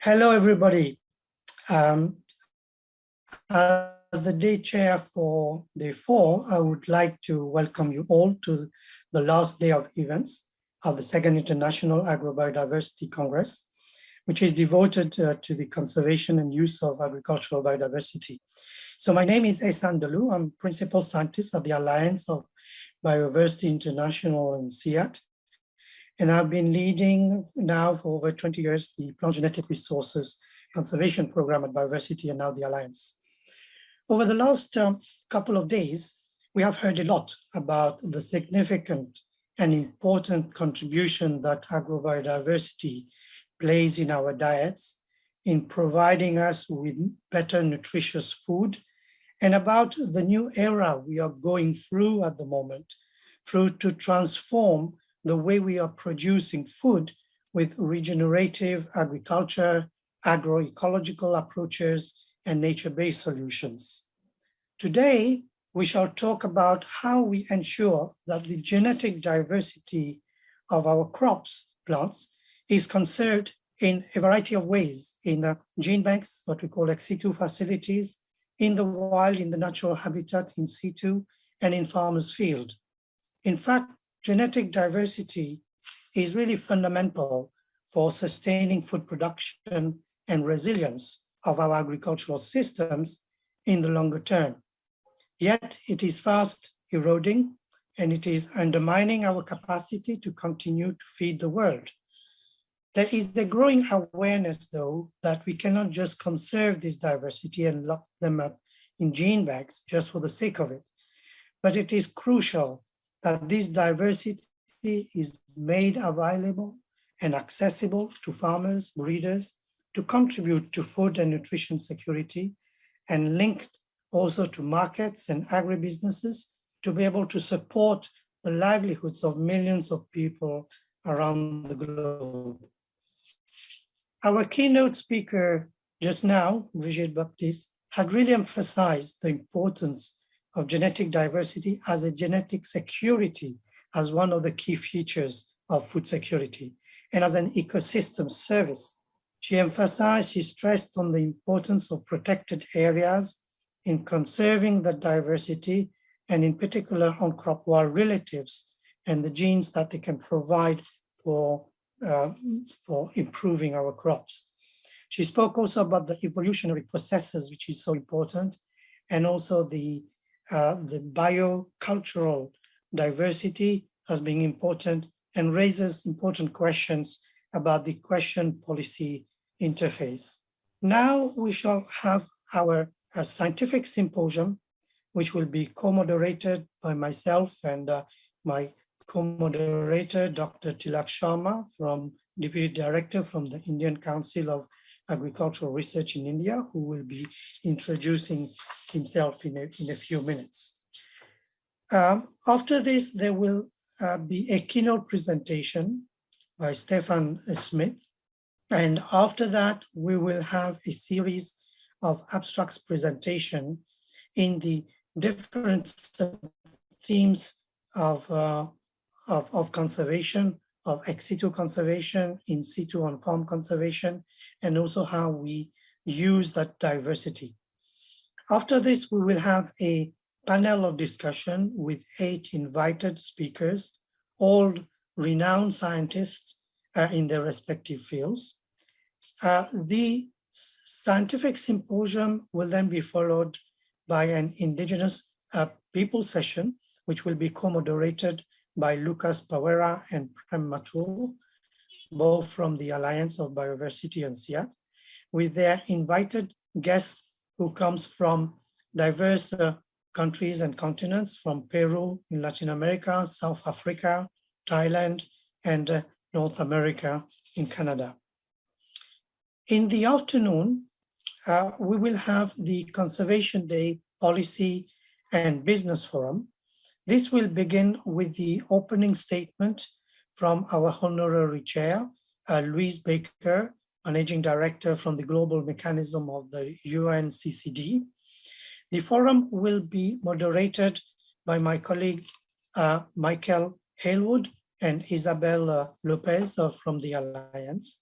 Hello, everybody. As the day chair for day 4, I would like to welcome you all to the last day of events of the Second International Agrobiodiversity Congress, which is devoted to the conservation and use of agricultural biodiversity. So my name is Ehsan Dalou. I'm Principal Scientist at the Alliance of Biodiversity International in SIAT. And I've been leading now for over 20 years the Plant Genetic Resources Conservation Program at Biodiversity and now the Alliance. Over the last couple of days, we have heard a lot about the significant and important contribution that agrobiodiversity plays in our diets, in providing us with better nutritious food, and about the new era we are going through at the moment, through to transform the way we are producing food with regenerative agriculture, agroecological approaches, and nature-based solutions. Today, we shall talk about how we ensure that the genetic diversity of our crops, plants, is conserved in a variety of ways, in Genebanks, what we call ex situ facilities, in the wild, in the natural habitat, in situ, and in farmers' field. In fact, genetic diversity is really fundamental for sustaining food production and resilience of our agricultural systems in the longer term. Yet it is fast eroding and it is undermining our capacity to continue to feed the world. There is a growing awareness, though, that we cannot just conserve this diversity and lock them up in gene banks just for the sake of it. But it is crucial that this diversity is made available and accessible to farmers, breeders, to contribute to food and nutrition security, and linked also to markets and agribusinesses to be able to support the livelihoods of millions of people around the globe. Our keynote speaker just now, Brigitte Baptiste, had really emphasized the importance of genetic diversity as a genetic security, as one of the key features of food security, and as an ecosystem service. She stressed on the importance of protected areas in conserving the diversity, and in particular on crop wild relatives and the genes that they can provide for improving our crops. She spoke also about the evolutionary processes, which is so important, and also the biocultural diversity as being important, and raises important questions about the question policy interface. Now we shall have our scientific symposium, which will be co-moderated by myself and my co-moderator, Dr. Tilak Sharma, Deputy Director from the Indian Council of Agricultural Research in India, who will be introducing himself in a few minutes. After this, there will be a keynote presentation by Stefan Smith. And after that, we will have a series of abstracts presentation in the different themes of conservation, of ex situ conservation, in situ on farm conservation, and also how we use that diversity. After this, we will have a panel of discussion with 8 invited speakers, all renowned scientists in their respective fields. The scientific symposium will then be followed by an indigenous people session, which will be co-moderated by Lucas Pawera and Prem Mathur, both from the Alliance of Biodiversity and SIAT, with their invited guests who comes from diverse countries and continents, from Peru in Latin America, South Africa, Thailand, and North America in Canada. In the afternoon, we will have the Conservation Day Policy and Business Forum. This will begin with the opening statement from our honorary chair, Louise Baker, Managing Director from the Global Mechanism of the UNCCD. The forum will be moderated by my colleague, Michael Halewood and Isabel Lopez from the Alliance.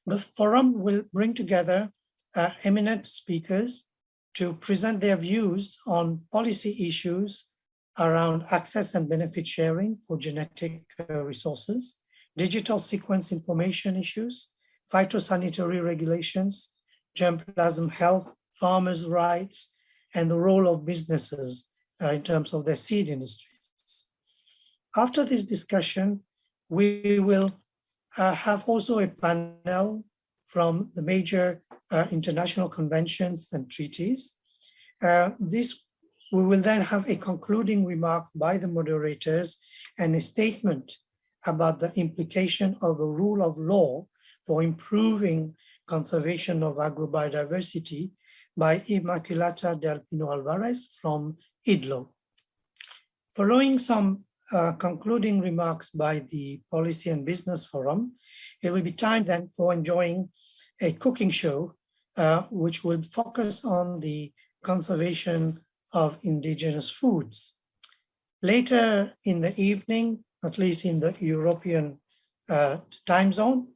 The forum will bring together eminent speakers to present their views on policy issues around access and benefit sharing for genetic resources, digital sequence information issues, phytosanitary regulations, germplasm health, farmers' rights, and the role of businesses in terms of their seed industries. After this discussion, we will have also a panel from the major international conventions and treaties. We will then have a concluding remark by the moderators and a statement about the implication of the rule of law for improving conservation of agrobiodiversity by Immaculata del Pino Alvarez from IDLO. Following some concluding remarks by the Policy and Business Forum, it will be time then for enjoying a cooking show, which will focus on the conservation of indigenous foods. Later in the evening, at least in the European time zone,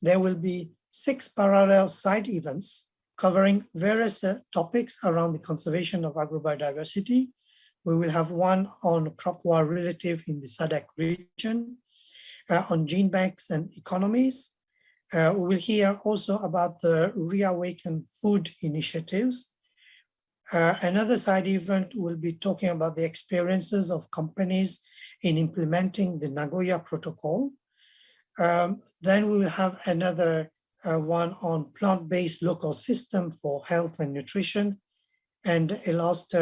there will be 6 parallel side events covering various topics around the conservation of agrobiodiversity. We will have one on crop war relative in the SADC region, on Genebanks and economies. We will hear also about the Reawaken Food initiatives. Another side event will be talking about the experiences of companies in implementing the Nagoya Protocol. Then we will have another one on plant-based local system for health and nutrition, and a last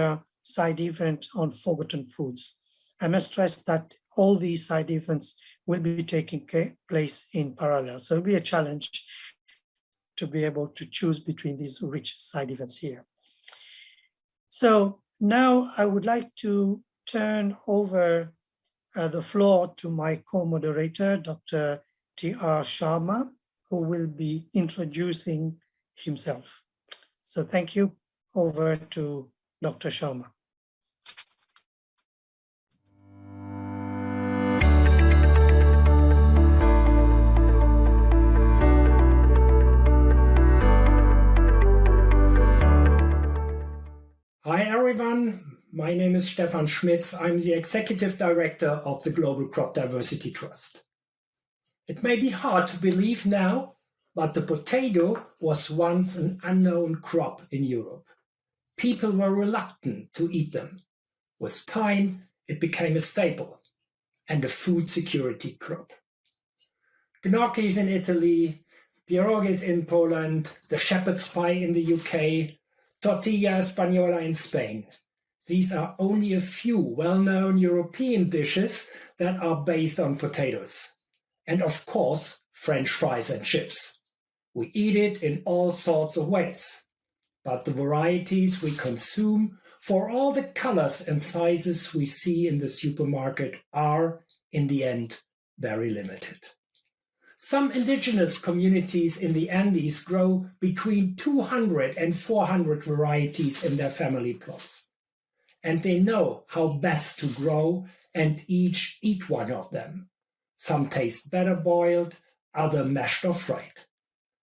side event on forgotten foods. I must stress that all these side events will be taking place in parallel. So it'll be a challenge to be able to choose between these rich side events here. So now I would like to turn over the floor to my co-moderator, Dr. T.R. Sharma, who will be introducing himself. So thank you. Over to Dr. Sharma. Hi everyone, my name is Stefan Schmitz. I'm the Executive Director of the Global Crop Diversity Trust. It may be hard to believe now, but the potato was once an unknown crop in Europe. People were reluctant to eat them. With time, it became a staple and a food security crop. Gnocchis in Italy, pierogies in Poland, the shepherd's pie in the UK, tortilla española in Spain. These are only a few well-known European dishes that are based on potatoes. And of course, French fries and chips. We eat it in all sorts of ways. But the varieties we consume for all the colors and sizes we see in the supermarket are, in the end, very limited. Some indigenous communities in the Andes grow between 200 and 400 varieties in their family plots. And they know how best to grow and each eat one of them. Some taste better boiled, other mashed or fried.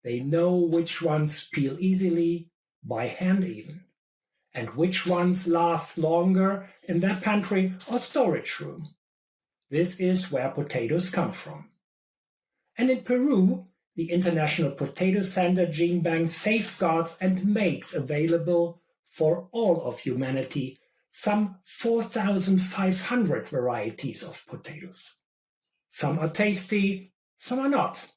They know which ones peel easily, by hand even, and which ones last longer in their pantry or storage room. This is where potatoes come from. And in Peru, the International Potato Center Genebanks safeguards and makes available for all of humanity some 4,500 varieties of potatoes. Some are tasty, some are not,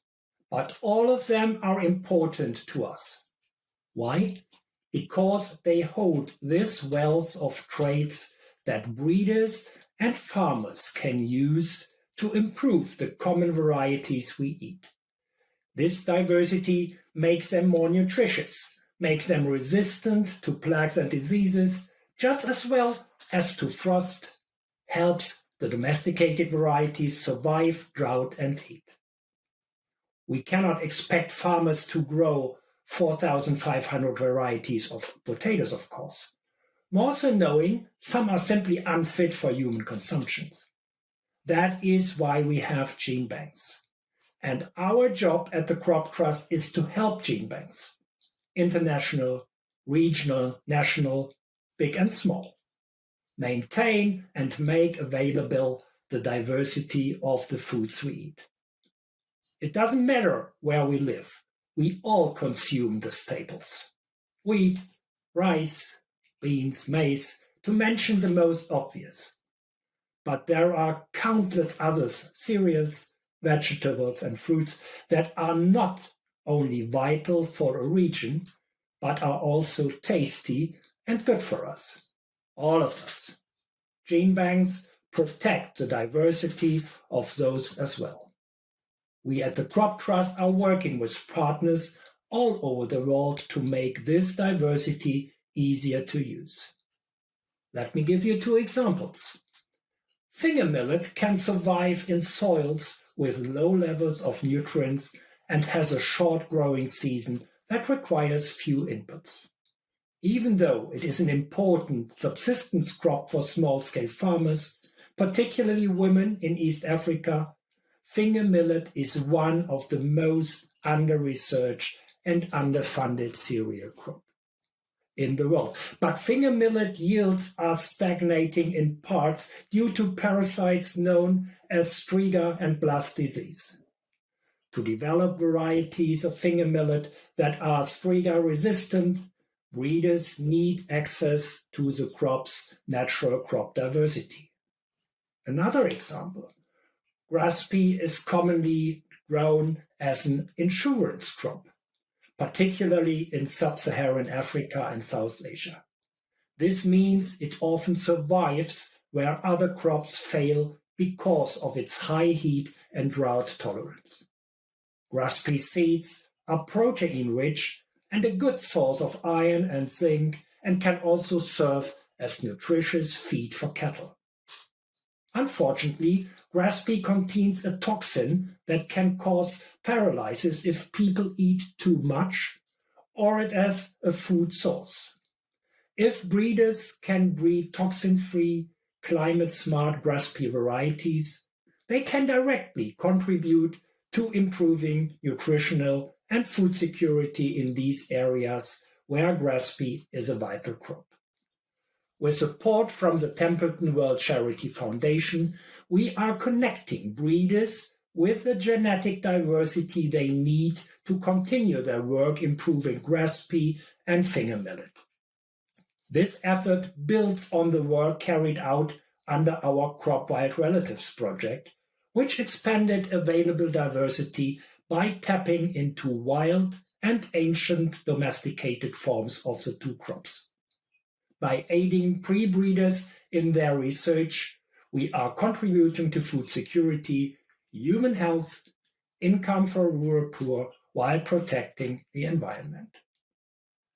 but all of them are important to us. Why? Because they hold this wealth of traits that breeders and farmers can use to improve the common varieties we eat. This diversity makes them more nutritious, makes them resistant to plagues and diseases, just as well as to frost, helps the domesticated varieties survive drought and heat. We cannot expect farmers to grow 4,500 varieties of potatoes, of course. More so knowing some are simply unfit for human consumption. That is why we have Genebanks. And our job at the Crop Trust is to help Genebanks, international, regional, national, big and small, maintain and make available the diversity of the foods we eat. It doesn't matter where we live, we all consume the staples. Wheat, rice, beans, maize, to mention the most obvious. But there are countless others, cereals, vegetables and fruits that are not only vital for a region, but are also tasty and good for us, all of us. Genebanks protect the diversity of those as well. We at the Crop Trust are working with partners all over the world to make this diversity easier to use. Let me give you two examples. Finger millet can survive in soils with low levels of nutrients and has a short growing season that requires few inputs. Even though it is an important subsistence crop for small-scale farmers, particularly women in East Africa, finger millet is one of the most under-researched and underfunded cereal crop in the world. But finger millet yields are stagnating in parts due to parasites known as striga and blast disease. To develop varieties of finger millet that are striga resistant, breeders need access to the crop's natural crop diversity. Another example, grass pea is commonly grown as an insurance crop, particularly in sub-Saharan Africa and South Asia. This means it often survives where other crops fail because of its high heat and drought tolerance. Grass pea seeds are protein-rich and a good source of iron and zinc, and can also serve as nutritious feed for cattle. Unfortunately, grass pea contains a toxin that can cause paralysis if people eat too much or it as a food source. If breeders can breed toxin-free, climate-smart grass pea varieties, they can directly contribute to improving nutritional and food security in these areas where grass pea is a vital crop. With support from the Templeton World Charity Foundation, we are connecting breeders with the genetic diversity they need to continue their work improving grass pea and finger millet. This effort builds on the work carried out under our Crop Wild Relatives project, which expanded available diversity by tapping into wild and ancient domesticated forms of the two crops. By aiding pre-breeders in their research, we are contributing to food security, human health, income for rural poor, while protecting the environment.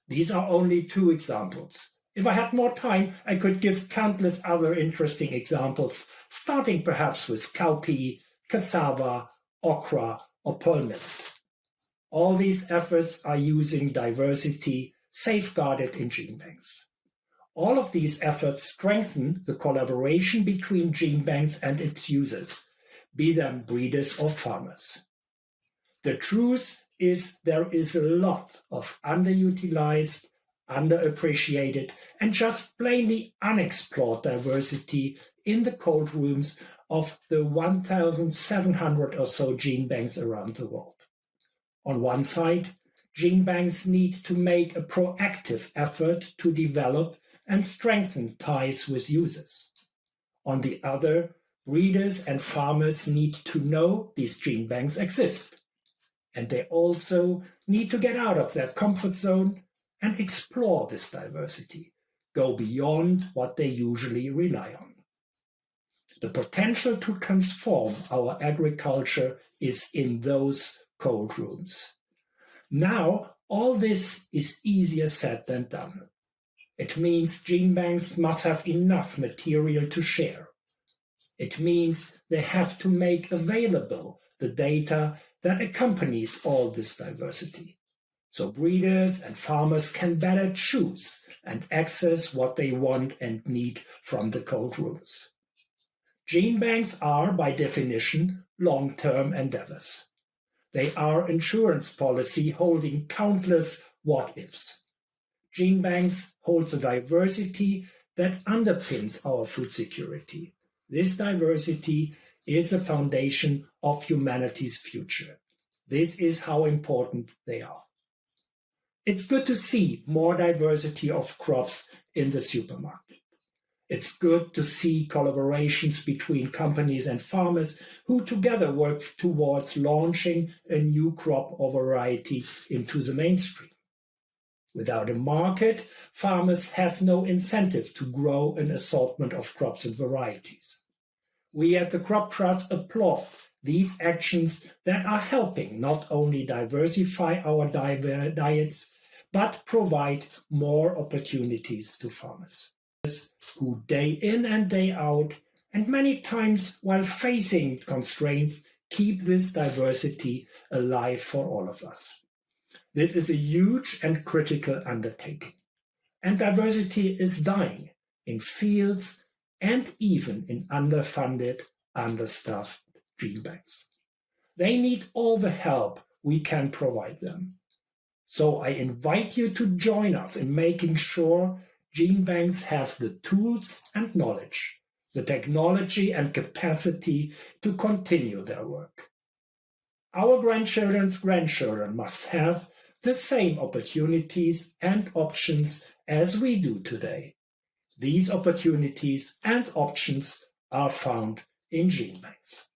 These are only two examples. If I had more time, I could give countless other interesting examples, starting perhaps with cowpea, cassava, okra, or pearl millet. All these efforts are using diversity safeguarded in Genebanks. All of these efforts strengthen the collaboration between Genebanks and its users, be them breeders or farmers. The truth is there is a lot of underutilized, underappreciated, and just plainly unexplored diversity in the cold rooms of the 1,700 or so Genebanks around the world. On one side, Genebanks need to make a proactive effort to develop and strengthen ties with users. On the other, breeders and farmers need to know these Genebanks exist. And they also need to get out of their comfort zone and explore this diversity, go beyond what they usually rely on. The potential to transform our agriculture is in those cold rooms. Now, all this is easier said than done. It means Genebanks must have enough material to share. It means they have to make available the data that accompanies all this diversity, so breeders and farmers can better choose and access what they want and need from the cold rooms. Genebanks are, by definition, long-term endeavors. They are insurance policy holding countless what-ifs. Genebanks holds a diversity that underpins our food security. This diversity is the foundation of humanity's future. This is how important they are. It's good to see more diversity of crops in the supermarket. It's good to see collaborations between companies and farmers who together work towards launching a new crop or variety into the mainstream. Without a market, farmers have no incentive to grow an assortment of crops and varieties. We at the Crop Trust applaud these actions that are helping not only diversify our diets, but provide more opportunities to farmers who day in and day out, and many times while facing constraints, keep this diversity alive for all of us. This is a huge and critical undertaking. And diversity is dying in fields and even in underfunded, understaffed genebanks. They need all the help we can provide them. So I invite you to join us in making sure genebanks have the tools and knowledge, the technology and capacity to continue their work. Our grandchildren's grandchildren must have the same opportunities and options as we do today. These opportunities and options are found in Genebanks.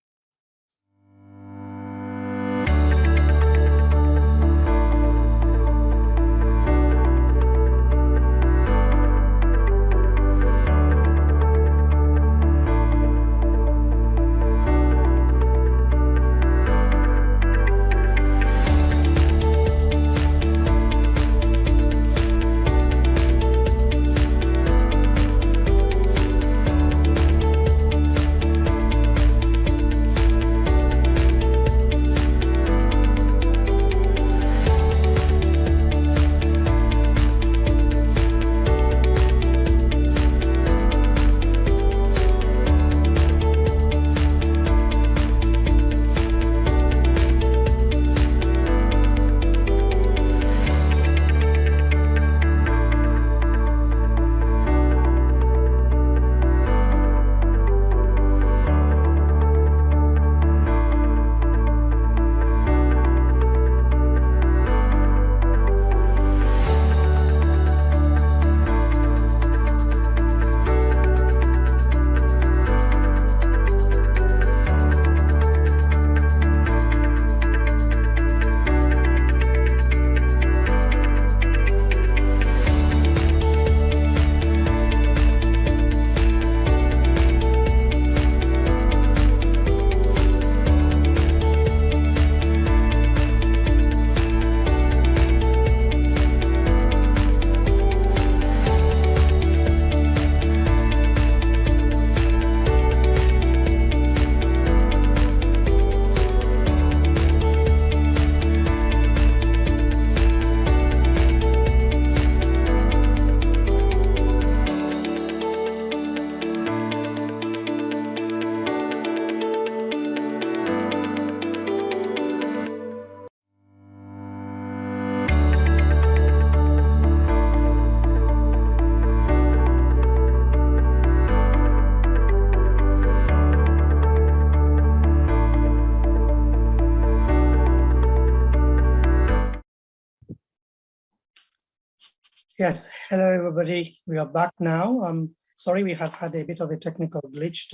Yes, hello everybody. We are back now. Sorry we have had a bit of a technical glitch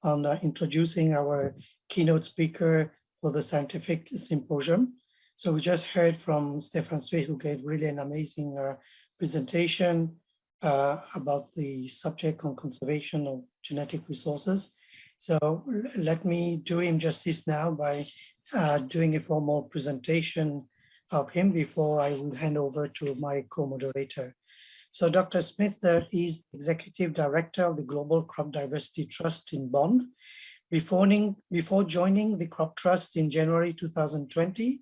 on introducing our keynote speaker for the scientific symposium. So we just heard from Stefan Schmidt, who gave really an amazing presentation about the subject on conservation of genetic resources. So let me do him justice now by doing a formal presentation of him before I will hand over to my co-moderator. So Dr. Smith is Executive Director of the Global Crop Diversity Trust in Bonn. Before joining the Crop Trust in January 2020,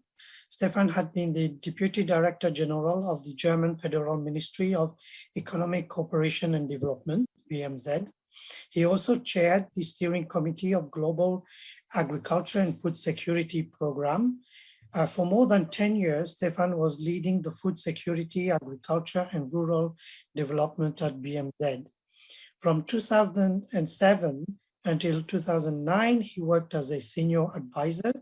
Stefan had been the Deputy Director General of the German Federal Ministry of Economic Cooperation and Development, BMZ. He also chaired the Steering Committee of Global Agriculture and Food Security Program For more than 10 years, Stefan was leading the food security, agriculture, and rural development at BMZ. From 2007 until 2009, he worked as a senior advisor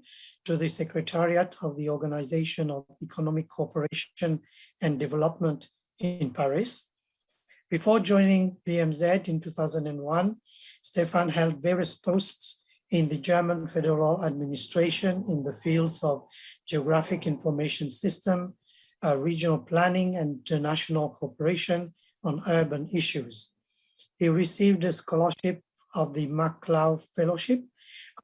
to the Secretariat of the Organization of Economic Cooperation and Development in Paris. Before joining BMZ in 2001, Stefan held various posts in the German Federal Administration in the fields of geographic information system, regional planning, and international cooperation on urban issues. He received a scholarship of the MacLeod Fellowship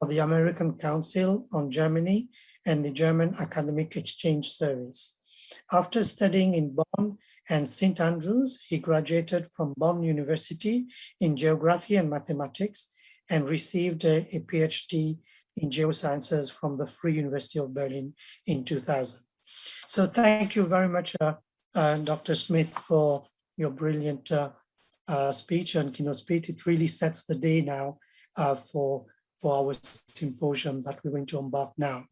of the American Council on Germany and the German Academic Exchange Service. After studying in Bonn and St. Andrews, he graduated from Bonn University in geography and mathematics and received a PhD in geosciences from the Free University of Berlin in 2000. So thank you very much, Dr. Smith, for your brilliant speech and keynote speech. It really sets the day now for our symposium that we're going to embark now.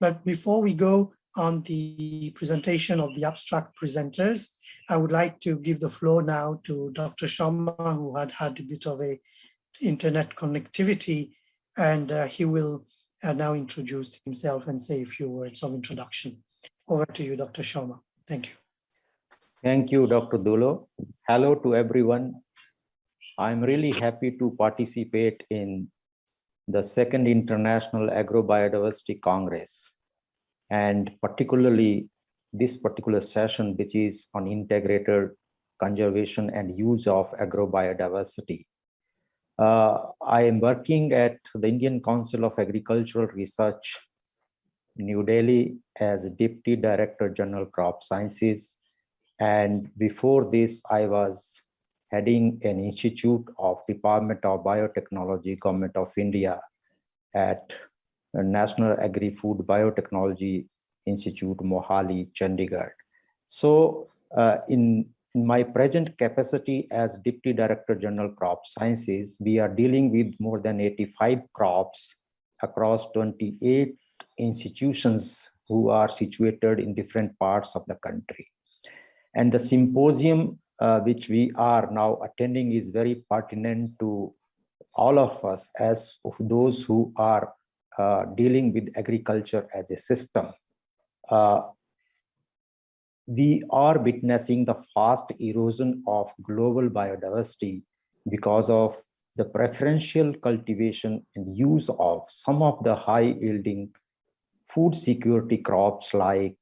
But before we go on the presentation of the abstract presenters, I would like to give the floor now to Dr. Sharma, who had a bit of a internet connectivity, and he will now introduce himself and say a few words of introduction. Over to you, Dr. Sharma. Thank you. Thank you, Dr. Dulo. Hello to everyone. I'm really happy to participate in the second International Agrobiodiversity Congress, and particularly this particular session, which is on integrated conservation and use of agrobiodiversity. I am working at the Indian Council of Agricultural Research, New Delhi, as Deputy Director General Crop Sciences. And before this, I was heading an institute of Department of Biotechnology, Government of India, at National Agri-Food Biotechnology Institute, Mohali, Chandigarh. So in my present capacity as Deputy Director General Crop Sciences, we are dealing with more than 85 crops across 28 institutions who are situated in different parts of the country. And the symposium which we are now attending is very pertinent to all of us as those who are dealing with agriculture as a system. We are witnessing the fast erosion of global biodiversity because of the preferential cultivation and use of some of the high-yielding food security crops like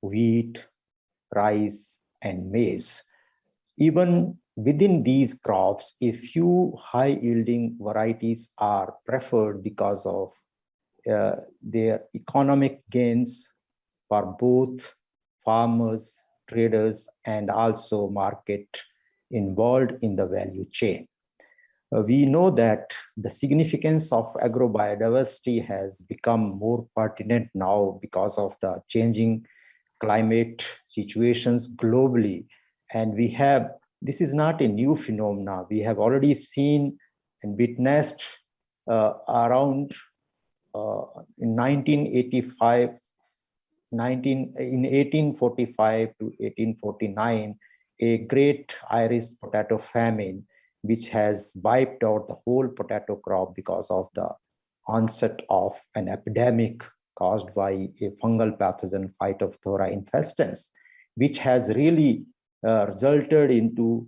wheat, rice, and maize. Even within these crops, a few high-yielding varieties are preferred because of their economic gains for both farmers, traders, and also market involved in the value chain. We know that the significance of agrobiodiversity has become more pertinent now because of the changing climate situations globally. And we have, this is not a new phenomenon. We have already seen and witnessed around in 1845 to 1849, a great Irish potato famine, which has wiped out the whole potato crop because of the onset of an epidemic caused by a fungal pathogen, Phytophthora infestans, which has really resulted into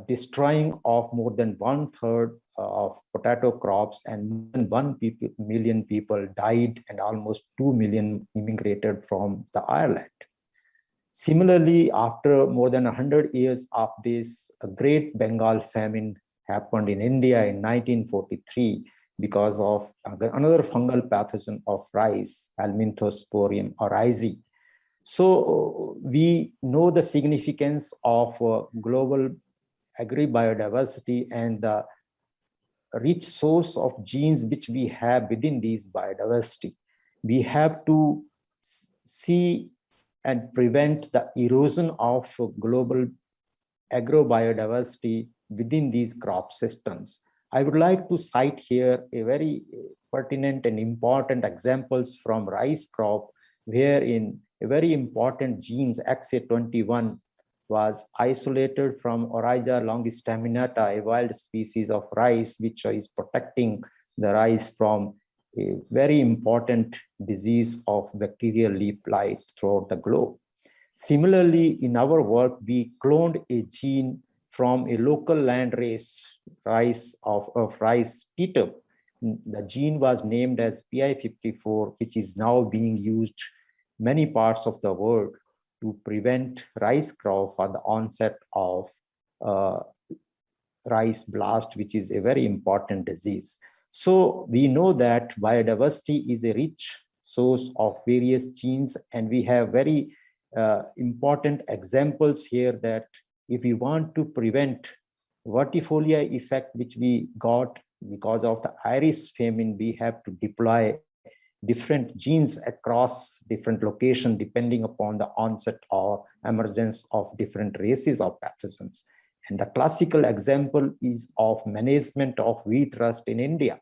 destroying of more than 1/3 of potato crops, and more than 1 million people died and almost 2 million immigrated from the Ireland. Similarly, after more than 100 years of this, a great Bengal famine happened in India in 1943 because of another fungal pathogen of rice, Helminthosporium oryzae. So we know the significance of global agri-biodiversity and the rich source of genes which we have within these biodiversity. We have to see and prevent the erosion of global agrobiodiversity within these crop systems. I would like to cite here a very pertinent and important examples from rice crop, wherein a very important genes XA21 was isolated from Oryza longistaminata, a wild species of rice, which is protecting the rice from a very important disease of bacterial leaf blight throughout the globe. Similarly, in our work, we cloned a gene from a local land race rice of rice peter. The gene was named as PI54, which is now being used many parts of the world to prevent rice crop for the onset of rice blast, which is a very important disease. So we know that biodiversity is a rich source of various genes, and we have very important examples here that if we want to prevent vertifolia effect, which we got because of the iris famine, we have to deploy different genes across different locations depending upon the onset or emergence of different races of pathogens. And the classical example is of management of wheat rust in India.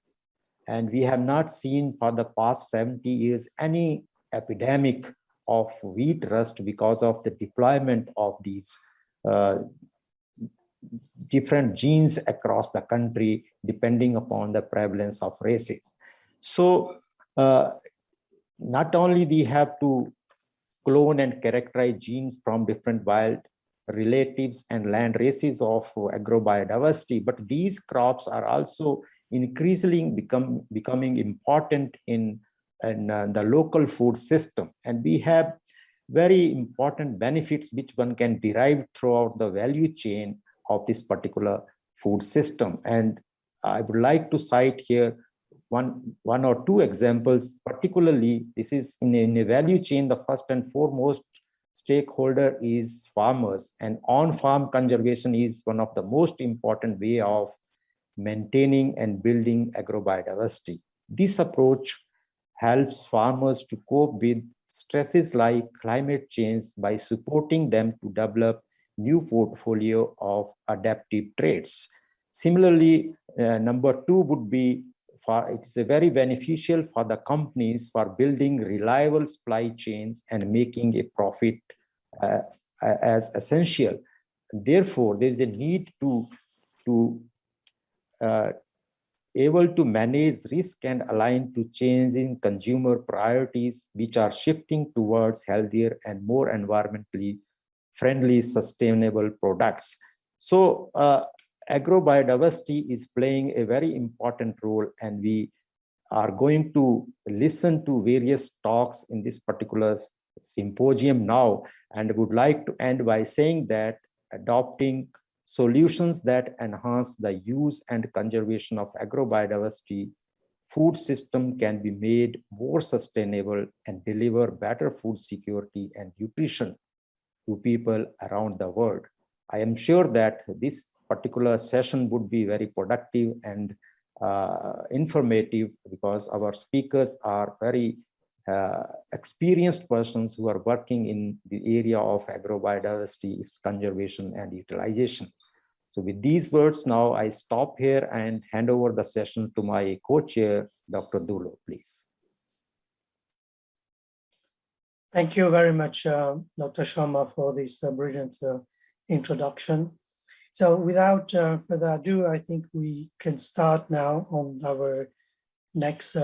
And we have not seen for the past 70 years any epidemic of wheat rust because of the deployment of these different genes across the country, depending upon the prevalence of races. So not only we have to clone and characterize genes from different wild relatives and land races of agrobiodiversity, but these crops are also increasingly becoming important in the local food system. And we have very important benefits which one can derive throughout the value chain of this particular food system. And I would like to cite here one or two examples. Particularly, this is in a value chain, the first and foremost stakeholder is farmers, and on-farm conservation is one of the most important way of maintaining and building agrobiodiversity. This approach helps farmers to cope with stresses like climate change by supporting them to develop new portfolio of adaptive traits. Similarly, number two would be it's a very beneficial for the companies for building reliable supply chains and making a profit as essential. Therefore, there is a need to able to manage risk and align to changing consumer priorities, which are shifting towards healthier and more environmentally friendly, sustainable products. So agrobiodiversity is playing a very important role, and we are going to listen to various talks in this particular symposium now, and would like to end by saying that adopting solutions that enhance the use and conservation of agrobiodiversity food system can be made more sustainable and deliver better food security and nutrition to people around the world. I am sure that this particular session would be very productive and informative, because our speakers are very experienced persons who are working in the area of agrobiodiversity, its conservation and utilization. So with these words, now I stop here and hand over the session to my co-chair, Dr. Dulo, please. Thank you very much, Dr. Sharma, for this brilliant introduction. So without further ado, I think we can start now on our next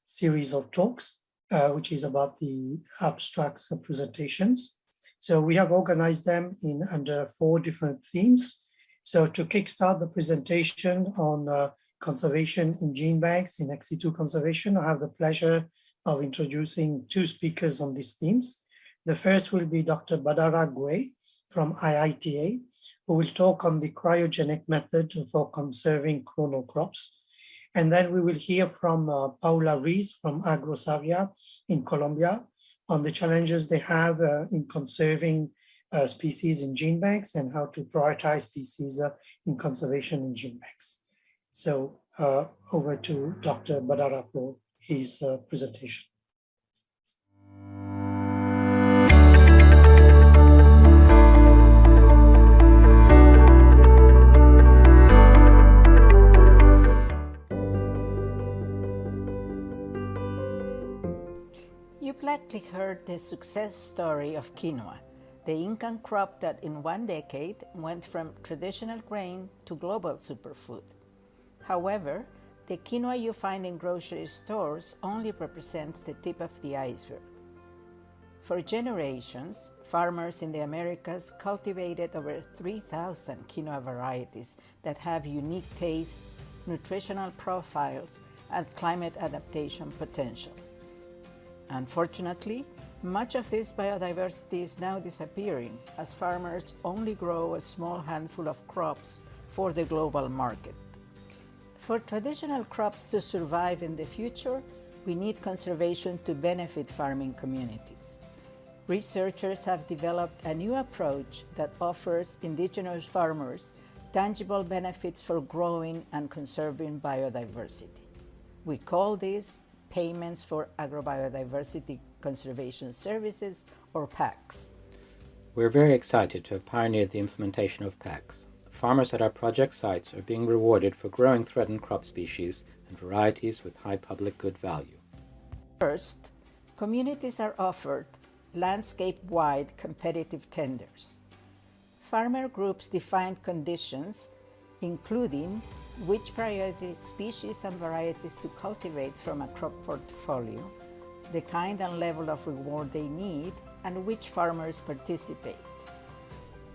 series of talks, which is about the abstracts presentations. So we have organized them under 4 different themes. So to kickstart the presentation on conservation in gene banks in ex-situ conservation, I have the pleasure of introducing 2 speakers on these themes. The first will be Dr. Badara Gwe from IITA, who will talk on the cryogenic method for conserving clonal crops. And then we will hear from Paula Rees from Agrosavia in Colombia on the challenges they have in conserving species in gene banks and how to prioritize species in conservation in gene banks. So over to Dr. Badara for his presentation. likely heard the success story of quinoa, the Incan crop that in one decade went from traditional grain to global superfood. However, the quinoa you find in grocery stores only represents the tip of the iceberg. For generations, farmers in the Americas cultivated over 3,000 quinoa varieties that have unique tastes, nutritional profiles, and climate adaptation potential. Unfortunately, much of this biodiversity is now disappearing as farmers only grow a small handful of crops for the global market. For traditional crops to survive in the future, we need conservation to benefit farming communities. Researchers have developed a new approach that offers indigenous farmers tangible benefits for growing and conserving biodiversity. We call this Payments for Agrobiodiversity Conservation Services, or PACS. We're very excited to have pioneered the implementation of PACS. Farmers at our project sites are being rewarded for growing threatened crop species and varieties with high public good value. First, communities are offered landscape-wide competitive tenders. Farmer groups define conditions, including which priority species and varieties to cultivate from a crop portfolio, the kind and level of reward they need, and which farmers participate.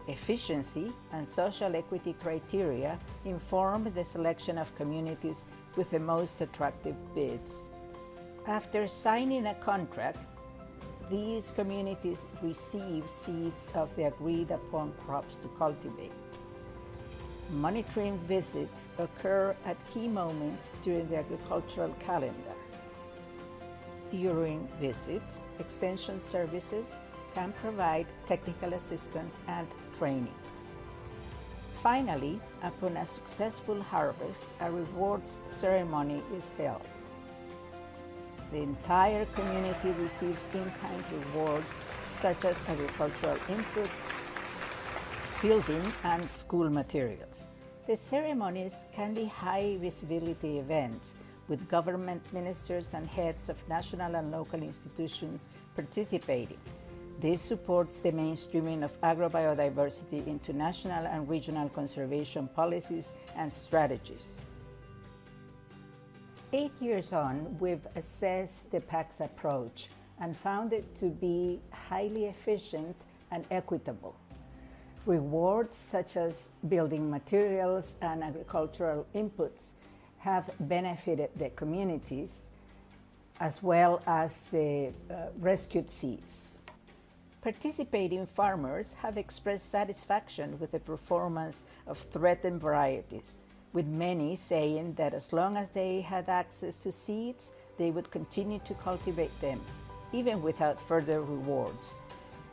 Efficiency and social equity criteria inform the selection of communities with the most attractive bids. After signing a contract, these communities receive seeds of the agreed-upon crops to cultivate. Monitoring visits occur at key moments during the agricultural calendar. During visits, Extension Services can provide technical assistance and training. Finally, upon a successful harvest, a rewards ceremony is held. The entire community receives in-kind rewards such as agricultural inputs, building and school materials. The ceremonies can be high visibility events with government ministers and heads of national and local institutions participating. This supports the mainstreaming of agrobiodiversity into national and regional conservation policies and strategies. 8 years on, we've assessed the PACS approach and found it to be highly efficient and equitable. Rewards such as building materials and agricultural inputs have benefited the communities as well as the rescued seeds. Participating farmers have expressed satisfaction with the performance of threatened varieties, with many saying that as long as they had access to seeds, they would continue to cultivate them, even without further rewards.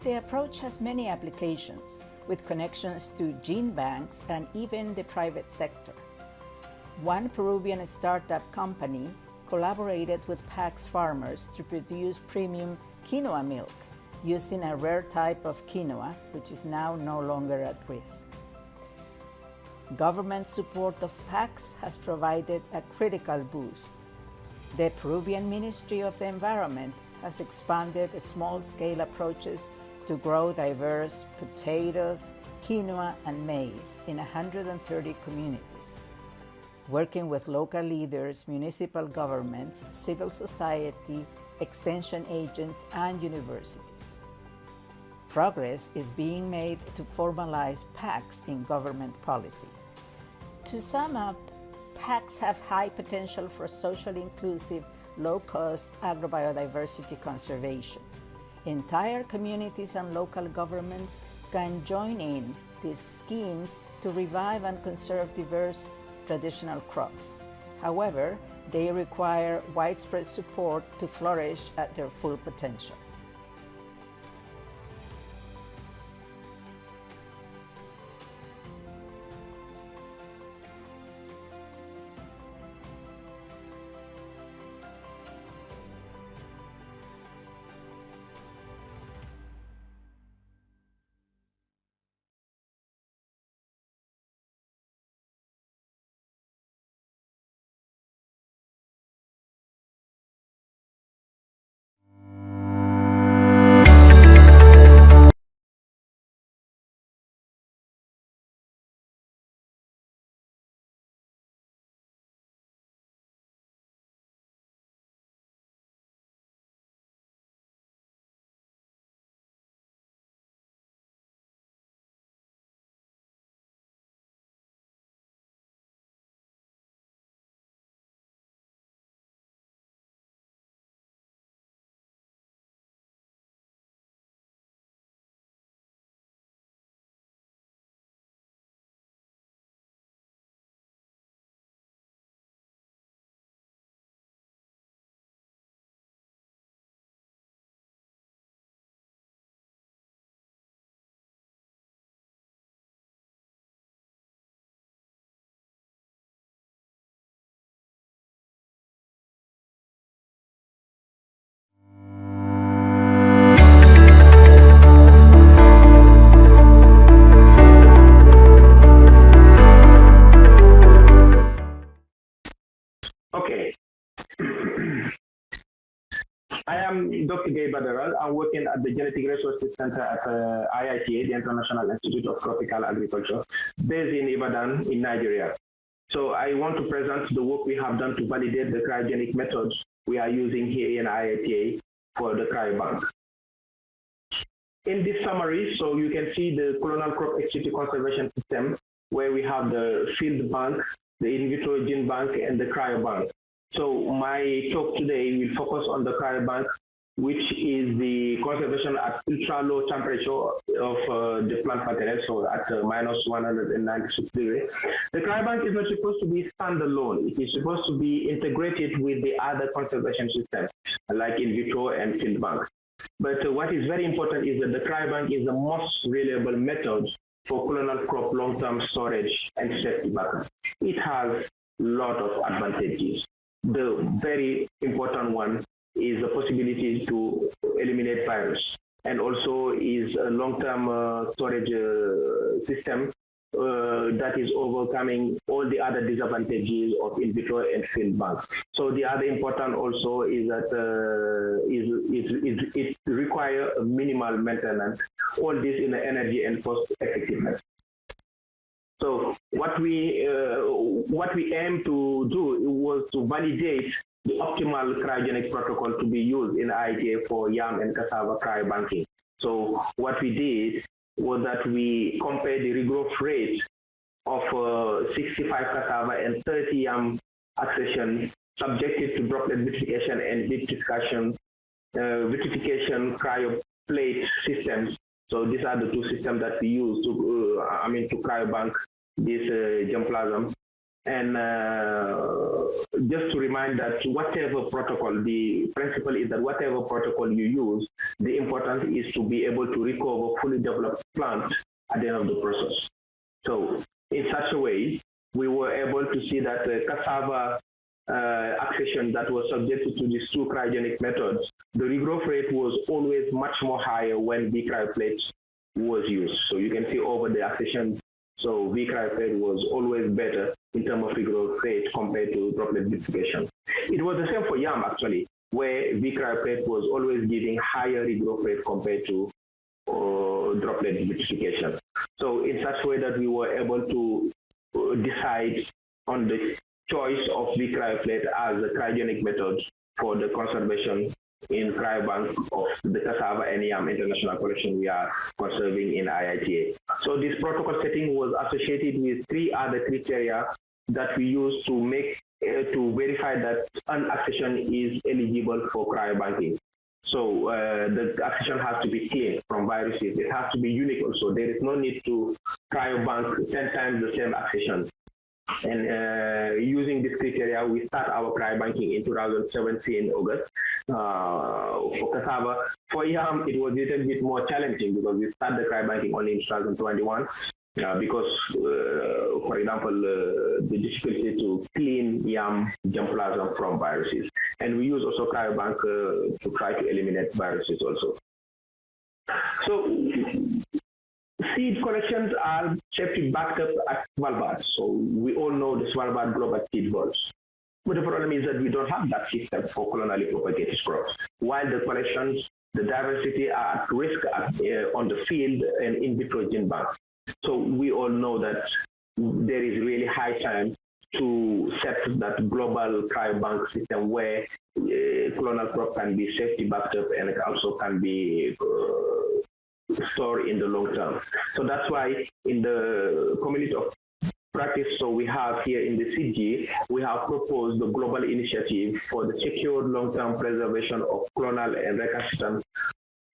The approach has many applications, with connections to Genebanks and even the private sector. One Peruvian startup company collaborated with PACS farmers to produce premium quinoa milk using a rare type of quinoa, which is now no longer at risk. Government support of PACS has provided a critical boost. The Peruvian Ministry of the Environment has expanded small-scale approaches to grow diverse potatoes, quinoa, and maize in 130 communities, working with local leaders, municipal governments, civil society, extension agents, and universities. Progress is being made to formalize PACS in government policy. To sum up, PACS have high potential for socially inclusive, low-cost agrobiodiversity conservation. Entire communities and local governments can join in these schemes to revive and conserve diverse traditional crops. However, they require widespread support to flourish at their full potential. Dr. Gay Badaral. I'm working at the Genetic Resources Center at IITA, the International Institute of Tropical Agriculture, based in Ibadan in Nigeria. So I want to present the work we have done to validate the cryogenic methods we are using here in IITA for the cryobank. In this summary, so you can see the colonial crop ex situ conservation system, where we have the field bank, the in vitro gene bank, and the cryobank. So my talk today will focus on the cryobank, which is the conservation at ultra low temperature of the plant material, so at minus 196 degrees. The cryobank is not supposed to be standalone. It is supposed to be integrated with the other conservation systems, like in vitro and field bank. But what is very important is that the cryobank is the most reliable method for colonial crop long-term storage and safety backup. It has a lot of advantages. The very important one is the possibility to eliminate virus, and also is a long-term storage system that is overcoming all the other disadvantages of in vitro and field bank. So the other important also is that it requires minimal maintenance, all this in the energy and cost effectiveness. So what we aim to do was to validate the optimal cryogenic protocol to be used in IITA for yam and cassava cryobanking. So what we did was that we compared the regrowth rate of 65 cassava and 30 yam accession subjected to droplet vitrification and vitrification cryoplate systems. So these are the two systems that we use to, to cryobank this germplasm. And just to remind that whatever protocol, the principle is that whatever protocol you use, the important is to be able to recover fully developed plants at the end of the process. So in such a way, we were able to see that the cassava accession that was subjected to these two cryogenic methods, the regrowth rate was always much more higher when V cryoplates was used. So you can see over the accession, so V cryoplate was always better in terms of regrowth rate compared to droplet vitrification. It was the same for yam actually, where V cryoplate was always giving higher regrowth rate compared to droplet vitrification. So in such a way that we were able to decide on the choice of V cryoplate as a cryogenic method for the conservation in cryobank of the cassava and yam international collection we are conserving in IITA. So this protocol setting was associated with three other criteria that we use to make to verify that an accession is eligible for cryobanking. So the accession has to be clean from viruses. It has to be unique also. There is no need to cryobank 10 times the same accession. And using this criteria, we start our cryobanking in 2017 August for cassava. For yam, it was a little bit more challenging because we started the cryobanking only in 2021 because, for example, the difficulty to clean yam germplasm from viruses. And we use also cryobank to try to eliminate viruses also. So seed collections are safely backed up at Svalbard. So we all know the Svalbard Global Seed Vaults. But the problem is that we don't have that system for colonially propagated crops. While the collections, the diversity are at risk on the field and in vitro gene bank. So we all know that there is really high time to set that global cryobank system where colonial crop can be safely backed up and it also can be stored in the long term. So that's why in the community of practice, so we have here in the CG, we have proposed the global initiative for the secure long-term preservation of clonal and recalcitrant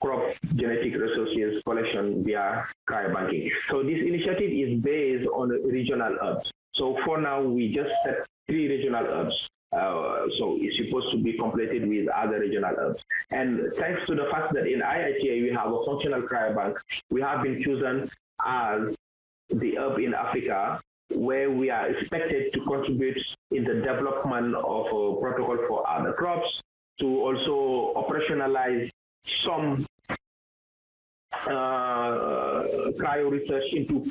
crop genetic resources collection via cryobanking. So this initiative is based on regional hubs. So for now, we just set 3 regional hubs. So it's supposed to be completed with other regional hubs. And thanks to the fact that in IITA we have a functional cryobank, we have been chosen as the hub in Africa where we are expected to contribute in the development of a protocol for other crops, to also operationalize some cryo research into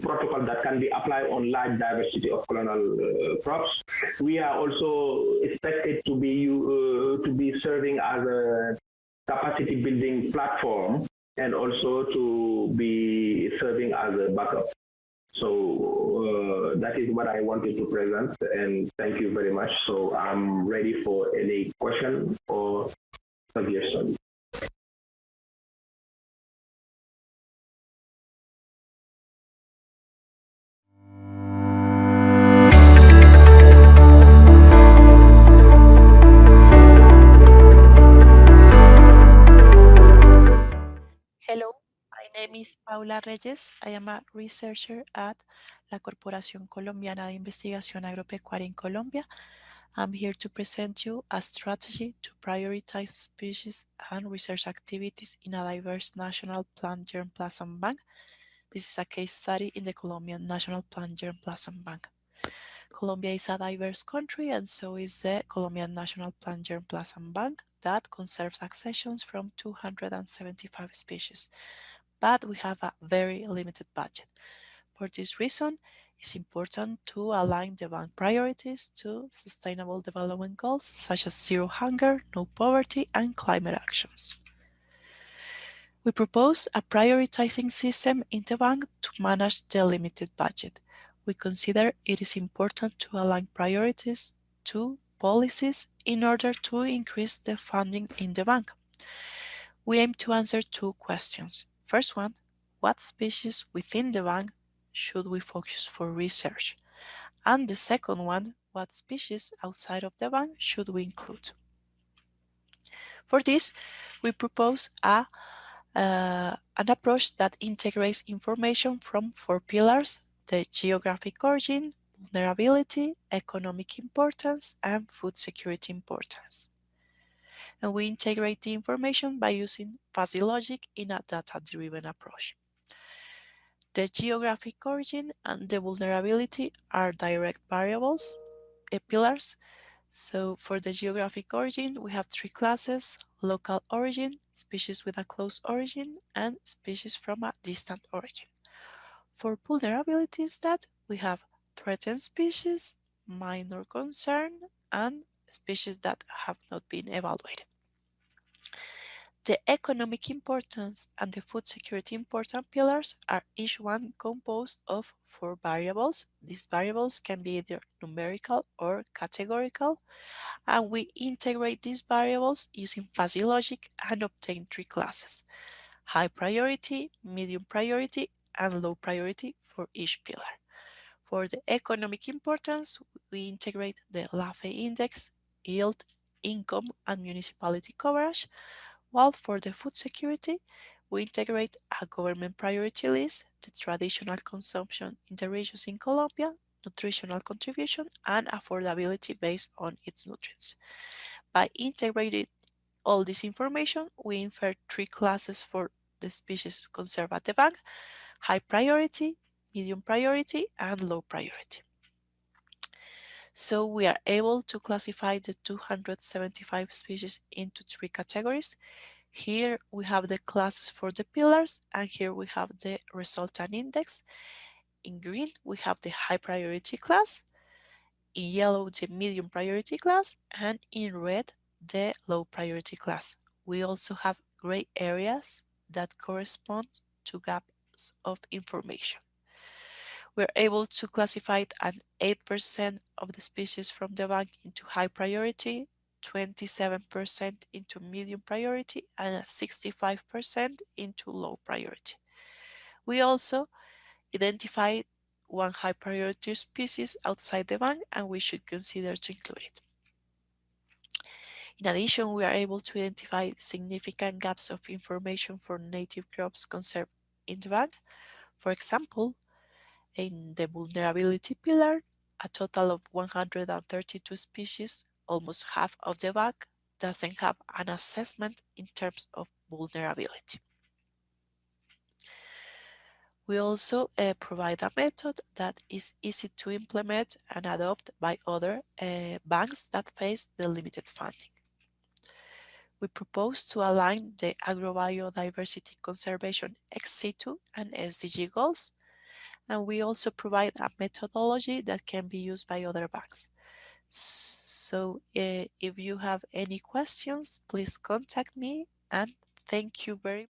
protocol that can be applied on large diversity of colonial crops. We are also expected to be serving as a capacity building platform and also to be serving as a backup. So that is what I wanted to present, and thank you very much. So I'm ready for any question or suggestion. Hello, my name is Paula Reyes. I am a researcher at la Corporación Colombiana de Investigación Agropecuaria in Colombia. I'm here to present you a strategy to prioritize species and research activities in a diverse national plant germplasm bank. This is a case study in the Colombian National Plant Germplasm Bank. Colombia is a diverse country, and so is the Colombian National Plant Germplasm Bank that conserves accessions from 275 species. But we have a very limited budget. For this reason, it's important to align the bank priorities to sustainable development goals such as zero hunger, no poverty, and climate actions. We propose a prioritizing system in the bank to manage the limited budget. We consider it is important to align priorities to policies in order to increase the funding in the bank. We aim to answer two questions. First one, what species within the bank should we focus for research? And the second one, what species outside of the bank should we include? For this, we propose an approach that integrates information from four pillars: the geographic origin, vulnerability, economic importance, and food security importance. And we integrate the information by using fuzzy logic in a data-driven approach. The geographic origin and the vulnerability are direct variables, pillars. So for the geographic origin, we have three classes: local origin, species with a close origin, and species from a distant origin. For vulnerability instead, we have threatened species, minor concern, and species that have not been evaluated. The economic importance and the food security important pillars are each one composed of four variables. These variables can be either numerical or categorical, and we integrate these variables using fuzzy logic and obtain three classes: high priority, medium priority, and low priority for each pillar. For the economic importance, we integrate the LAFE index, yield, income, and municipality coverage, while for the food security, we integrate a government priority list, the traditional consumption in the regions in Colombia, nutritional contribution, and affordability based on its nutrients. By integrating all this information, we infer three classes for the species conserved at the bank: high priority, medium priority, and low priority. So we are able to classify the 275 species into three categories. Here we have the classes for the pillars, and here we have the resultant index. In green, we have the high priority class, in yellow, the medium priority class, and in red, the low priority class. We also have gray areas that correspond to gaps of information. We're able to classify an 8% of the species from the bank into high priority, 27% into medium priority, and 65% into low priority. We also identified one high priority species outside the bank, and we should consider to include it. In addition, we are able to identify significant gaps of information for native crops conserved in the bank. For example, in the vulnerability pillar, a total of 132 species, almost half of the bank, doesn't have an assessment in terms of vulnerability. We also provide a method that is easy to implement and adopt by other banks that face the limited funding. We propose to align the agrobiodiversity conservation ex situ and SDG goals, and we also provide a methodology that can be used by other banks. So if you have any questions, please contact me, and thank you very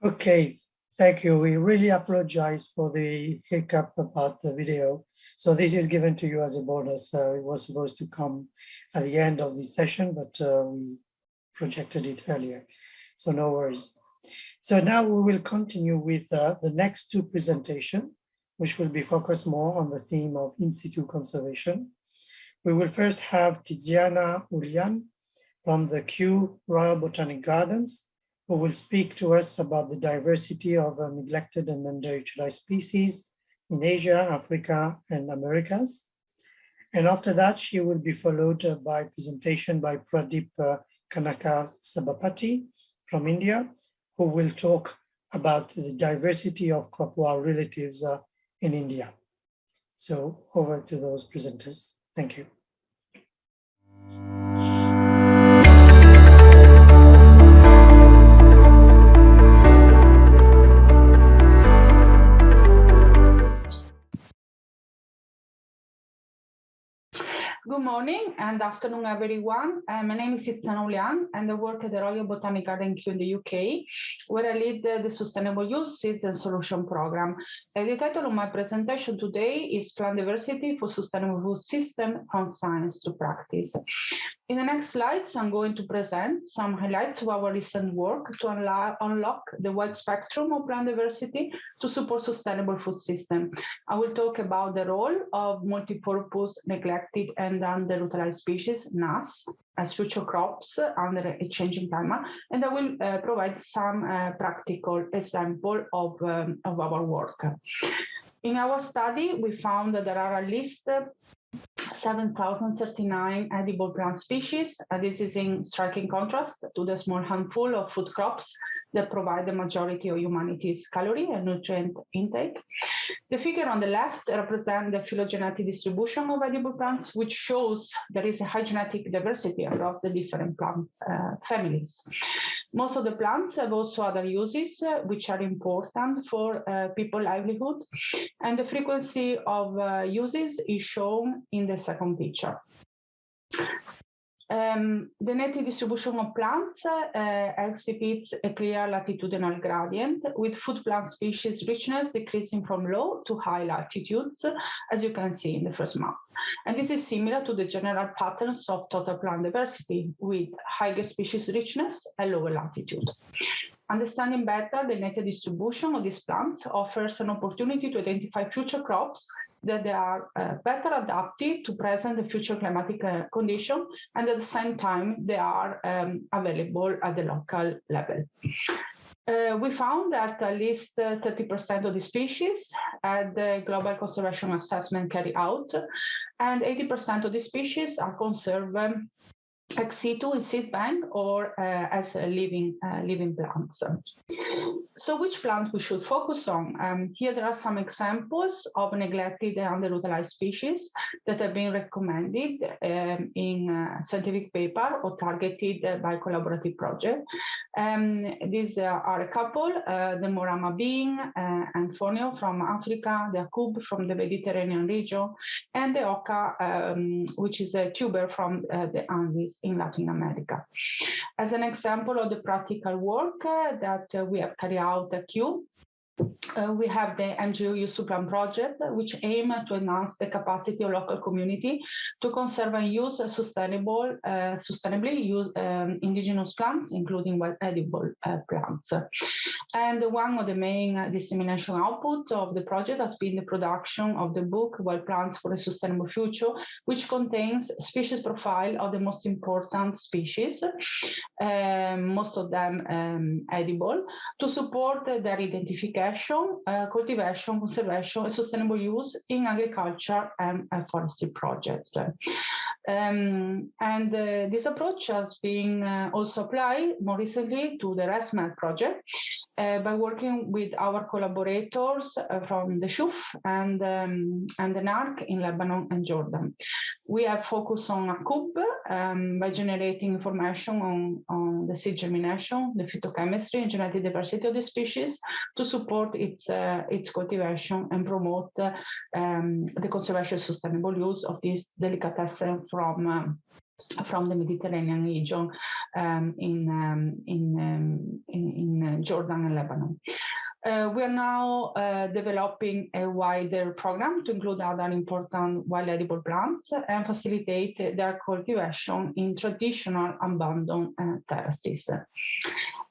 much. Okay, thank you. We really apologize for the hiccup about the video. So this is given to you as a bonus. It was supposed to come at the end of the session, but we projected it earlier. So no worries. So now we will continue with the next two presentations, which will be focused more on the theme of in situ conservation. We will first have Tiziana Ulian from the Kew Royal Botanic Gardens, who will speak to us about the diversity of neglected and underutilized species in Asia, Africa, and Americas. And after that, she will be followed by a presentation by Pradeep Kanaka Sabapati from India, who will talk about the diversity of crop-war relatives in India. So over to those presenters. Thank you. Good morning and afternoon, everyone. My name is Tiziana Ulian and I work at the Royal Botanic Garden Kew in the UK, where I lead the Sustainable Use Seeds and Solution Program. The title of my presentation today is Plant Diversity for Sustainable Food System from Science to Practice. In the next slides, I'm going to present some highlights of our recent work to unlock the wide spectrum of plant diversity to support sustainable food system. I will talk about the role of multipurpose, neglected, and underutilized species, NAS, as future crops under a changing climate, and I will provide some practical example of our work. In our study, we found that there are at least 7,039 edible plant species. This is in striking contrast to the small handful of food crops that provide the majority of humanity's calorie and nutrient intake. The figure on the left represents the phylogenetic distribution of edible plants, which shows there is a high genetic diversity across the different plant families. Most of the plants have also other uses which are important for people's livelihood, and the frequency of uses is shown in the second picture. The native distribution of plants exhibits a clear latitudinal gradient, with food plant species richness decreasing from low to high latitudes, as you can see in the first map. And this is similar to the general patterns of total plant diversity, with higher species richness at lower latitude. Understanding better the native distribution of these plants offers an opportunity to identify future crops that they are better adapted to present and future climatic conditions, and at the same time they are available at the local level. We found that at least 30% of the species had the global conservation assessment carried out, and 80% of the species are conserved ex situ in seed bank or as living plants. So which plant we should focus on? Here there are some examples of neglected and underutilized species that have been recommended in scientific paper or targeted by collaborative project. These are a couple, the Morama bean and Fonio from Africa, the Akub from the Mediterranean region, and the Oca, which is a tuber from the Andes in Latin America. As an example of the practical work that we have carried out at Kew, we have the NGO Use Plan project, which aim to enhance the capacity of local community to conserve and use sustainably use indigenous plants, including edible plants. And one of the main dissemination output of the project has been the production of the book Wild Plants for a Sustainable Future, which contains species profile of the most important species, most of them edible, to support their identification, cultivation, conservation, and sustainable use in agriculture and forestry projects. This approach has been also applied more recently to the ResMed project, by working with our collaborators from the SHUF and the NARC in Lebanon and Jordan. We have focused on ACUB by generating information on the seed germination, the phytochemistry, and genetic diversity of the species to support its cultivation and promote the conservation sustainable use of this delicatessen from the Mediterranean region in Jordan and Lebanon. We are now developing a wider program to include other important wild edible plants and facilitate their cultivation in traditional abandoned terraces.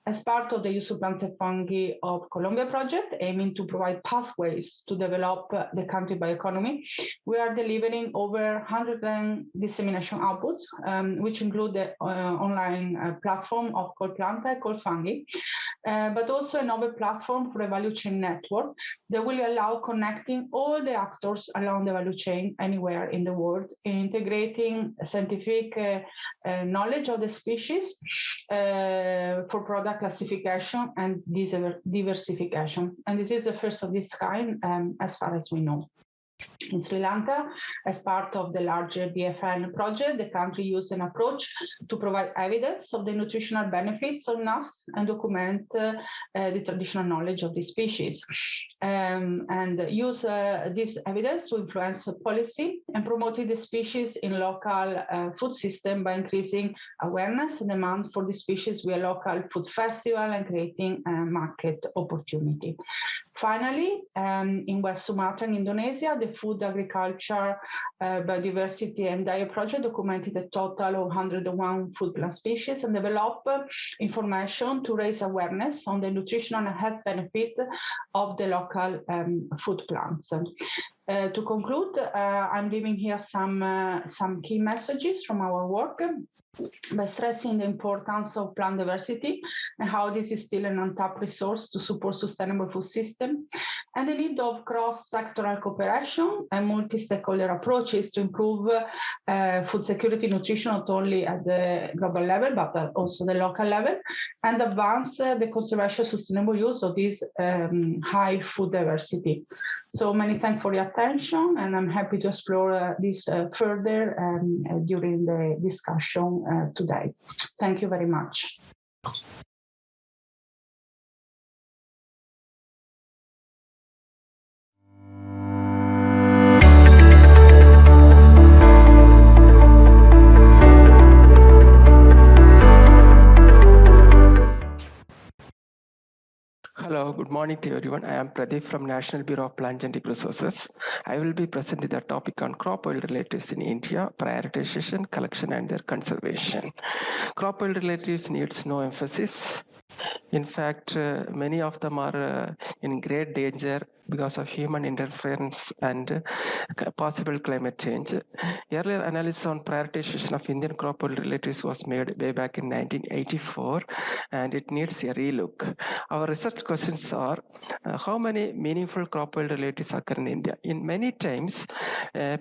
As part of the Use of Plants and Fungi of Colombia project, aiming to provide pathways to develop the country bioeconomy, we are delivering over 100 dissemination outputs, which include the online platform of Colplanta, Colfungi, but also another platform for a value chain network that will allow connecting all the actors along the value chain anywhere in the world, integrating scientific knowledge of the species for product classification and diversification. And this is the first of its kind as far as we know. In Sri Lanka, as part of the larger BFN project, the country used an approach to provide evidence of the nutritional benefits of nuts and document the traditional knowledge of the species, and use this evidence to influence policy and promoting the species in local food system by increasing awareness and demand for the species via local food festival and creating market opportunity. Finally, in West Sumatra in Indonesia, the Food, Agriculture, Biodiversity and Diet Project documented a total of 101 food plant species and developed information to raise awareness on the nutritional and health benefit of the local food plants. To conclude, I'm leaving here some key messages from our work by stressing the importance of plant diversity and how this is still an untapped resource to support sustainable food systems, and the need of cross-sectoral cooperation and multi-stakeholder approaches to improve food security nutrition, not only at the global level, but also the local level, and advance the conservation sustainable use of this high food diversity. So many thanks for your attention, and I'm happy to explore this further during the discussion today. Thank you very much. Hello, good morning to everyone. I am Pradeep from National Bureau of Plant Genetic Resources. I will be presenting the topic on crop oil relatives in India, prioritization, collection, and their conservation. Crop oil relatives needs no emphasis. In fact, many of them are in great danger because of human interference and possible climate change. Earlier analysis on prioritization of Indian crop oil relatives was made way back in 1984, and it needs a relook. Our research questions are, how many meaningful crop oil relatives occur in India? In many times,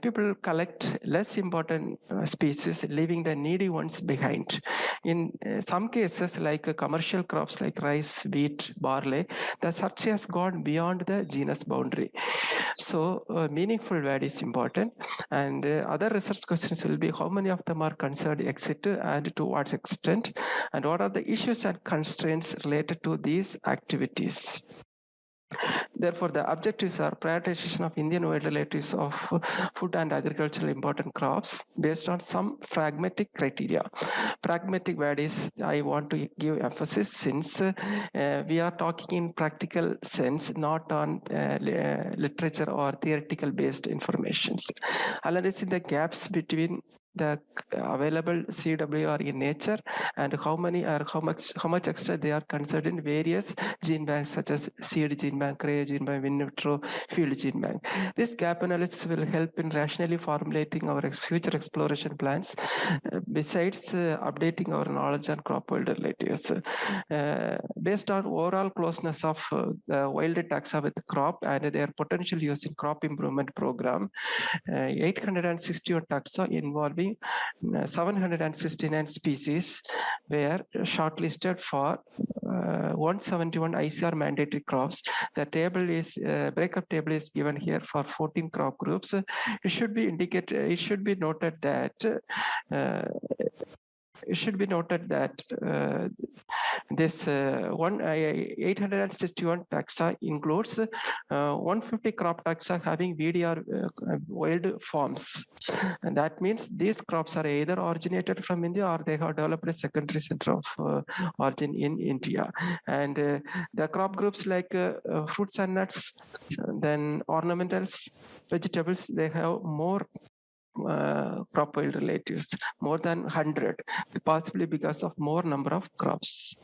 people collect less important species, leaving the needy ones behind. In some cases, like commercial crops like rice, wheat, barley, the search has gone beyond the genus boundary. So meaningful value is important. And other research questions will be how many of them are considered exit and to what extent, and what are the issues and constraints related to these activities. Therefore, the objectives are prioritization of Indian oil relatives of food and agricultural important crops based on some pragmatic criteria. Pragmatic values, I want to give emphasis since we are talking in practical sense, not on literature or theoretical based information. Analyzing the gaps between the available CWR in nature and how much extra they are considered in various gene banks such as seed gene bank, cryo gene bank, in vitro field gene bank. This gap analysis will help in rationally formulating our future exploration plans besides updating our knowledge on crop oil relatives. Based on overall closeness of the wild taxa with crop and their potential use in crop improvement program, 861 taxa involving having 769 species were shortlisted for 171 ICR mandatory crops. The table is breakup table is given here for 14 crop groups. It should be indicated. It should be noted that. This 861 taxa includes 150 crop taxa having VDR wild forms, and that means these crops are either originated from India or they have developed a secondary center of origin in India. And the crop groups like fruits and nuts, then ornamentals, vegetables, they have more crop wild relatives, more than 100, possibly because of more number of crops.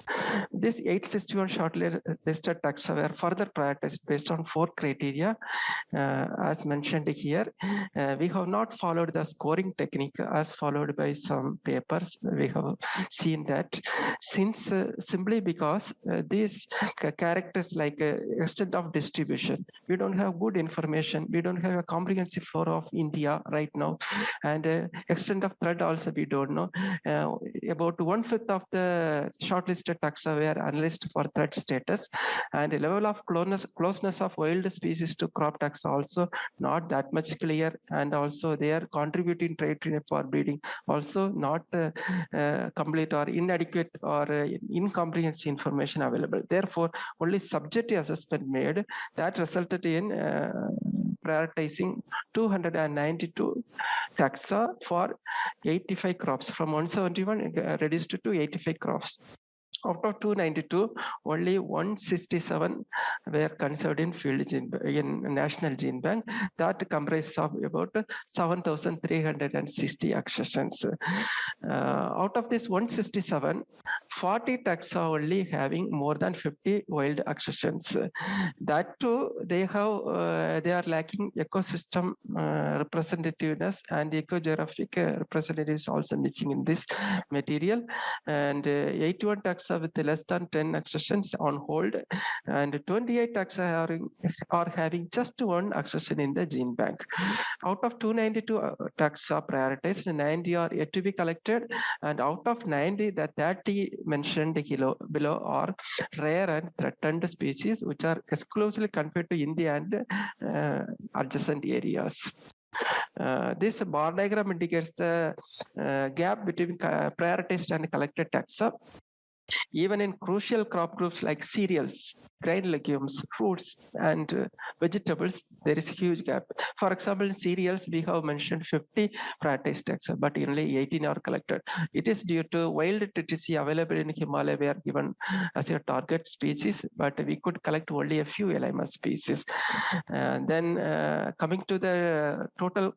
This 861 shortlisted taxa were further prioritized based on 4 criteria. As mentioned here, we have not followed the scoring technique as followed by some papers. We have seen that since simply because these characters like extent of distribution, we don't have good information. We don't have a comprehensive flora of India right now. And extent of threat also we don't know. About 1/5 of the shortlisted taxa were analyzed for threat status, and the level of closeness of wild species to crop taxa also not that much clear, and also they are contributing trait for breeding also not complete or inadequate or incomprehensive information available. Therefore, only subjective assessment made that resulted in prioritizing 292 taxa for 85 crops, from 171 reduced to 85 crops. Out of 292, only 167 were conserved in field in National Gene Bank. That comprises of about 7,360 accessions. Out of this 167, 40 taxa only having more than 50 wild accessions. That too, they are lacking ecosystem representativeness, and ecogeographic representatives also missing in this material. And 81 taxa with less than 10 accessions on hold, and 28 taxa are having just 1 accession in the gene bank. Out of 292 taxa prioritized, 90 are yet to be collected, and out of 90, the 30 mentioned below are rare and threatened species, which are exclusively confined to India and adjacent areas. This bar diagram indicates the gap between prioritized and collected taxa. Even in crucial crop groups like cereals, grain legumes, fruits, and vegetables, there is a huge gap. For example, in cereals, we have mentioned 50 prioritized taxa, but only 18 are collected. It is due to wild TTC available in Himalaya were given as a target species, but we could collect only a few Elima species. Then coming to the total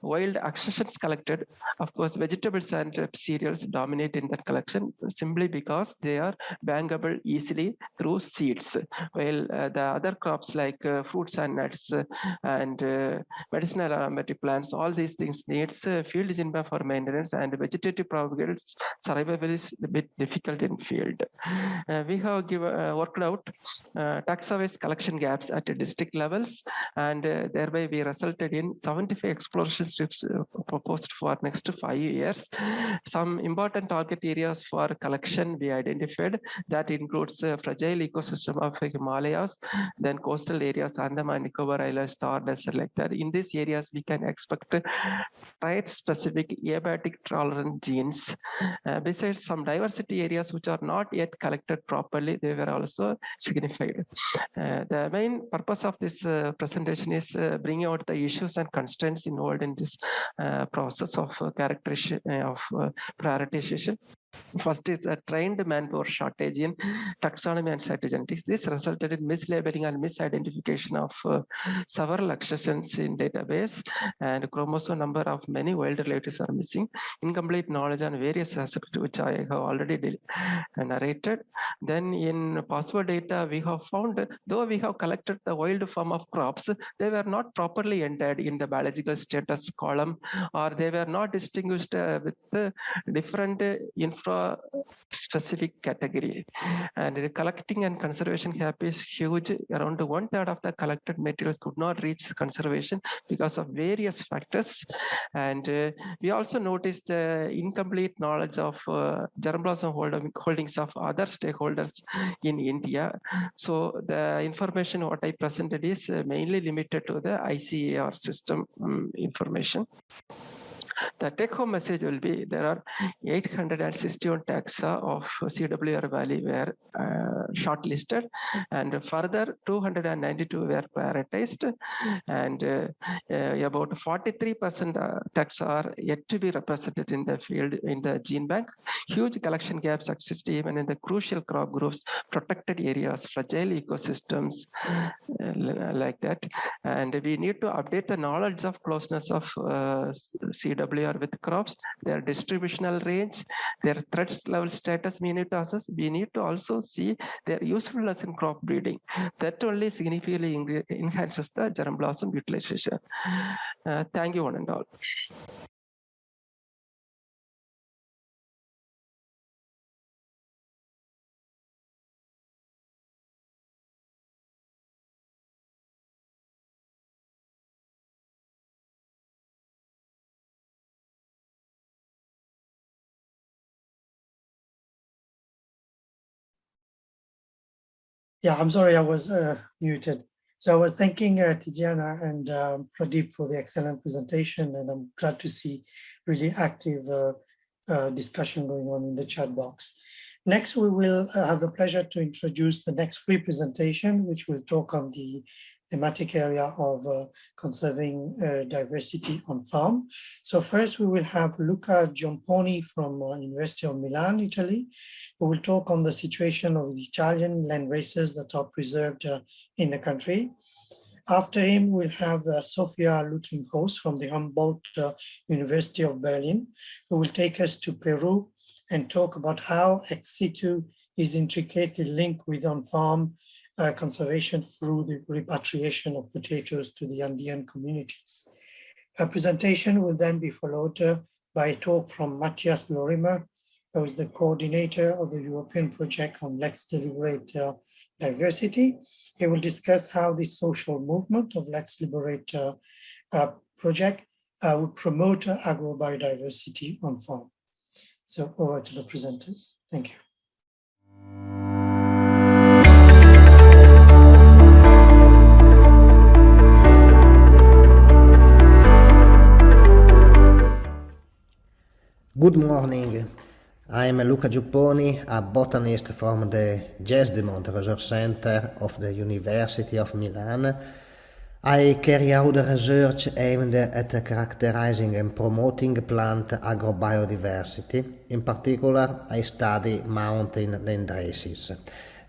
wild accessions collected, of course, vegetables and cereals dominate in that collection simply because they are bankable easily through seeds, while the other crops like fruits and nuts and medicinal aromatic plants, all these things needs field gene bank for maintenance, and vegetative propagates survival is a bit difficult in field. We have worked out taxa-wise collection gaps at district levels, and thereby we resulted in 75 exploration strips proposed for next 5 years. Some important target areas for collection we identified. That includes fragile ecosystem of Himalayas, then coastal areas, Andaman, Nicobar Islands, Star Desert, like that. In these areas, we can expect trait-specific abiotic tolerant genes. Besides some diversity areas which are not yet collected properly, they were also signified. The main purpose of this presentation is bringing out the issues and constraints involved in this process of characterization of prioritization. First is a trained manpower shortage in taxonomy and cytogenetics. This resulted in mislabeling and misidentification of several accessions in database, and chromosome number of many wild relatives are missing. Incomplete knowledge on various aspects which I have already narrated. Then in possible data, we have found, though we have collected the wild form of crops, they were not properly entered in the biological status column, or they were not distinguished with different information infra specific category, and the collecting and conservation gap is huge. Around 1/3 of the collected materials could not reach conservation because of various factors. And we also noticed incomplete knowledge of germplasm holdings of other stakeholders in India. So the information what I presented is mainly limited to the ICAR system information. The take-home message will be there are 861 taxa of CWR Valley were shortlisted, and further 292 were prioritized, and about 43% taxa are yet to be represented in the field in the gene bank. Huge collection gaps exist even in the crucial crop groups, protected areas, fragile ecosystems, like that. And we need to update the knowledge of closeness of CWR with crops, their distributional range, their threat level status we need to assess. We need to also see their usefulness in crop breeding. That only significantly enhances the germplasm utilization. Thank you one and all. Yeah, I'm sorry, I was muted. So I was thanking Tiziana and Pradeep for the excellent presentation, and I'm glad to see really active discussion going on in the chat box. Next, we will have the pleasure to introduce the next free presentation, which will talk on the thematic area of conserving diversity on farm. So first we will have Luca Giamponi from University of Milan, Italy, who will talk on the situation of the Italian land races that are preserved in the country. After him, we'll have Sofia Lutringhaus from the Humboldt University of Berlin, who will take us to Peru and talk about how ex situ is intricately linked with on-farm conservation through the repatriation of potatoes to the Andean communities. A presentation will then be followed by a talk from Matthias Lorimer, who is the coordinator of the European project on Let's Liberate Diversity. He will discuss how the social movement of Let's Liberate project would promote agrobiodiversity on farm. So over to the presenters. Thank you. Good morning. I'm Luca Giamponi, a botanist from the Genebanks Research Center of the University of Milan. I carry out research aimed at characterizing and promoting plant agrobiodiversity. In particular, I study mountain landraces.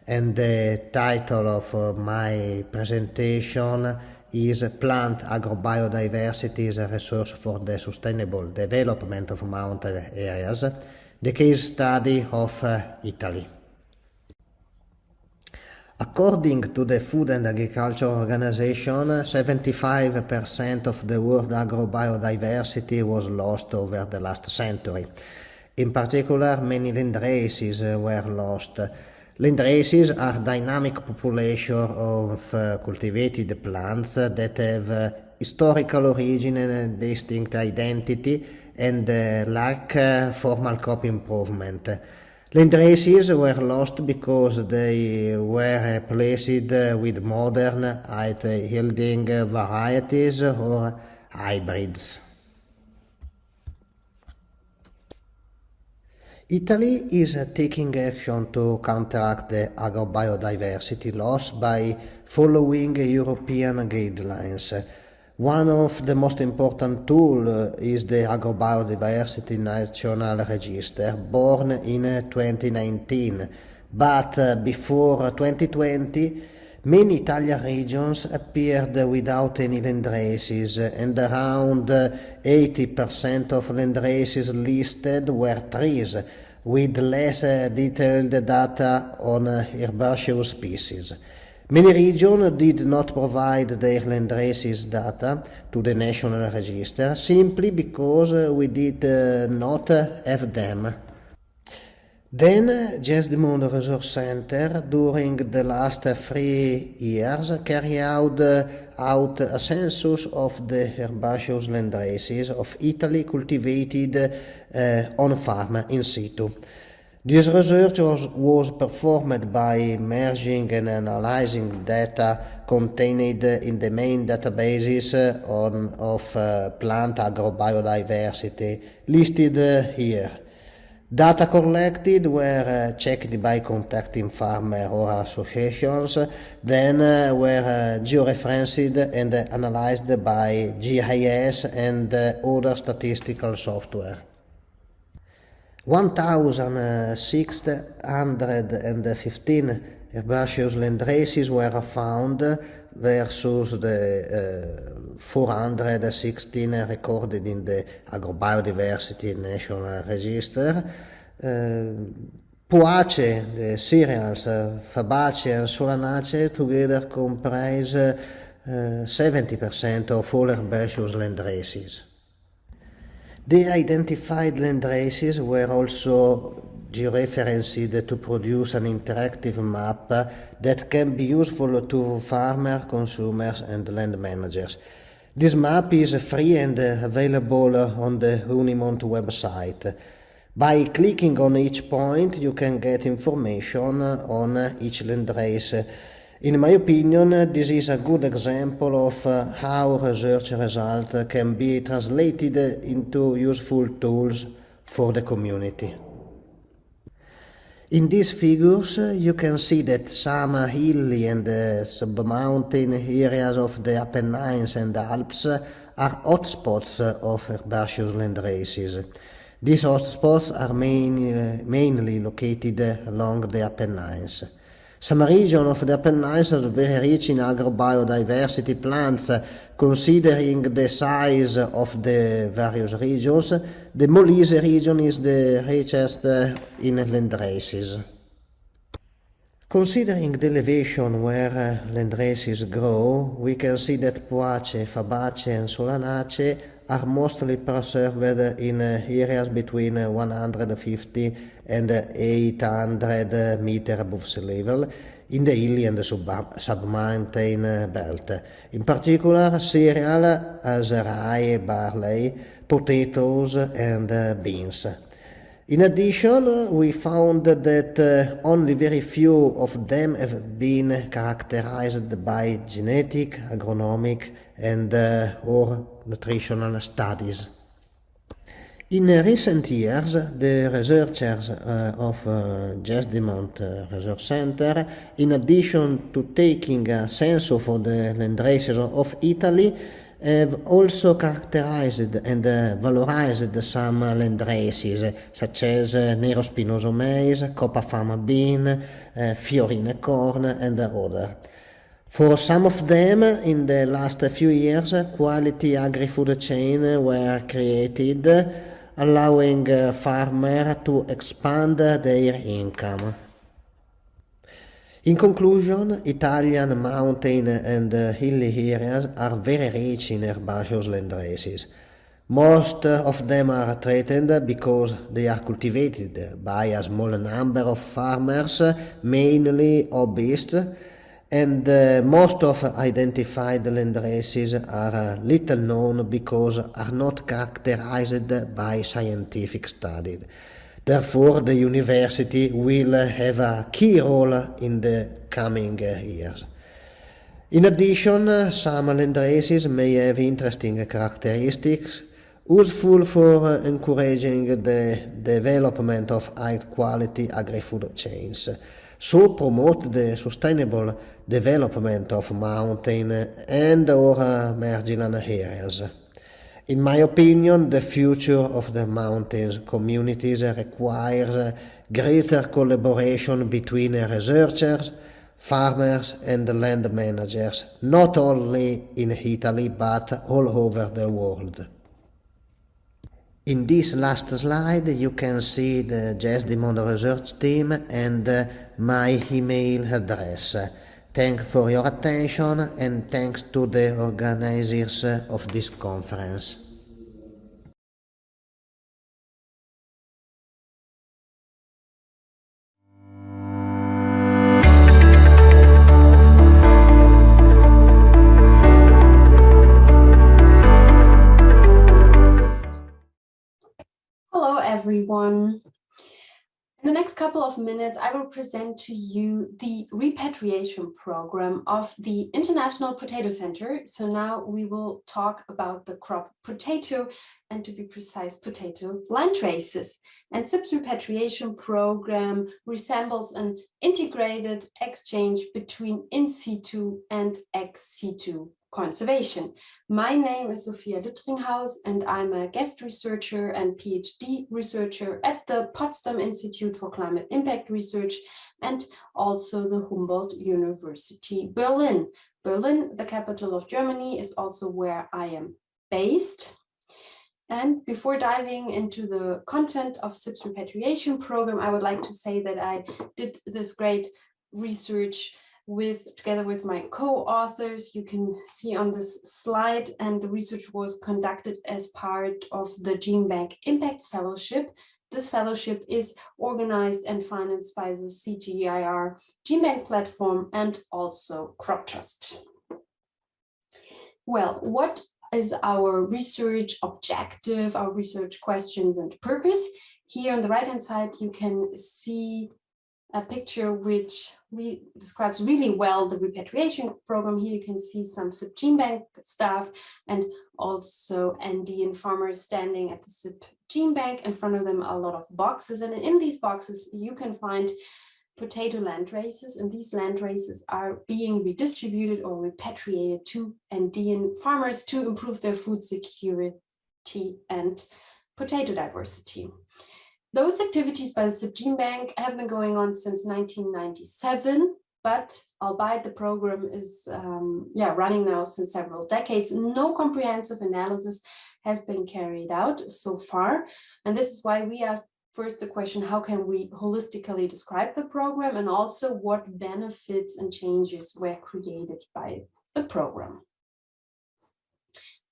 And the title of my presentation is Plant Agrobiodiversity is a Resource for the Sustainable Development of Mountain Areas, the case study of Italy. According to the Food and Agriculture Organization, 75% of the world agrobiodiversity was lost over the last century. In particular, many landraces were lost. Landraces are dynamic populations of cultivated plants that have historical origin and distinct identity and lack formal crop improvement. Landraces were lost because they were replaced with modern, high-yielding varieties or hybrids. Italy is taking action to counteract the agrobiodiversity loss by following European guidelines. One of the most important tools is the Agrobiodiversity National Register, born in 2019. But before 2020, many Italian regions appeared without any landraces, and around 80% of landraces listed were trees, with less detailed data on herbaceous species. Many regions did not provide their landraces data to the National Register simply because we did not have them. Then, Genebanks Research Center, during the last 3 years, carried out a census of the herbaceous landraces of Italy cultivated on farm in situ. This research was performed by merging and analyzing data contained in the main databases of plant agrobiodiversity listed here. Data collected were checked by contacting farmer or associations, then were georeferenced and analyzed by GIS and other statistical software. 1,615 herbaceous landraces were found versus the 416 recorded in the Agrobiodiversity National Register. Poaceae, the cereals, Fabaceae and Solanaceae together comprise 70% of all herbaceous landraces. The identified landraces were also georeferenced to produce an interactive map that can be useful to farmers, consumers and land managers. This map is free and available on the Unimont website. By clicking on each point, you can get information on each landrace. In my opinion, this is a good example of how research results can be translated into useful tools for the community. In these figures, you can see that some hilly and sub-mountain areas of the Apennines and the Alps are hotspots of herbaceous landraces. These hotspots are mainly located along the Apennines. Some regions of the Apennines are very rich in agrobiodiversity plants. Considering the size of the various regions, the Molise region is the richest in landraces. Considering the elevation where landraces grow, we can see that Poaceae, Fabaceae and Solanaceae are mostly preserved in areas between 150 and 800 meters above sea level in the hilly and the sub-mountain belt. In particular, cereal as rye, barley, potatoes and beans. In addition, we found that only very few of them have been characterized by genetic, agronomic and or nutritional studies. In recent years, the researchers of Genebanks Research Center, in addition to taking a census for the landraces of Italy, have also characterized and valorized some landraces, such as Nero-spinoso maize, Coppa Fama bean, Fiorine corn, and others. For some of them, in the last few years, quality agri-food chains were created, allowing farmers to expand their income. In conclusion, Italian mountain and hilly areas are very rich in herbaceous landraces. Most of them are threatened because they are cultivated by a small number of farmers, mainly hobbyists, and most of identified landraces are little known because are not characterized by scientific study. Therefore, the university will have a key role in the coming years. In addition, some landraces may have interesting characteristics, useful for encouraging the development of high-quality agri-food chains, so promote the sustainable development of mountain and or marginal areas. In my opinion, the future of the mountains communities requires greater collaboration between researchers, farmers and land managers, not only in Italy but all over the world. In this last slide you can see the Genebanks research team and my email address. Thanks for your attention and thanks to the organizers of this conference. In the next couple of minutes, I will present to you the repatriation program of the International Potato Center. So now we will talk about the crop potato, and to be precise, potato land races. And SIP's repatriation program resembles an integrated exchange between in situ and ex situ conservation. My name is Sophia Lüttringhaus, and I'm a guest researcher and PhD researcher at the Potsdam Institute for Climate Impact Research and also the Humboldt University Berlin. Berlin, the capital of Germany, is also where I am based. And before diving into the content of SIP's repatriation program, I would like to say that I did this great research together with my co-authors. You can see on this slide, and the research was conducted as part of the Genebanks Impacts Fellowship. This fellowship is organized and financed by the CGIAR Genebanks platform and also Crop Trust. Well, what is our research objective, our research questions and purpose? Here on the right-hand side, you can see a picture which describes really well the repatriation program. Here you can see some SIP Genebanks staff and also Andean farmers standing at the SIP Genebank. In front of them a lot of boxes, and in these boxes you can find potato land races, and these land races are being redistributed or repatriated to Andean farmers to improve their food security and potato diversity. Those activities by the SIP Genebanks have been going on since 1997, but albeit the program is running now since several decades, no comprehensive analysis has been carried out so far. And this is why we asked first the question, how can we holistically describe the program, and also what benefits and changes were created by the program.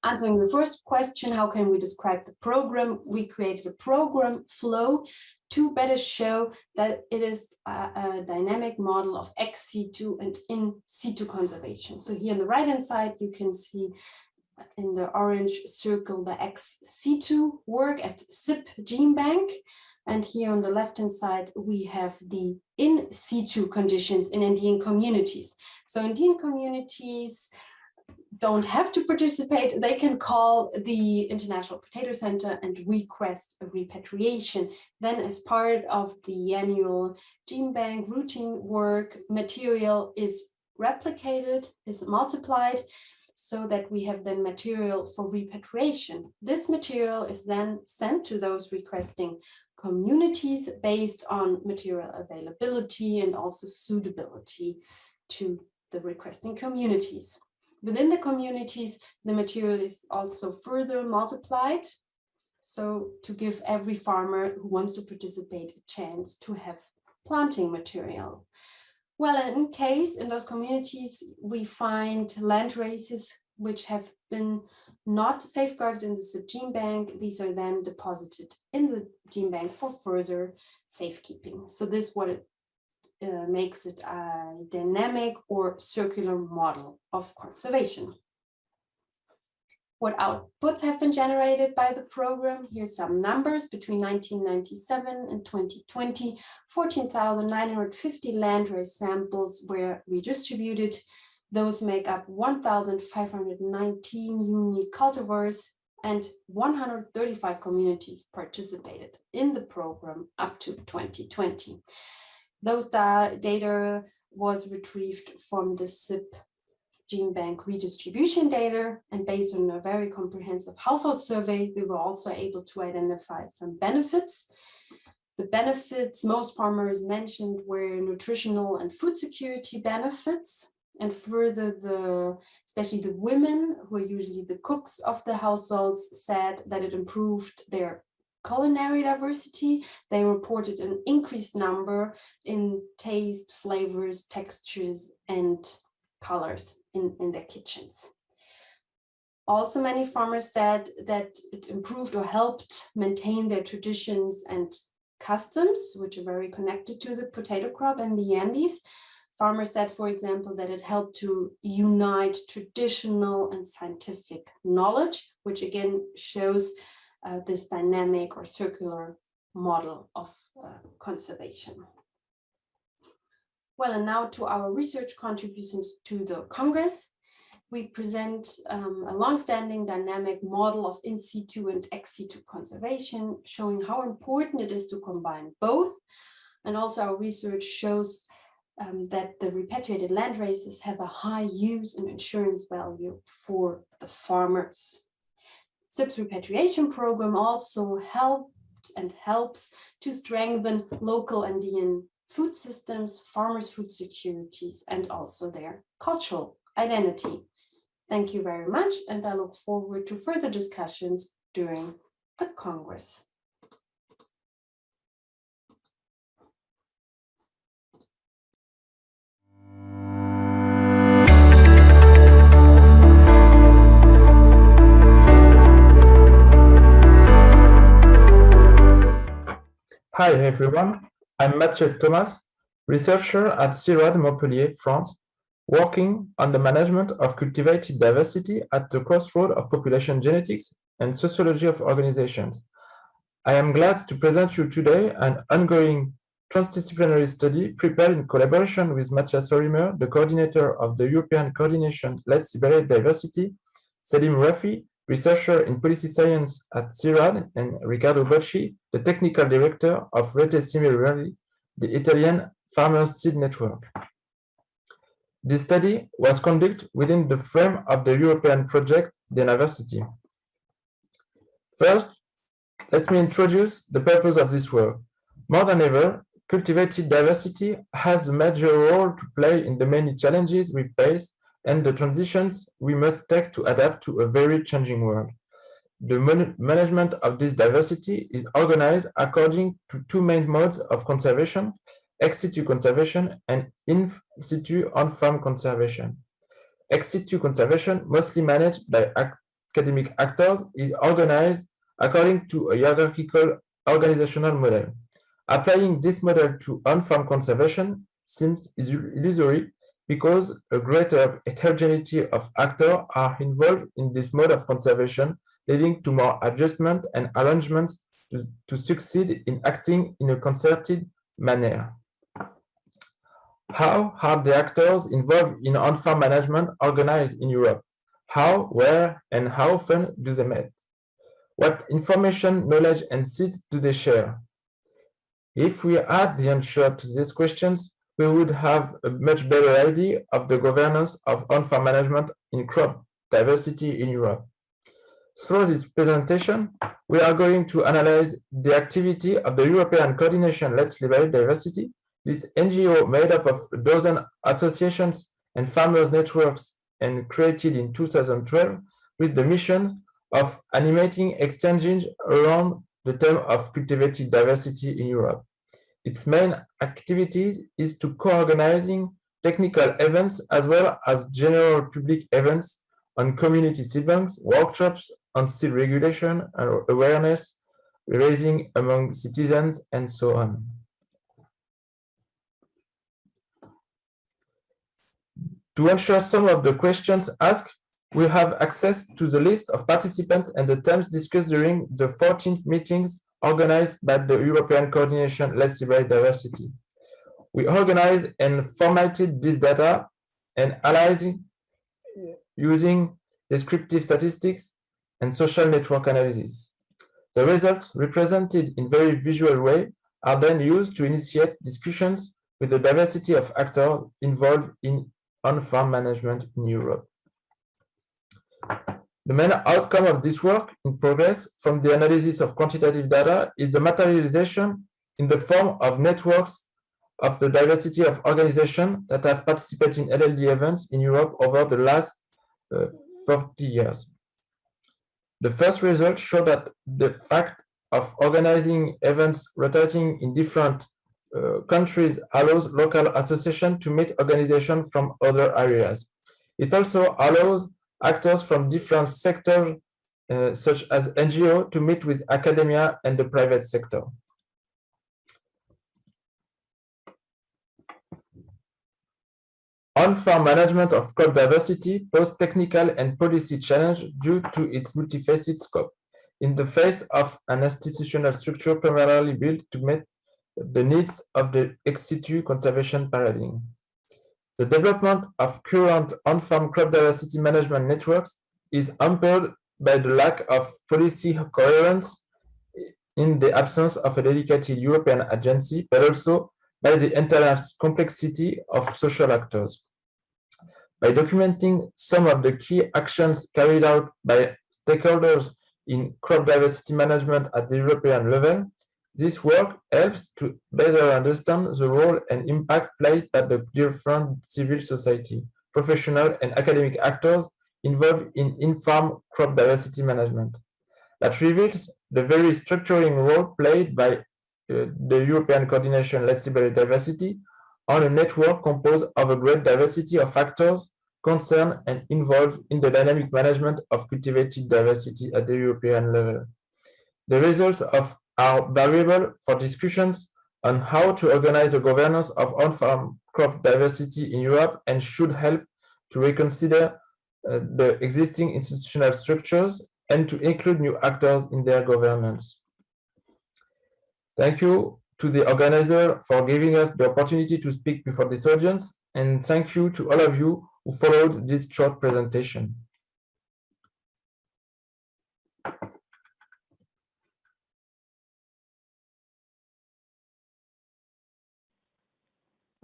Answering the first question, how can we describe the program? We created a program flow to better show that it is a dynamic model of ex situ and in situ conservation. So here on the right-hand side, you can see in the orange circle the ex situ work at SIP Genebanks. And here on the left-hand side, we have the in situ conditions in Andean communities. So Andean communities don't have to participate. They can call the International Potato Center and request a repatriation. Then as part of the annual Genebanks routine work, material is replicated, is multiplied, so that we have then material for repatriation. This material is then sent to those requesting communities based on material availability and also suitability to the requesting communities. Within the communities, the material is also further multiplied, so to give every farmer who wants to participate a chance to have planting material. Well, in case in those communities we find land races which have been not safeguarded in the SIP Genebanks, these are then deposited in the Genebanks for further safekeeping. So this is what it makes it a dynamic or circular model of conservation. What outputs have been generated by the program? Here's some numbers. Between 1997 and 2020, 14,950 landrace samples were redistributed. Those make up 1,519 unique cultivars, and 135 communities participated in the program up to 2020. Those data was retrieved from the SIP Genebanks redistribution data, and based on a very comprehensive household survey, we were also able to identify some benefits. The benefits most farmers mentioned were nutritional and food security benefits, and further, especially the women, who are usually the cooks of the households, said that it improved their culinary diversity. They reported an increased number in taste, flavors, textures, and colors in their kitchens. Also, many farmers said that it improved or helped maintain their traditions and customs, which are very connected to the potato crop in the Andes. Farmers said, for example, that it helped to unite traditional and scientific knowledge, which again shows this dynamic or circular model of conservation. Well, and now to our research contributions to the Congress. We present a long-standing dynamic model of in situ and ex situ conservation, showing how important it is to combine both. And also our research shows that the repatriated land races have a high use and insurance value for the farmers. SIP's repatriation program also helped and helps to strengthen local Andean food systems, farmers' food securities, and also their cultural identity. Thank you very much, and I look forward to further discussions during the Congress. Hi everyone, I'm Mathieu Thomas, researcher at CIRAD Montpellier, France, working on the management of cultivated diversity at the crossroad of population genetics and sociology of organizations. I am glad to present you today an ongoing transdisciplinary study prepared in collaboration with Matthias Orimer, the coordinator of the European Coordination Let's Liberate Diversity, Selim Rafi, researcher in policy science at CIRAD, and Riccardo Bocci, the technical director of Rete Simile, the Italian Farmers Seed Network. This study was conducted within the frame of the European project Genebanks. First, let me introduce the purpose of this work. More than ever, cultivated diversity has a major role to play in the many challenges we face and the transitions we must take to adapt to a very changing world. The management of this diversity is organized according to two main modes of conservation: ex situ conservation and in situ on-farm conservation. Ex situ conservation, mostly managed by academic actors, is organized according to a hierarchical organizational model. Applying this model to on-farm conservation seems illusory because a greater heterogeneity of actors are involved in this mode of conservation, leading to more adjustment and arrangements to succeed in acting in a concerted manner. How are the actors involved in on-farm management organized in Europe? How, where, and how often do they meet? What information, knowledge, and seeds do they share? If we had the answer to these questions, we would have a much better idea of the governance of on-farm management in crop diversity in Europe. Through this presentation, we are going to analyze the activity of the European Coordination Let's Liberate Diversity. This NGO, made up of a dozen associations and farmers' networks and created in 2012 with the mission of animating exchanges around the theme of cultivated diversity in Europe. Its main activities is to co-organizing technical events as well as general public events on community seed banks, workshops on seed regulation and awareness raising among citizens, and so on. To answer some of the questions asked, we have access to the list of participants and the themes discussed during the 14th meetings organized by the European Coordination Let's Liberate Diversity. We organized and formatted this data and analyzing using descriptive statistics and social network analysis. The results, represented in very visual way, are then used to initiate discussions with the diversity of actors involved in on-farm management in Europe. The main outcome of this work in progress from the analysis of quantitative data is the materialization in the form of networks of the diversity of organizations that have participated in LLD events in Europe over the last 40 years. The first results show that the fact of organizing events rotating in different countries allows local associations to meet organizations from other areas. It also allows actors from different sectors, such as NGO, to meet with academia and the private sector. On-farm management of crop diversity poses technical and policy challenges due to its multifaceted scope. in the face of an institutional structure primarily built to meet the needs of the ex situ conservation paradigm. The development of current on-farm crop diversity management networks is hampered by the lack of policy coherence in the absence of a dedicated European agency, but also by the internal complexity of social actors. By documenting some of the key actions carried out by stakeholders in crop diversity management at the European level, this work helps to better understand the role and impact played by the different civil society, professional and academic actors involved in in-farm crop diversity management. That reveals the very structuring role played by the European Coordination Let's Liberate Diversity on a network composed of a great diversity of factors concerned and involved in the dynamic management of cultivated diversity at the European level. The results are variable for discussions on how to organize the governance of on-farm crop diversity in Europe and should help to reconsider the existing institutional structures and to include new actors in their governance. Thank you to the organizer for giving us the opportunity to speak before this audience, and thank you to all of you who followed this short presentation.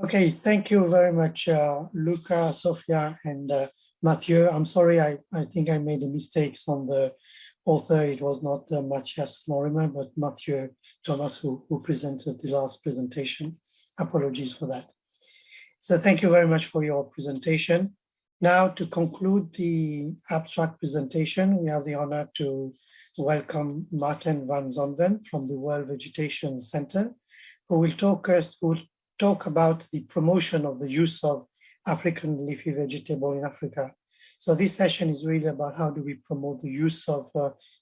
Okay, thank you very much, Luca, Sofia, and Mathieu. I'm sorry, I think I made a mistake on the author. It was not Matthias Lorimer, but Mathieu Thomas who presented the last presentation. Apologies for that. So thank you very much for your presentation. Now, to conclude the abstract presentation, we have the honor to welcome Martin van Zonven from the World Vegetation Center, who will talk about the promotion of the use of African leafy vegetable in Africa. So this session is really about how do we promote the use of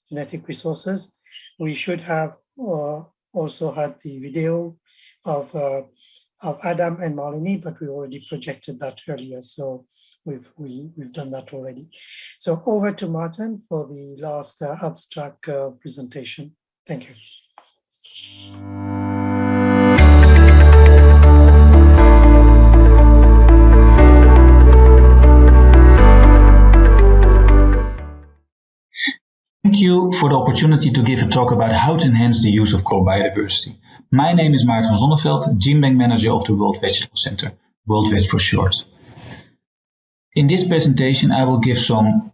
genetic resources. We should have also had the video of Adam and Marlene, but we already projected that earlier, so we've done that already. So over to Martin for the last abstract presentation. Thank you. Thank you for the opportunity to give a talk about how to enhance the use of crop biodiversity. My name is Maarten van Zonneveld, Genebank Manager of the World Vegetable Center, World Veg for short. In this presentation, I will give some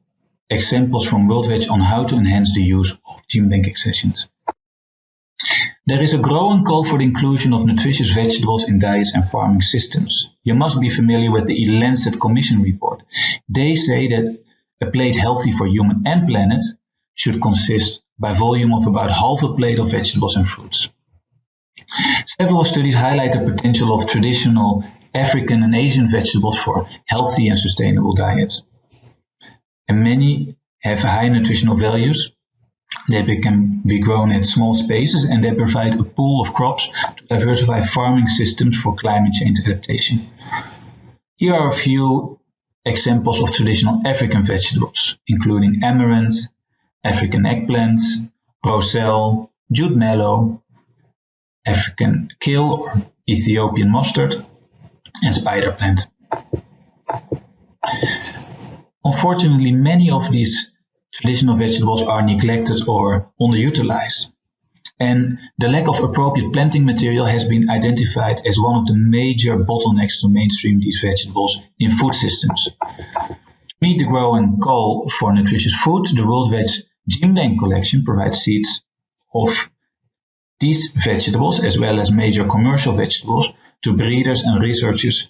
examples from World Veg on how to enhance the use of Genebank accessions. There is a growing call for the inclusion of nutritious vegetables in diets and farming systems. You must be familiar with the Lancet Commission report. They say that a plate healthy for human and planet should consist by volume of about half a plate of vegetables and fruits. Several studies highlight the potential of traditional African and Asian vegetables for healthy and sustainable diets. And many have high nutritional values. They can be grown in small spaces and they provide a pool of crops to diversify farming systems for climate change adaptation. Here are a few examples of traditional African vegetables, including amaranth, African eggplant, roselle, jute mallow, African kale or Ethiopian mustard, and spider plant. Unfortunately, many of these traditional vegetables are neglected or underutilized, and the lack of appropriate planting material has been identified as one of the major bottlenecks to mainstream these vegetables in food systems. To meet the growing call for nutritious food, the World Veg Genebank collection provides seeds of these vegetables as well as major commercial vegetables to breeders and researchers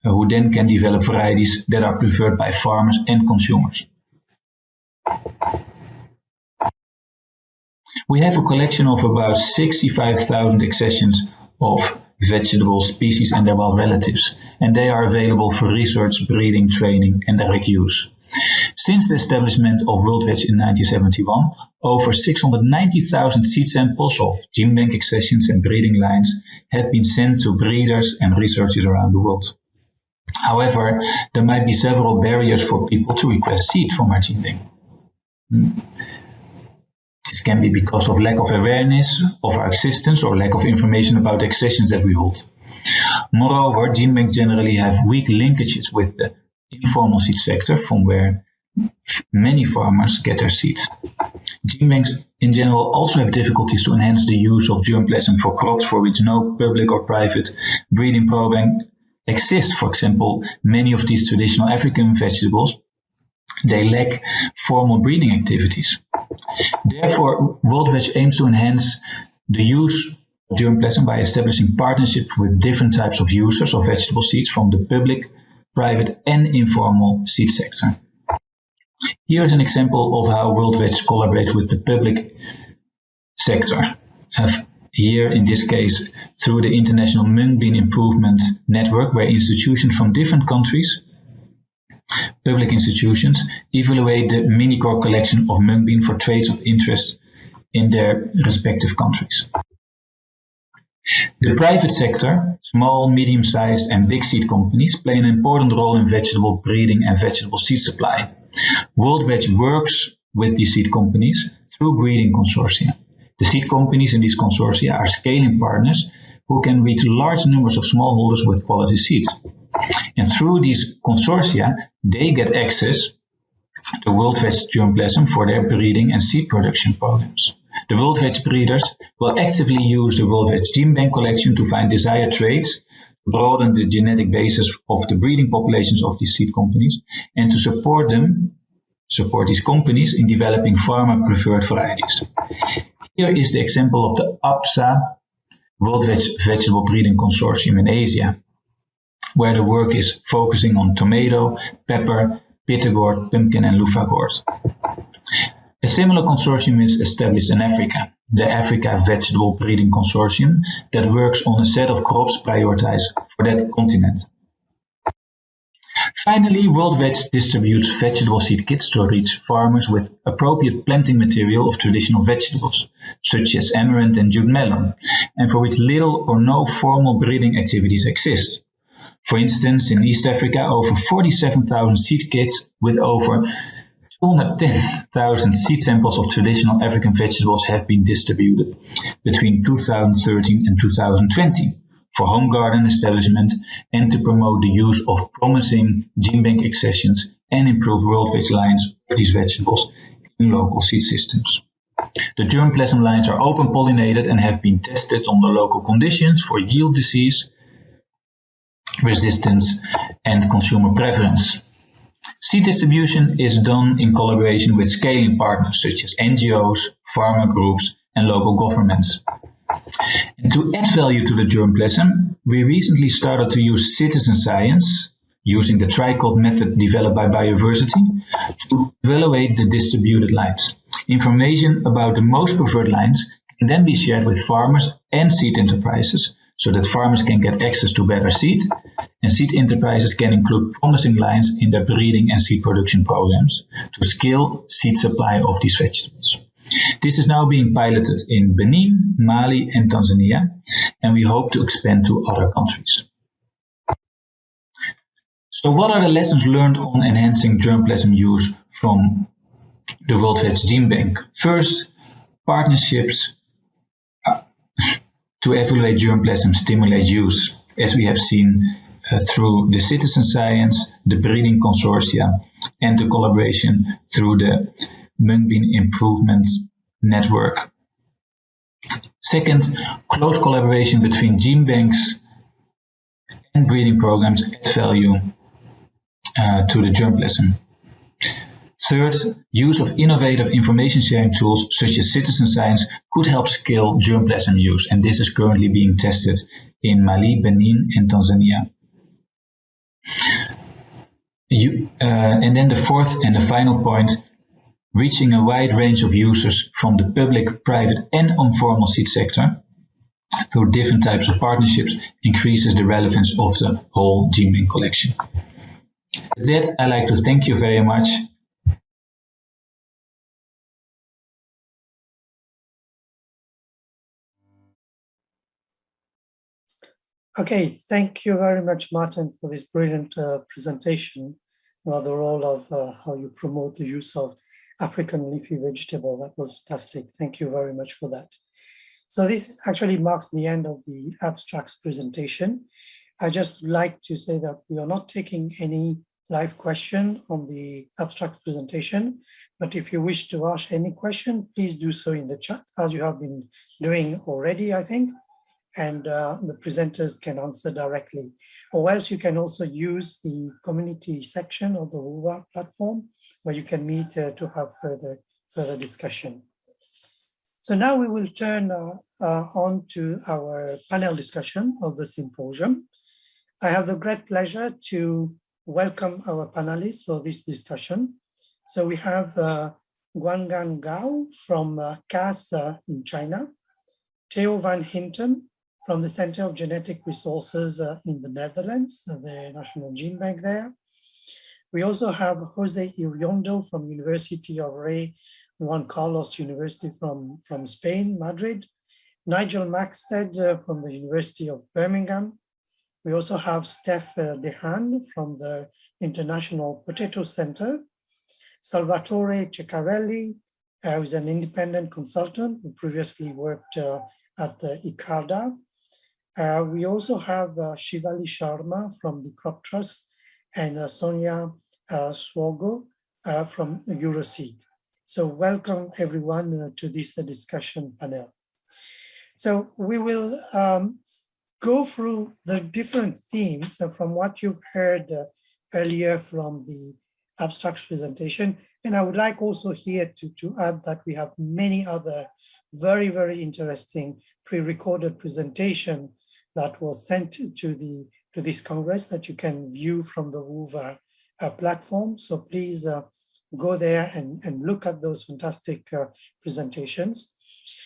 who then can develop varieties that are preferred by farmers and consumers. We have a collection of about 65,000 accessions of vegetable species and their wild relatives, and they are available for research, breeding, training, and direct use. Since the establishment of World Veg in 1971, over 690,000 seed samples of Genebank accessions and breeding lines have been sent to breeders and researchers around the world. However, there might be several barriers for people to request seed from our Genebank. This can be because of lack of awareness of our existence or lack of information about the accessions that we hold. Moreover, Genebanks generally have weak linkages with the informal seed sector, from where many farmers get their seeds. Genebanks in general also have difficulties to enhance the use of germplasm for crops for which no public or private breeding program exists. For example, many of these traditional African vegetables, they lack formal breeding activities. Therefore, WorldVeg aims to enhance the use of germplasm by establishing partnerships with different types of users of vegetable seeds from the public, private and informal seed sector. Here is an example of how WorldVeg collaborates with the public sector. Here, in this case, through the International Mung Bean Improvement Network, where institutions from different countries, public institutions, evaluate the mini-core collection of mung bean for traits of interest in their respective countries. The private sector, small, medium-sized and big seed companies, play an important role in vegetable breeding and vegetable seed supply. WorldVeg works with these seed companies through breeding consortia. The seed companies in these consortia are scaling partners who can reach large numbers of smallholders with quality seeds. And through these consortia, they get access to WorldVeg germplasm for their breeding and seed production programs. The WorldVeg breeders will actively use the WorldVeg Genebank collection to find desired traits, broaden the genetic basis of the breeding populations of these seed companies, and to support these companies in developing farmer-preferred varieties. Here is the example of the APSA WorldVeg Vegetable Breeding Consortium in Asia, where the work is focusing on tomato, pepper, bittergourd, pumpkin and loofah gourd. A similar consortium is established in Africa, the Africa Vegetable Breeding Consortium, that works on a set of crops prioritized for that continent. Finally, WorldVeg distributes vegetable seed kits to reach farmers with appropriate planting material of traditional vegetables, such as amaranth and jute melon, and for which little or no formal breeding activities exist. For instance, in East Africa, over 47,000 seed kits with over 210,000 seed samples of traditional African vegetables have been distributed between 2013 and 2020 for home garden establishment and to promote the use of promising Genebank accessions and improve WorldVeg lines of these vegetables in local seed systems. The germplasm lines are open pollinated and have been tested on the local conditions for yield disease, resistance and consumer preference. Seed distribution is done in collaboration with scaling partners such as NGOs, farmer groups and local governments. And to add value to the germplasm, we recently started to use citizen science, using the tricot method developed by Biodiversity, to evaluate the distributed lines. Information about the most preferred lines can then be shared with farmers and seed enterprises, so that farmers can get access to better seed, and seed enterprises can include promising lines in their breeding and seed production programs to scale seed supply of these vegetables. This is now being piloted in Benin, Mali and Tanzania, and we hope to expand to other countries. So what are the lessons learned on enhancing germplasm use from the WorldVeg Genebank? First, partnerships to evaluate germplasm stimulate use, as we have seen through the citizen science, the breeding consortia, and the collaboration through the Mung Bean Improvement Network. Second, close collaboration between Genebanks and breeding programs add value to the germplasm. Third, use of innovative information sharing tools such as citizen science could help scale germplasm use, and this is currently being tested in Mali, Benin and Tanzania. And then the fourth and the final point, reaching a wide range of users from the public, private and informal seed sector through different types of partnerships increases the relevance of the whole Genebank collection. With that, I'd like to thank you very much. Okay, thank you very much, Martin, for this brilliant presentation about the role of how you promote the use of African leafy vegetable. That was fantastic. Thank you very much for that. So this actually marks the end of the abstracts presentation. I just like to say that we are not taking any live question on the abstract presentation, but if you wish to ask any question, please do so in the chat, as you have been doing already, I think, and the presenters can answer directly. Or else you can also use the community section of the WUVA platform, where you can meet to have further discussion. So now we will turn on to our panel discussion of the symposium. I have the great pleasure to welcome our panelists for this discussion. So we have Guanggan Gao from CAS in China, Theo van Hinten from the Center of Genetic Resources in the Netherlands, the National Gene Bank there. We also have Jose Iriondo from University of Rey Juan Carlos University from Spain, Madrid, Nigel Maxted from the University of Birmingham. We also have Steph Dehan from the International Potato Center, Salvatore Ceccarelli, who is an independent consultant who previously worked at the ICARDA. We also have Shivali Sharma from the Crop Trust and Sonia Swogo from Euroseed. So welcome everyone to this discussion panel. So we will go through the different themes from what you've heard earlier from the abstract presentation. And I would like also here to add that we have many other very, very interesting pre-recorded presentation that was sent to this Congress that you can view from the WUVA platform. So please go there and look at those fantastic presentations.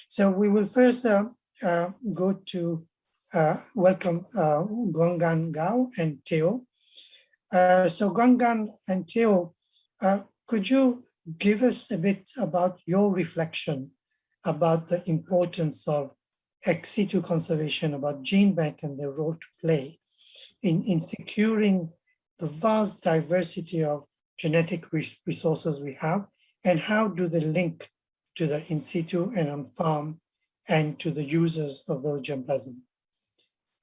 So we will first go to welcome Guanggan Gao and Theo. So Guanggan and Theo, could you give us a bit about your reflection about the importance of ex situ conservation, about gene bank and their role to play in securing the vast diversity of genetic resources we have, and how do they link to the in situ and on farm and to the users of those germplasm?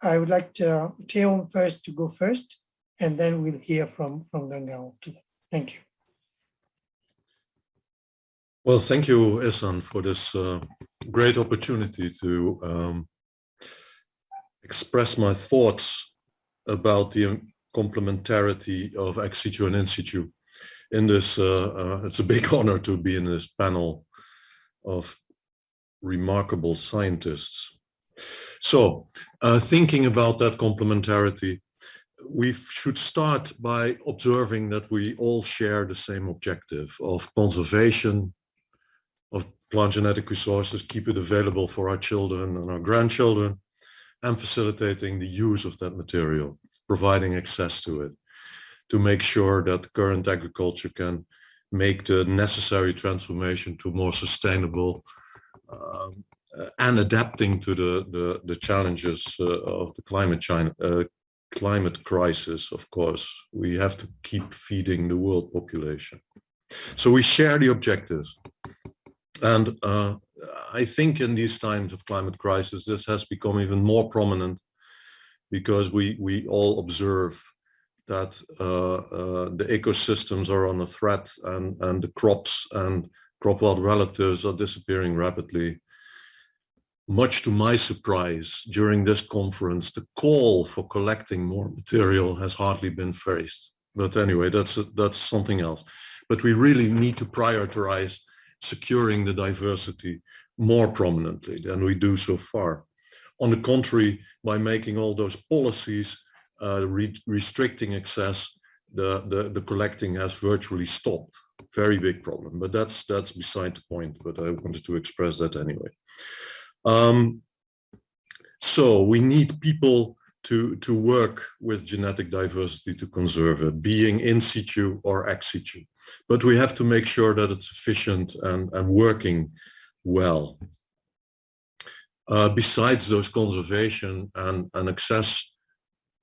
I would like to Theo first to go first, and then we'll hear from Guanggan after that. Thank you. Well, thank you, Ehsan, for this great opportunity to express my thoughts about the complementarity of ex situ and in situ. In this, it's a big honor to be in this panel of remarkable scientists. So, thinking about that complementarity, we should start by observing that we all share the same objective of conservation of plant genetic resources, keep it available for our children and our grandchildren, and facilitating the use of that material, providing access to it, to make sure that current agriculture can make the necessary transformation to more sustainable and adapting to the challenges of the climate crisis. Of course, we have to keep feeding the world population. So we share the objectives. And I think in these times of climate crisis, this has become even more prominent because we all observe that the ecosystems are under threat and the crops and crop wild relatives are disappearing rapidly. Much to my surprise, during this conference, the call for collecting more material has hardly been faced. But anyway, that's something else. But we really need to prioritize securing the diversity more prominently than we do so far. On the contrary, by making all those policies restricting access, the collecting has virtually stopped. Very big problem, but that's beside the point, but I wanted to express that anyway. So we need people to work with genetic diversity to conserve it, being in situ or ex situ. But we have to make sure that it's efficient and working well. Besides those conservation and access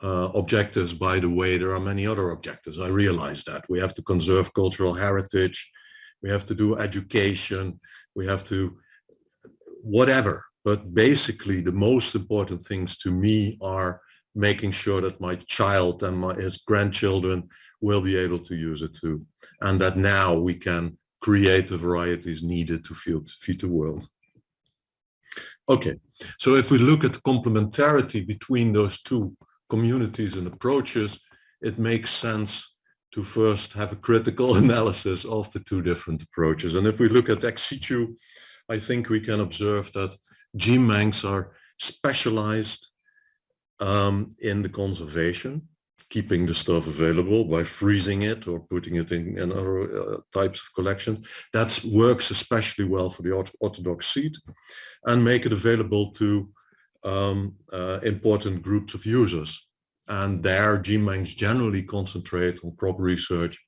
objectives, by the way, there are many other objectives. I realize that. We have to conserve cultural heritage. we have to do education, we have to whatever. But basically, the most important things to me are making sure that my child and his grandchildren will be able to use it too, and that now we can create the varieties needed to feed the world. Okay, so if we look at the complementarity between those two communities and approaches, it makes sense to first have a critical analysis of the two different approaches. And if we look at ex situ, I think we can observe that Genebanks are specialized in the conservation, keeping the stuff available by freezing it or putting it in other types of collections. That works especially well for the orthodox seed, and make it available to important groups of users. And there, Genebanks generally concentrate on crop research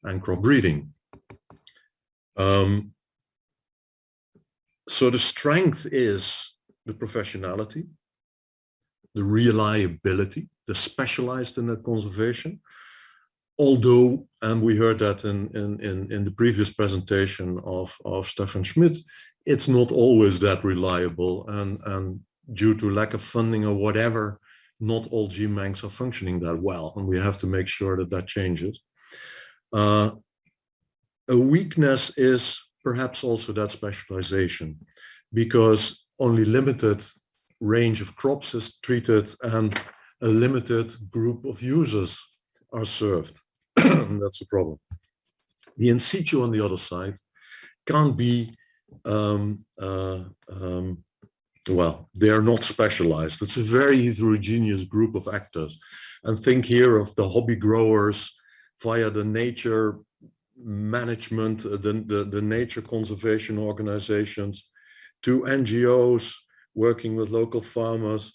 and crop breeding. So the strength is the professionality, the reliability, the specialized in that conservation. Although, and we heard that in the previous presentation of Stefan Schmidt, it's not always that reliable, and due to lack of funding or whatever, not all Genebanks are functioning that well, and we have to make sure that that changes. A weakness is perhaps also that specialization, because only limited range of crops is treated and a limited group of users are served. That's a problem. The in situ, on the other side, can't be, well, they are not specialized. It's a very heterogeneous group of actors. And think here of the hobby growers via the nature management, the nature conservation organizations, to NGOs working with local farmers,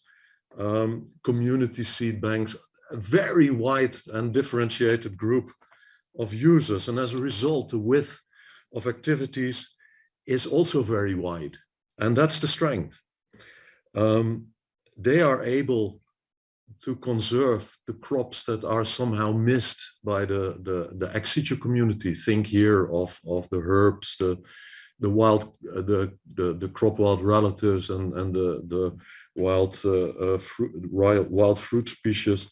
community seed banks, a very wide and differentiated group of users. And as a result, the width of activities is also very wide. And that's the strength. They are able to conserve the crops that are somehow missed by the ex situ community. Think here of the herbs, the wild, the crop wild relatives, and the wild fruit species.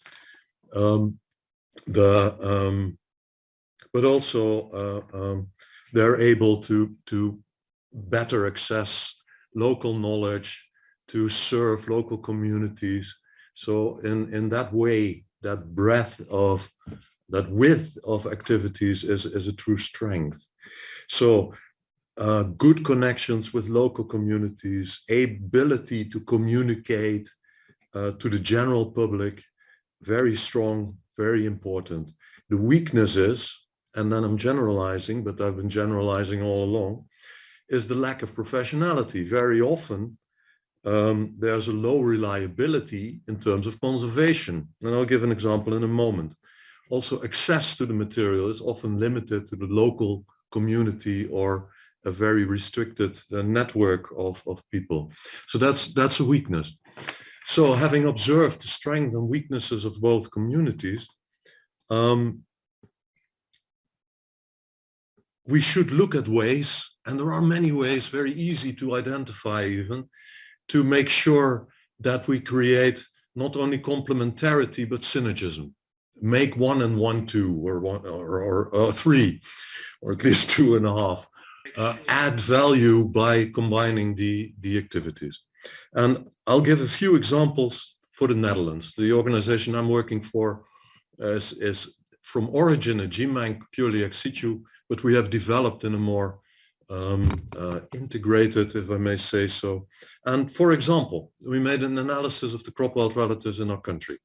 But also they're able to better access local knowledge, to serve local communities. So in that way, that breadth of, that width of activities is a true strength. So good connections with local communities, ability to communicate to the general public, very strong, very important. The weakness is, and then I'm generalizing, but I've been generalizing all along, is the lack of professionality. Very often, there's a low reliability in terms of conservation. And I'll give an example in a moment. Also, access to the material is often limited to the local community or a very restricted network of people. So that's a weakness. So having observed the strengths and weaknesses of both communities, we should look at ways, and there are many ways, very easy to identify even, to make sure that we create not only complementarity, but synergism. Make 1 and 1 2, or 3, or at least 2.5. Add value by combining the activities. And I'll give a few examples for the Netherlands. The organization I'm working for is from origin a Genebank purely ex situ, but we have developed in a more integrated, if I may say so. And for example, we made an analysis of the crop wild relatives in our country.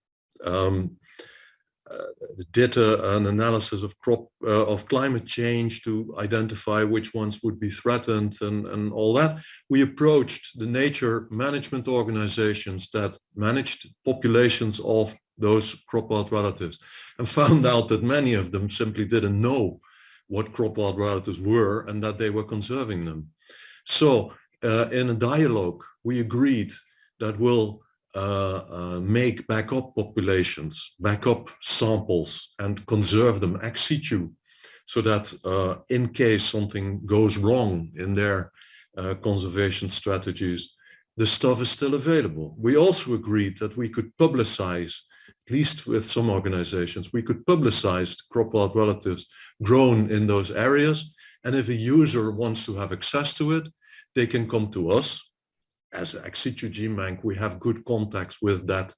Did an analysis of climate change to identify which ones would be threatened and all that. We approached the nature management organizations that managed populations of those crop wild relatives and found out that many of them simply didn't know what crop wild relatives were and that they were conserving them. So in a dialogue, we agreed that we'll make backup populations, backup samples, and conserve them ex situ so that in case something goes wrong in their conservation strategies, the stuff is still available. We also agreed that we could publicize, at least with some organizations, we could publicize crop wild relatives grown in those areas. And if a user wants to have access to it, they can come to us. As ex situ Genebank, we have good contacts with that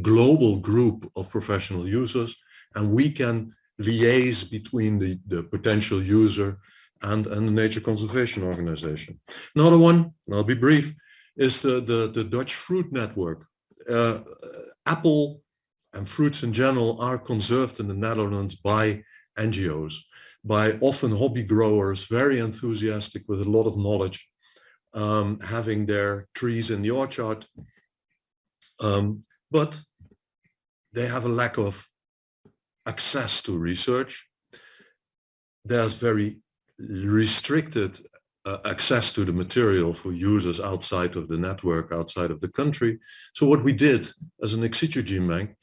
global group of professional users, and we can liaise between the potential user and the nature conservation organization. Another one, and I'll be brief, is the Dutch fruit network. Apple and fruits in general are conserved in the Netherlands by NGOs, by often hobby growers, very enthusiastic with a lot of knowledge, having their trees in the orchard. But they have a lack of access to research. There's very restricted access to the material for users outside of the network, outside of the country. So what we did as an ex situ Genebank,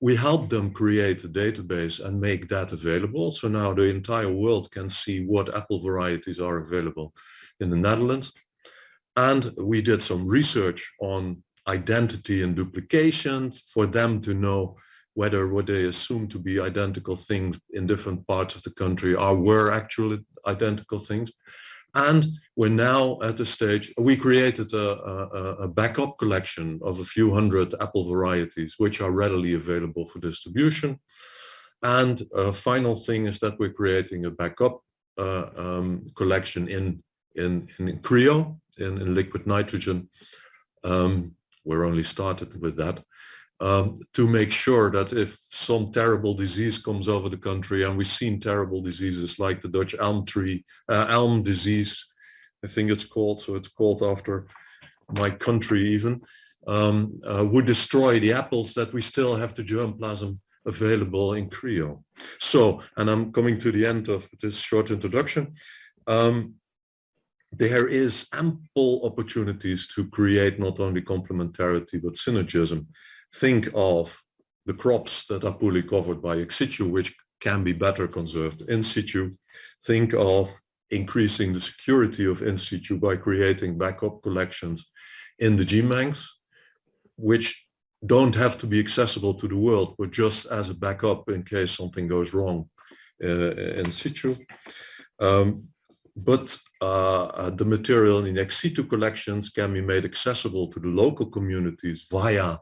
we helped them create a database and make that available. So now the entire world can see what apple varieties are available in the Netherlands. And we did some research on identity and duplication for them to know whether what they assume to be identical things in different parts of the country were actually identical things. And we're now at the stage, we created a backup collection of a few hundred apple varieties, which are readily available for distribution. And a final thing is that we're creating a backup collection in cryo, in liquid nitrogen. We're only started with that. To make sure that if some terrible disease comes over the country, and we've seen terrible diseases like the Dutch elm disease, I think it's called, so it's called after my country even, would destroy the apples, that we still have the germplasm available in cryo. So, and I'm coming to the end of this short introduction. There is ample opportunities to create not only complementarity, but synergism. Think of the crops that are poorly covered by ex situ, which can be better conserved in situ. Think of increasing the security of in situ by creating backup collections in the Genebanks, which don't have to be accessible to the world, but just as a backup in case something goes wrong in situ. But the material in ex situ collections can be made accessible to the local communities via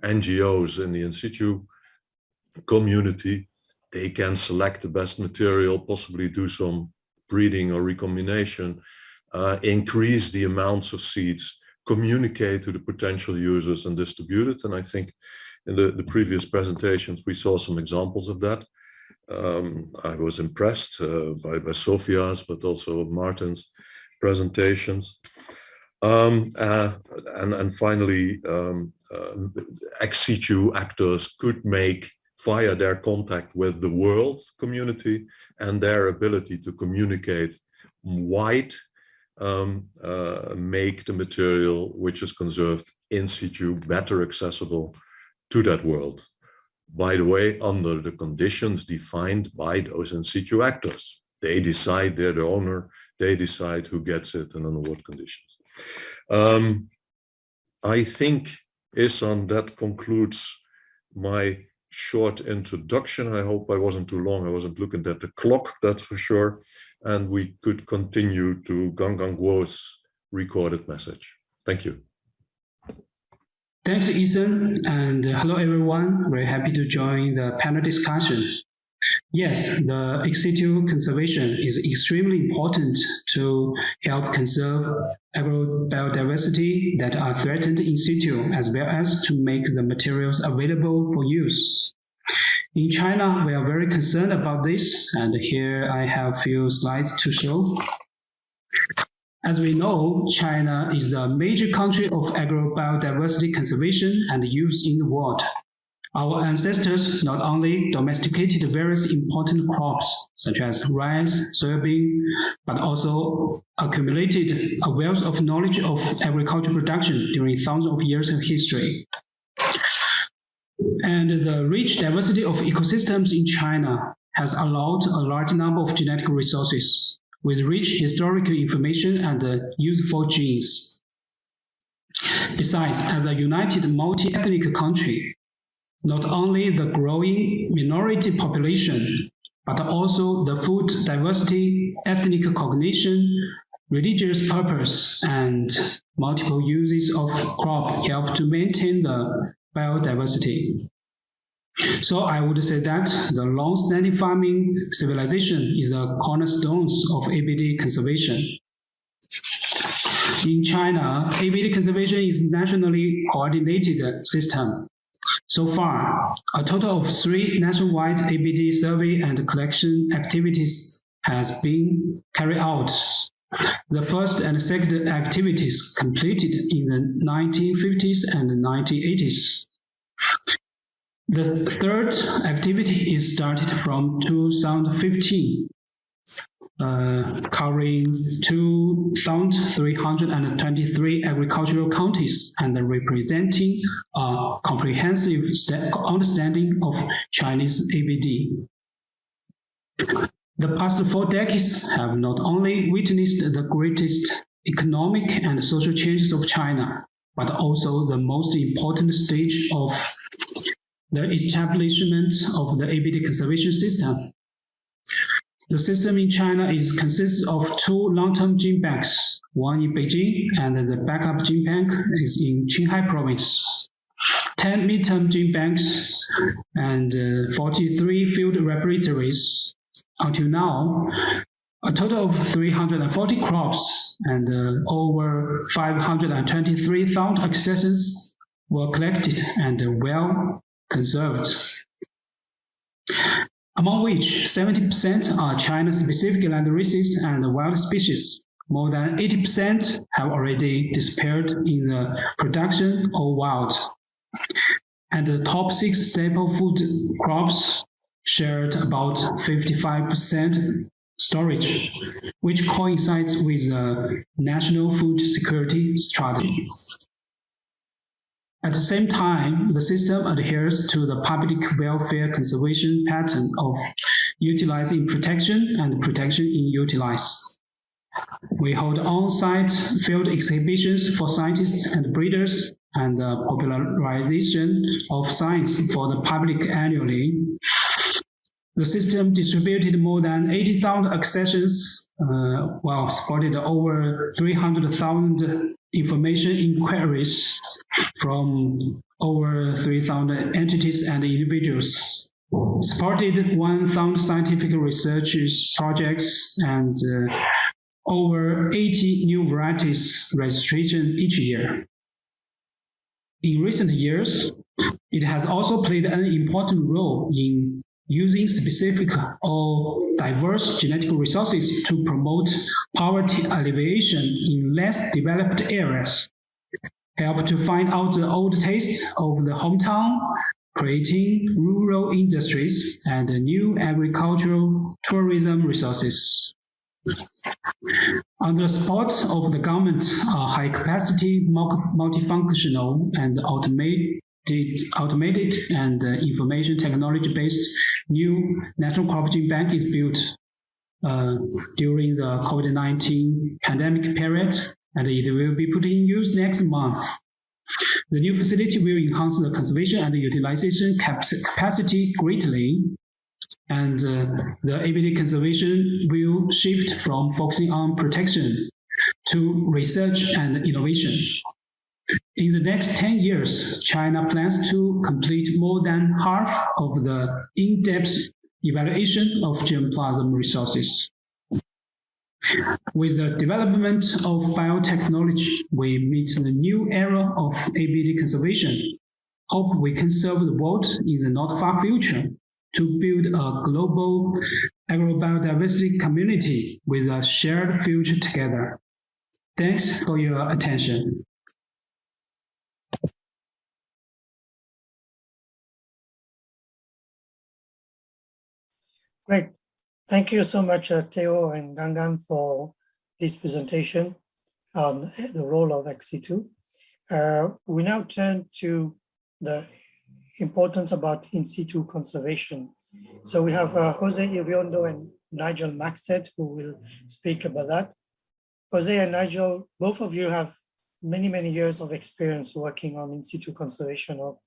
NGOs in the in situ community. They can select the best material, possibly do some breeding or recombination, increase the amounts of seeds, communicate to the potential users and distribute it. And I think in the previous presentations, we saw some examples of that. I was impressed by Sophia's, but also Martin's presentations. And finally, ex situ actors could make, via their contact with the world community and their ability to communicate wide, make the material which is conserved in situ better accessible to that world. By the way, under the conditions defined by those in situ actors. They decide, they're the owner, they decide who gets it and under what conditions. I think, Isan, that concludes my short introduction. I hope I wasn't too long. I wasn't looking at the clock, that's for sure. And we could continue to Gangang Guo's recorded message. Thank you. Thanks, Ethan, and hello everyone. Very happy to join the panel discussion. Yes, the ex situ conservation is extremely important to help conserve agrobiodiversity that are threatened in situ, as well as to make the materials available for use. In China, we are very concerned about this, and here I have a few slides to show. As we know, China is the major country of agrobiodiversity conservation and use in the world. Our ancestors not only domesticated various important crops, such as rice, soybean, but also accumulated a wealth of knowledge of agricultural production during thousands of years of history. And the rich diversity of ecosystems in China has allowed a large number of genetic resources with rich historical information and useful genes. Besides, as a united multi-ethnic country, not only the growing minority population, but also the food diversity, ethnic cognition, religious purpose, and multiple uses of crop help to maintain the biodiversity. So I would say that the long-standing farming civilization is a cornerstone of ABD conservation. In China, ABD conservation is a nationally coordinated system. So far, a total of 3 nationwide ABD survey and collection activities has been carried out. The first and second activities completed in the 1950s and 1980s. The third activity is started from 2015, covering 2,323 agricultural counties and representing a comprehensive understanding of Chinese ABD. The past 4 decades have not only witnessed the greatest economic and social changes of China, but also the most important stage of the establishment of the ABD conservation system. The system in China consists of 2 long-term gene banks, one in Beijing, and the backup gene bank is in Qinghai province. 10 midterm gene banks and 43 field laboratories. Until now, a total of 340 crops and over 523,000 accessions were collected and well conserved, among which 70% are China-specific land races and wild species. More than 80% have already disappeared in the production or wild. And the top 6 staple food crops shared about 55% storage, which coincides with the national food security strategy. At the same time, the system adheres to the public welfare conservation pattern of utilizing protection and protection in utilize. We hold on-site field exhibitions for scientists and breeders and popularization of science for the public annually. The system distributed more than 80,000 accessions, while supported over 300,000 information inquiries from over 3,000 entities and individuals, supported 1,000 scientific research projects and over 80 new varieties registration each year. In recent years, it has also played an important role in using specific or diverse genetic resources to promote poverty alleviation in less developed areas, help to find out the old tastes of the hometown, creating rural industries and new agricultural tourism resources. Under support of the government, a high-capacity, multifunctional, and automated and information technology-based new national crop gene bank is built during the COVID-19 pandemic period, and it will be put in use next month. The new facility will enhance the conservation and utilization capacity greatly, and the ABD conservation will shift from focusing on protection to research and innovation. In the next 10 years, China plans to complete more than half of the in-depth evaluation of germplasm resources. With the development of biotechnology, we meet the new era of ABD conservation. Hope we can serve the world in the not far future to build a global agrobiodiversity community with a shared future together. Thanks for your attention. Great. Thank you so much, Theo and Gangan, for this presentation on the role of XC2. We now turn to the importance about in situ conservation So we have Jose Iriondo and Nigel Maxted who will speak about that. Jose and Nigel, both of you have many, many years of experience working on in situ conservation of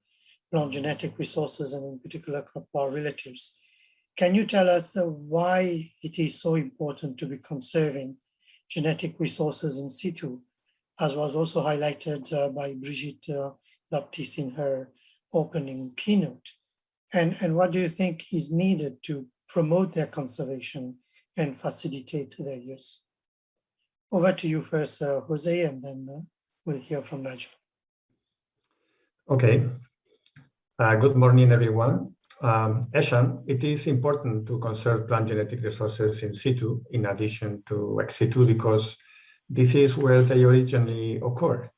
plant genetic resources and in particular crop relatives. Can you tell us why it is so important to be conserving genetic resources in situ, as was also highlighted by Brigitte Baptiste in her opening keynote? And what do you think is needed to promote their conservation and facilitate their use? Over to you first, Jose, and then we'll hear from Nigel. Okay. Good morning, everyone. Eshan, it is important to conserve plant genetic resources in situ in addition to ex situ because this is where they originally occur.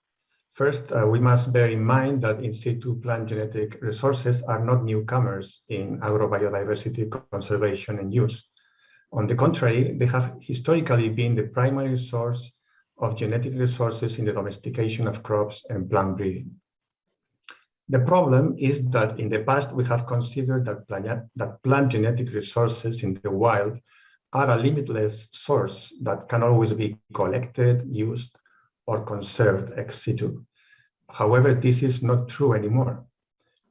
First, we must bear in mind that in situ plant genetic resources are not newcomers in agrobiodiversity conservation and use. On the contrary, they have historically been the primary source of genetic resources in the domestication of crops and plant breeding. The problem is that in the past, we have considered that plant genetic resources in the wild are a limitless source that can always be collected, used, or conserved ex situ. However, this is not true anymore.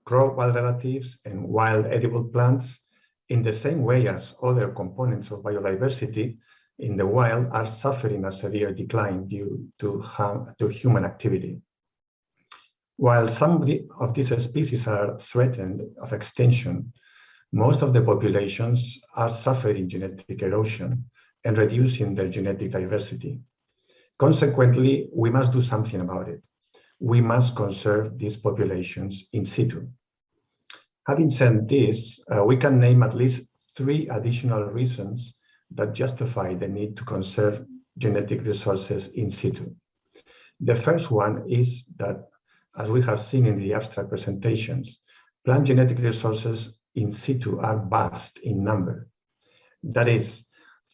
Crop wild relatives and wild edible plants, in the same way as other components of biodiversity in the wild, are suffering a severe decline due to human activity. While some of these species are threatened of extinction, most of the populations are suffering genetic erosion and reducing their genetic diversity. Consequently, we must do something about it. We must conserve these populations in situ. Having said this, we can name at least 3 additional reasons that justify the need to conserve genetic resources in situ. The first one is that, as we have seen in the abstract presentations, plant genetic resources in situ are vast in number. That is,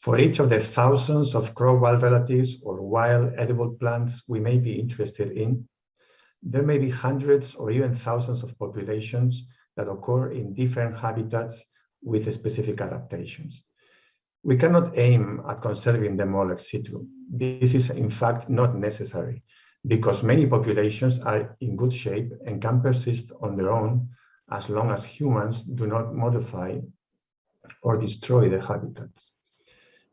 for each of the thousands of crop wild relatives or wild edible plants we may be interested in, there may be hundreds or even thousands of populations that occur in different habitats with specific adaptations. We cannot aim at conserving them all ex situ. This is in fact not necessary, because many populations are in good shape and can persist on their own as long as humans do not modify or destroy their habitats.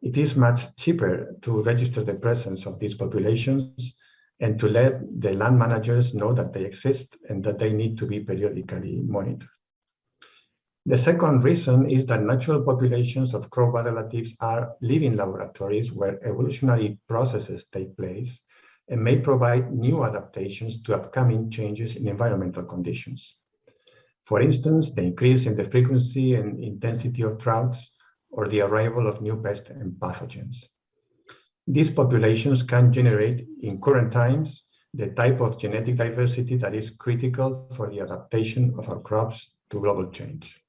It is much cheaper to register the presence of these populations and to let the land managers know that they exist and that they need to be periodically monitored. The second reason is that natural populations of crop relatives are living laboratories where evolutionary processes take place and may provide new adaptations to upcoming changes in environmental conditions. For instance, the increase in the frequency and intensity of droughts or the arrival of new pests and pathogens. These populations can generate, in current times, the type of genetic diversity that is critical for the adaptation of our crops to global change.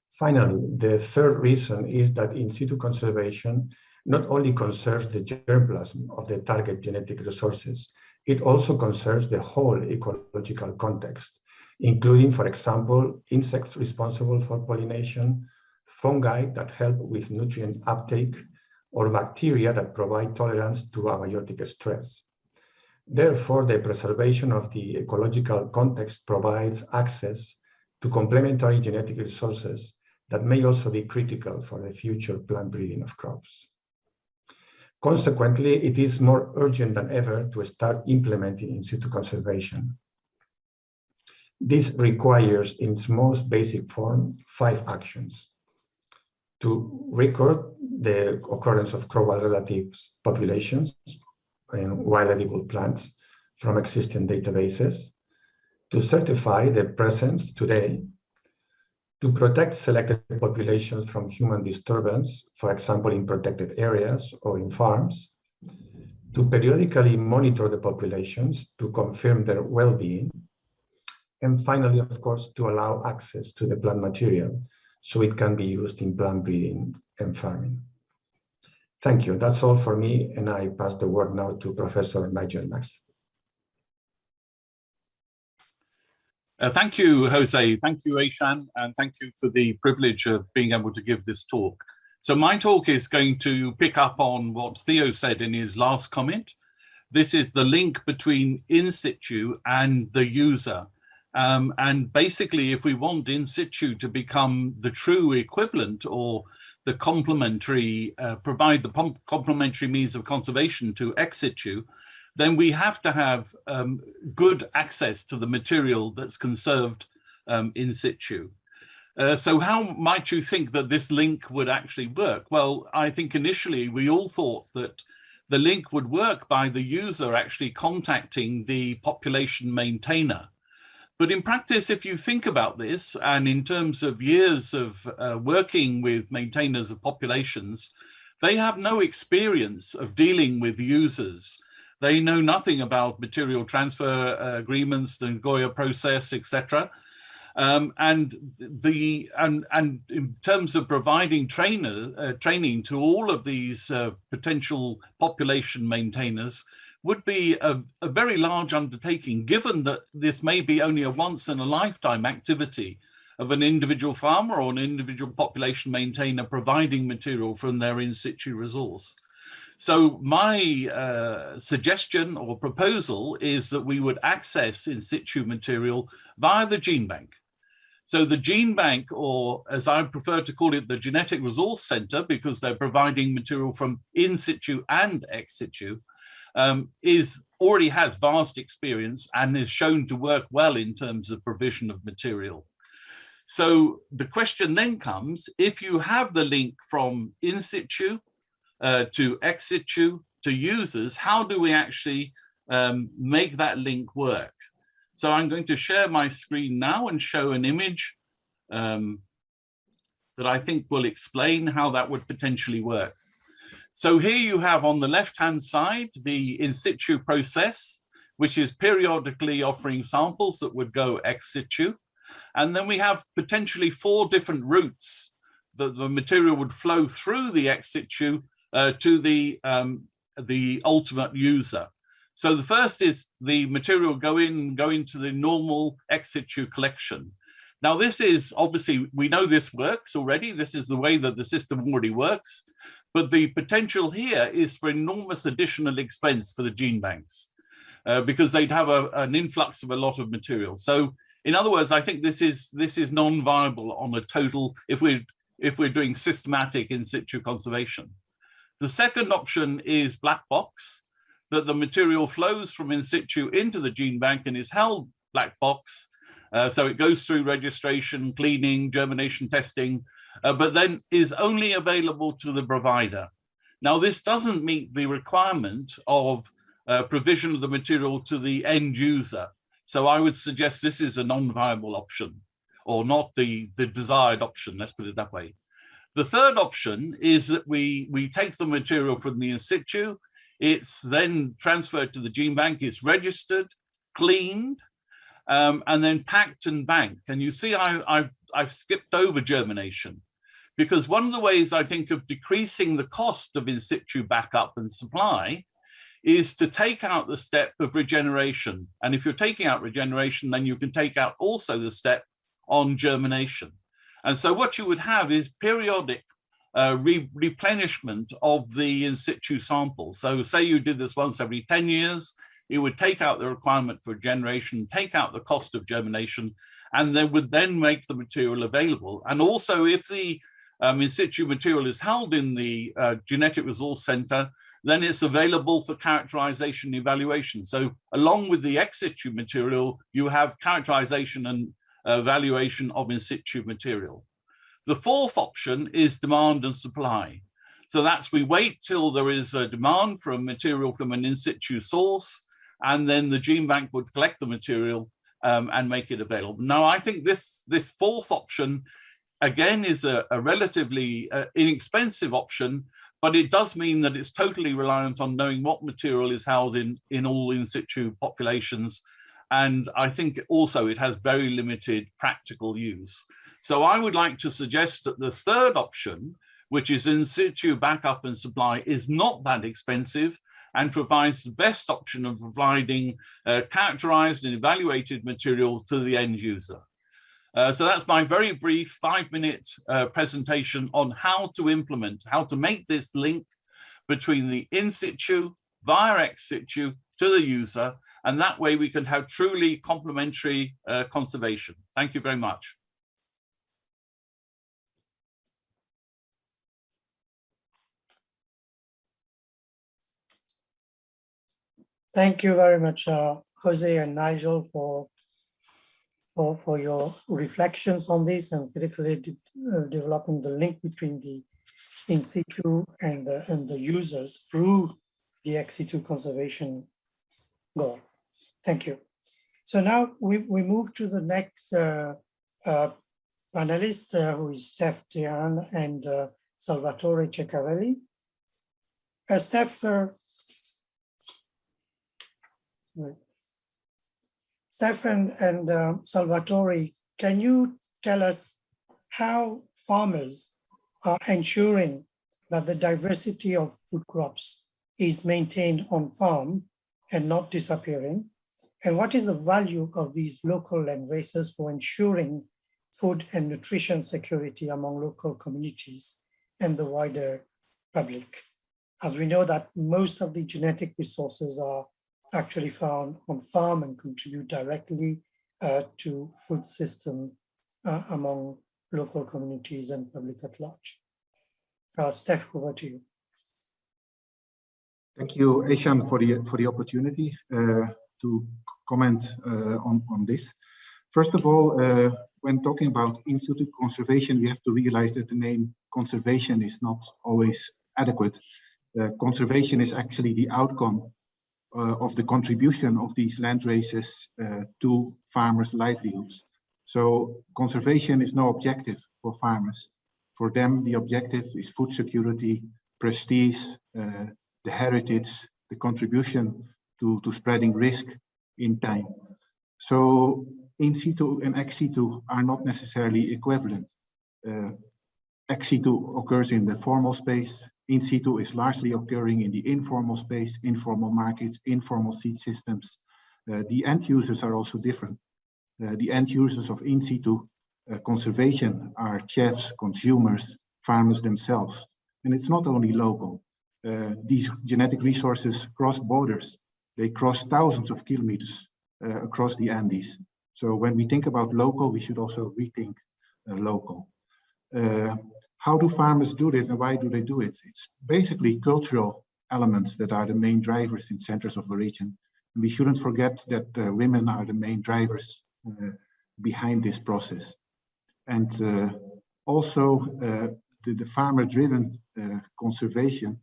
Finally, the third reason is that in situ conservation not only conserves the germplasm of the target genetic resources, it also conserves the whole ecological context, including, for example, insects responsible for pollination, fungi that help with nutrient uptake, or bacteria that provide tolerance to abiotic stress. Therefore, the preservation of the ecological context provides access to complementary genetic resources that may also be critical for the future plant breeding of crops. Consequently, it is more urgent than ever to start implementing in situ conservation. This requires, in its most basic form, 5 actions: to record the occurrence of crop wild relatives populations and wild edible plants from existing databases, to certify the presence today, to protect selected populations from human disturbance, for example, in protected areas or in farms, to periodically monitor the populations to confirm their well-being, and finally, of course, to allow access to the plant material so it can be used in plant breeding and farming. Thank you. That's all for me, and I pass the word now to Professor Nigel Maxted. Thank you, Jose. Thank you, Aishan, and thank you for the privilege of being able to give this talk. So my talk is going to pick up on what Theo said in his last comment. This is the link between in situ and the user. And basically, if we want in situ to become the true equivalent or the complementary, provide the complementary means of conservation to ex situ, then we have to have good access to the material that's conserved in situ. So how might you think that this link would actually work? Well, I think initially we all thought that the link would work by the user actually contacting the population maintainer. But in practice, if you think about this, and in terms of years of working with maintainers of populations, they have no experience of dealing with users. They know nothing about material transfer agreements, the Nagoya process, etc. And in terms of providing training to all of these potential population maintainers would be a very large undertaking, given that this may be only a once in a lifetime activity of an individual farmer or an individual population maintainer providing material from their in situ resource. So my suggestion or proposal is that we would access in situ material via the gene bank. So the gene bank, or as I prefer to call it, the Genetic Resource Center, because they're providing material from in situ and ex situ, already has vast experience and is shown to work well in terms of provision of material. So the question then comes, if you have the link from in situ to ex situ to users, how do we actually make that link work? So I'm going to share my screen now and show an image that I think will explain how that would potentially work. So here you have on the left-hand side, the in situ process, which is periodically offering samples that would go ex situ. And then we have potentially 4 different routes that the material would flow through the ex situ to the ultimate user. So the first is the material go into the normal ex situ collection. Now this is obviously, we know this works already. This is the way that the system already works. But the potential here is for enormous additional expense for the gene banks because they'd have an influx of a lot of material. So in other words, I think this is non-viable on a total, if we're doing systematic in situ conservation. The second option is black box, that the material flows from in situ into the gene bank and is held black box. So it goes through registration, cleaning, germination testing, but then is only available to the provider. Now, this doesn't meet the requirement of provision of the material to the end user. So I would suggest this is a non-viable option, or not the desired option, let's put it that way. The third option is that we take the material from the in situ, it's then transferred to the gene bank, it's registered, cleaned, and then packed and banked. And you see I've skipped over germination, because one of the ways I think of decreasing the cost of in situ backup and supply is to take out the step of regeneration. And if you're taking out regeneration, then you can take out also the step on germination. And so what you would have is periodic replenishment of the in situ sample. So say you did this once every 10 years, it would take out the requirement for generation, take out the cost of germination, and then would then make the material available. And also if the in situ material is held in the Genetic Resource Center, then it's available for characterization and evaluation. So along with the ex situ material, you have characterization and evaluation of in situ material. The fourth option is demand and supply. So that's we wait till there is a demand for a material from an in situ source, and then the gene bank would collect the material and make it available. Now, I think this fourth option, again, is a relatively inexpensive option, but it does mean that it's totally reliant on knowing what material is held in all in situ populations. And I think also it has very limited practical use. So I would like to suggest that the third option, which is in situ backup and supply, is not that expensive and provides the best option of providing characterized and evaluated material to the end user. So that's my very brief 5-minute presentation on how to implement, how to make this link between the in situ via ex situ to the user, and that way we can have truly complementary conservation. Thank you very much. Thank you very much, Jose and Nigel, for your reflections on this, and particularly developing the link between the in situ and the users through the ex situ conservation goal. Thank you. So now we move to the next panelist, who is Steph Dehan and Salvatore Ceccarelli. Steph and Salvatore, can you tell us how farmers are ensuring that the diversity of food crops is maintained on farm and not disappearing? And what is the value of these local land races for ensuring food and nutrition security among local communities and the wider public? As we know that most of the genetic resources are actually found on farm and contribute directly to food system among local communities and public at large. Steph, over to you. Thank you, Eshan, for the opportunity to comment on this. First of all, when talking about in situ conservation, we have to realize that the name conservation is not always adequate. Conservation is actually the outcome of the contribution of these land races to farmers' livelihoods. So conservation is no objective for farmers. For them, the objective is food security, prestige, the heritage, the contribution to spreading risk in time. So in situ and ex situ are not necessarily equivalent. Ex situ occurs in the formal space. In situ is largely occurring in the informal space, informal markets, informal seed systems. The end users are also different. The end users of in situ conservation are chefs, consumers, farmers themselves. And it's not only local. These genetic resources cross borders. They cross thousands of kilometers across the Andes. So when we think about local, we should also rethink local. How do farmers do this and why do they do it? It's basically cultural elements that are the main drivers in centers of origin. And we shouldn't forget that women are the main drivers behind this process. And also the farmer-driven conservation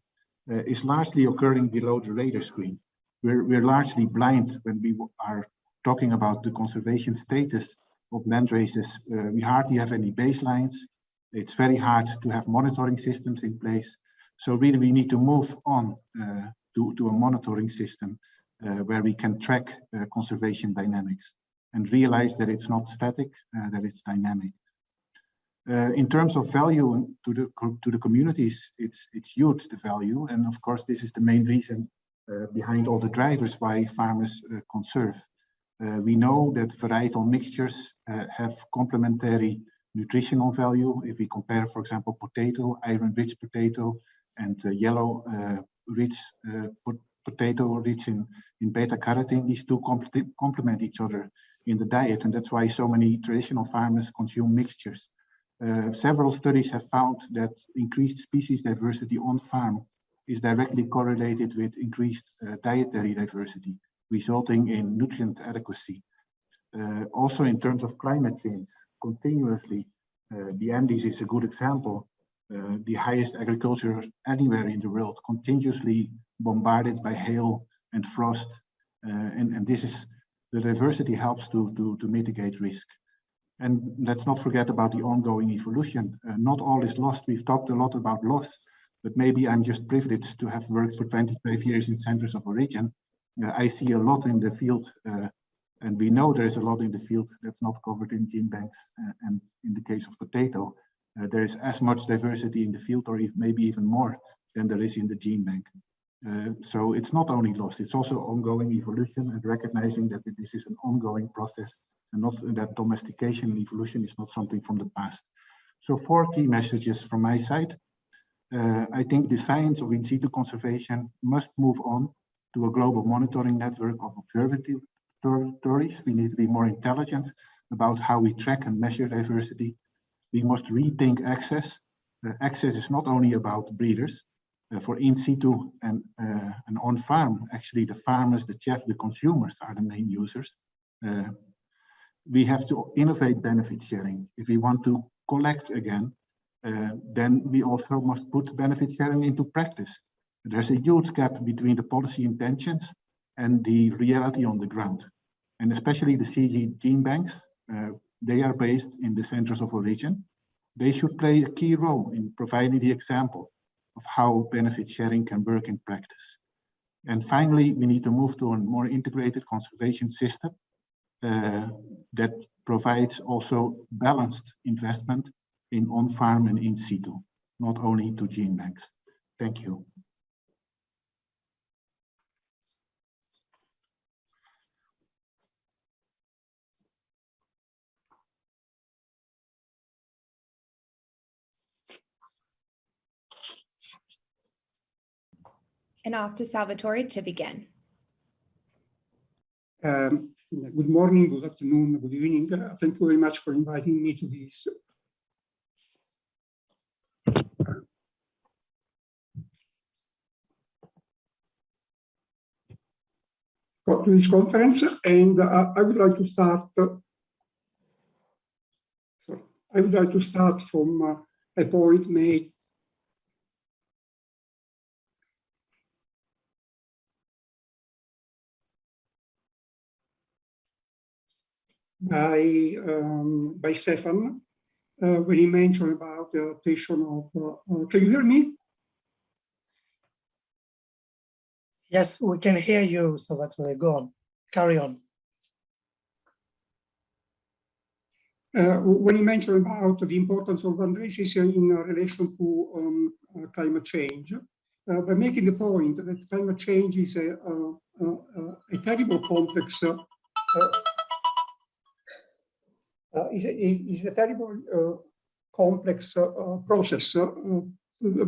is largely occurring below the radar screen. We're largely blind when we are talking about the conservation status of land races. We hardly have any baselines. It's very hard to have monitoring systems in place. So really we need to move on to a monitoring system where we can track conservation dynamics and realize that it's not static, that it's dynamic. In terms of value to the communities, it's huge, the value. And of course, this is the main reason behind all the drivers why farmers conserve. We know that varietal mixtures have complementary nutritional value. If we compare, for example, potato, iron-rich potato, and yellow rich potato rich in beta-carotene, these two complement each other in the diet. And that's why so many traditional farmers consume mixtures. Several studies have found that increased species diversity on farm is directly correlated with increased dietary diversity, resulting in nutrient adequacy. Also in terms of climate change, continuously, the Andes is a good example. The highest agriculture anywhere in the world, continuously bombarded by hail and frost. And this is, the diversity helps to mitigate risk. And let's not forget about the ongoing evolution. Not all is lost. We've talked a lot about loss, but maybe I'm just privileged to have worked for 25 years in centers of origin. I see a lot in the field, and we know there is a lot in the field that's not covered in Genebanks. And in the case of potato, there is as much diversity in the field, or if maybe even more, than there is in the Genebank. So it's not only lost, it's also ongoing evolution, and recognizing that this is an ongoing process and not that domestication and evolution is not something from the past. So 4 key messages from my side. I think the science of in situ conservation must move on to a global monitoring network of observatories. We need to be more intelligent about how we track and measure diversity. We must rethink access. Access is not only about breeders. For in situ and on farm, actually the farmers, the chefs, the consumers are the main users. We have to innovate benefit sharing. If we want to collect again, then we also must put benefit sharing into practice. There's a huge gap between the policy intentions and the reality on the ground. And especially the CG Genebanks, they are based in the centers of origin. They should play a key role in providing the example of how benefit sharing can work in practice. And finally, we need to move to a more integrated conservation system that provides also balanced investment in on-farm and in situ, not only to Genebanks. Thank you. And off to Salvatore to begin. Good morning, good afternoon, good evening. Thank you very much for inviting me to this. To this conference, and I would like to start. I would like to start from a point made by Stefan when he mentioned about the adaptation of. Can you hear me? Yes, we can hear you, Salvatore. Go on, carry on. When he mentioned about the importance of fundraising in relation to climate change, by making the point that climate change is a terrible complex. Is a terrible complex process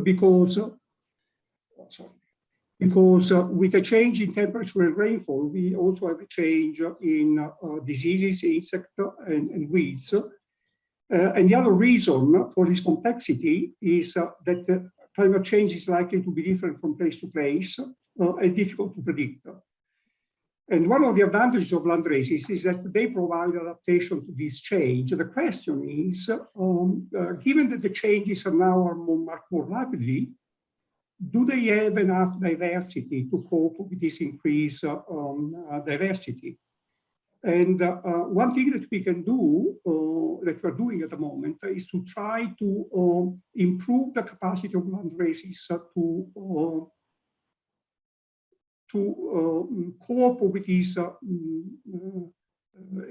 because with a change in temperature and rainfall, we also have a change in diseases, insects, and weeds. And the other reason for this complexity is that climate change is likely to be different from place to place and difficult to predict. And one of the advantages of land races is that they provide adaptation to this change. The question is, given that the changes are now much more rapidly, do they have enough diversity to cope with this increased diversity? And one thing that we can do, that we're doing at the moment, is to try to improve the capacity of land races to cope with this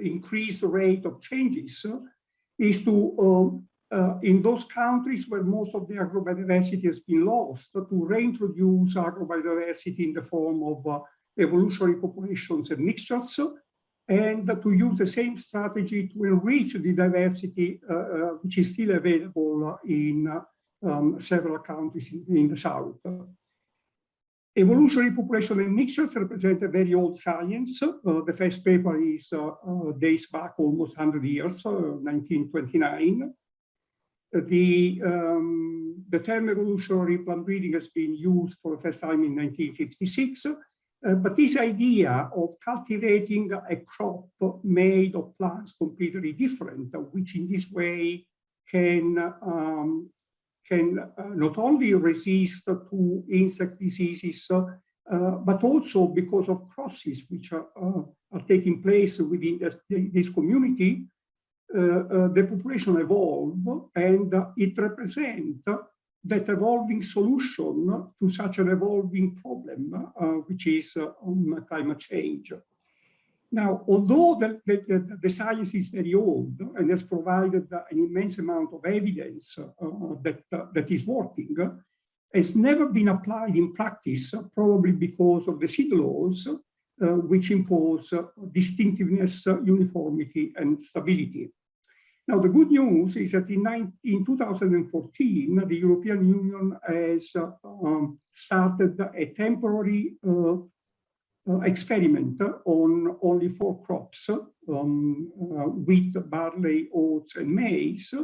increased rate of changes, is to, in those countries where most of the agrobiodiversity has been lost, to reintroduce agrobiodiversity in the form of evolutionary populations and mixtures, and to use the same strategy to enrich the diversity which is still available in several countries in the south. Evolutionary population and mixtures represent a very old science. The first paper is dates back almost 100 years, 1929. The term evolutionary plant breeding has been used for the first time in 1956. But this idea of cultivating a crop made of plants completely different, which in this way can not only resist to insect diseases, but also because of crosses which are taking place within this community, the population evolved, and it represents that evolving solution to such an evolving problem, which is climate change. Now, although the science is very old and has provided an immense amount of evidence that is working, has never been applied in practice, probably because of the seed laws, which impose distinctiveness, uniformity, and stability. Now, the good news is that in 2014, the European Union has started a temporary experiment on only 4 crops, wheat, barley, oats, and maize,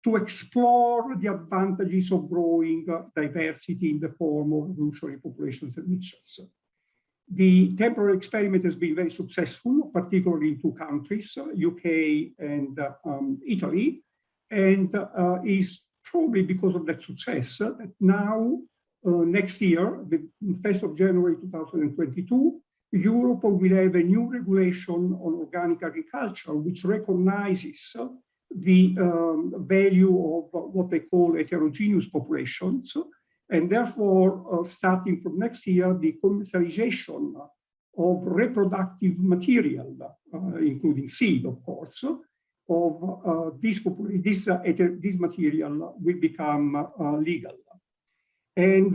to explore the advantages of growing diversity in the form of evolutionary populations and mixtures. The temporary experiment has been very successful, particularly in 2 countries, UK and Italy, and is probably because of that success that now, next year, the 1st of January 2022, Europe will have a new regulation on organic agriculture, which recognizes the value of what they call heterogeneous populations, and therefore, starting from next year, the commercialization of reproductive material, including seed, of course, of this material will become legal. And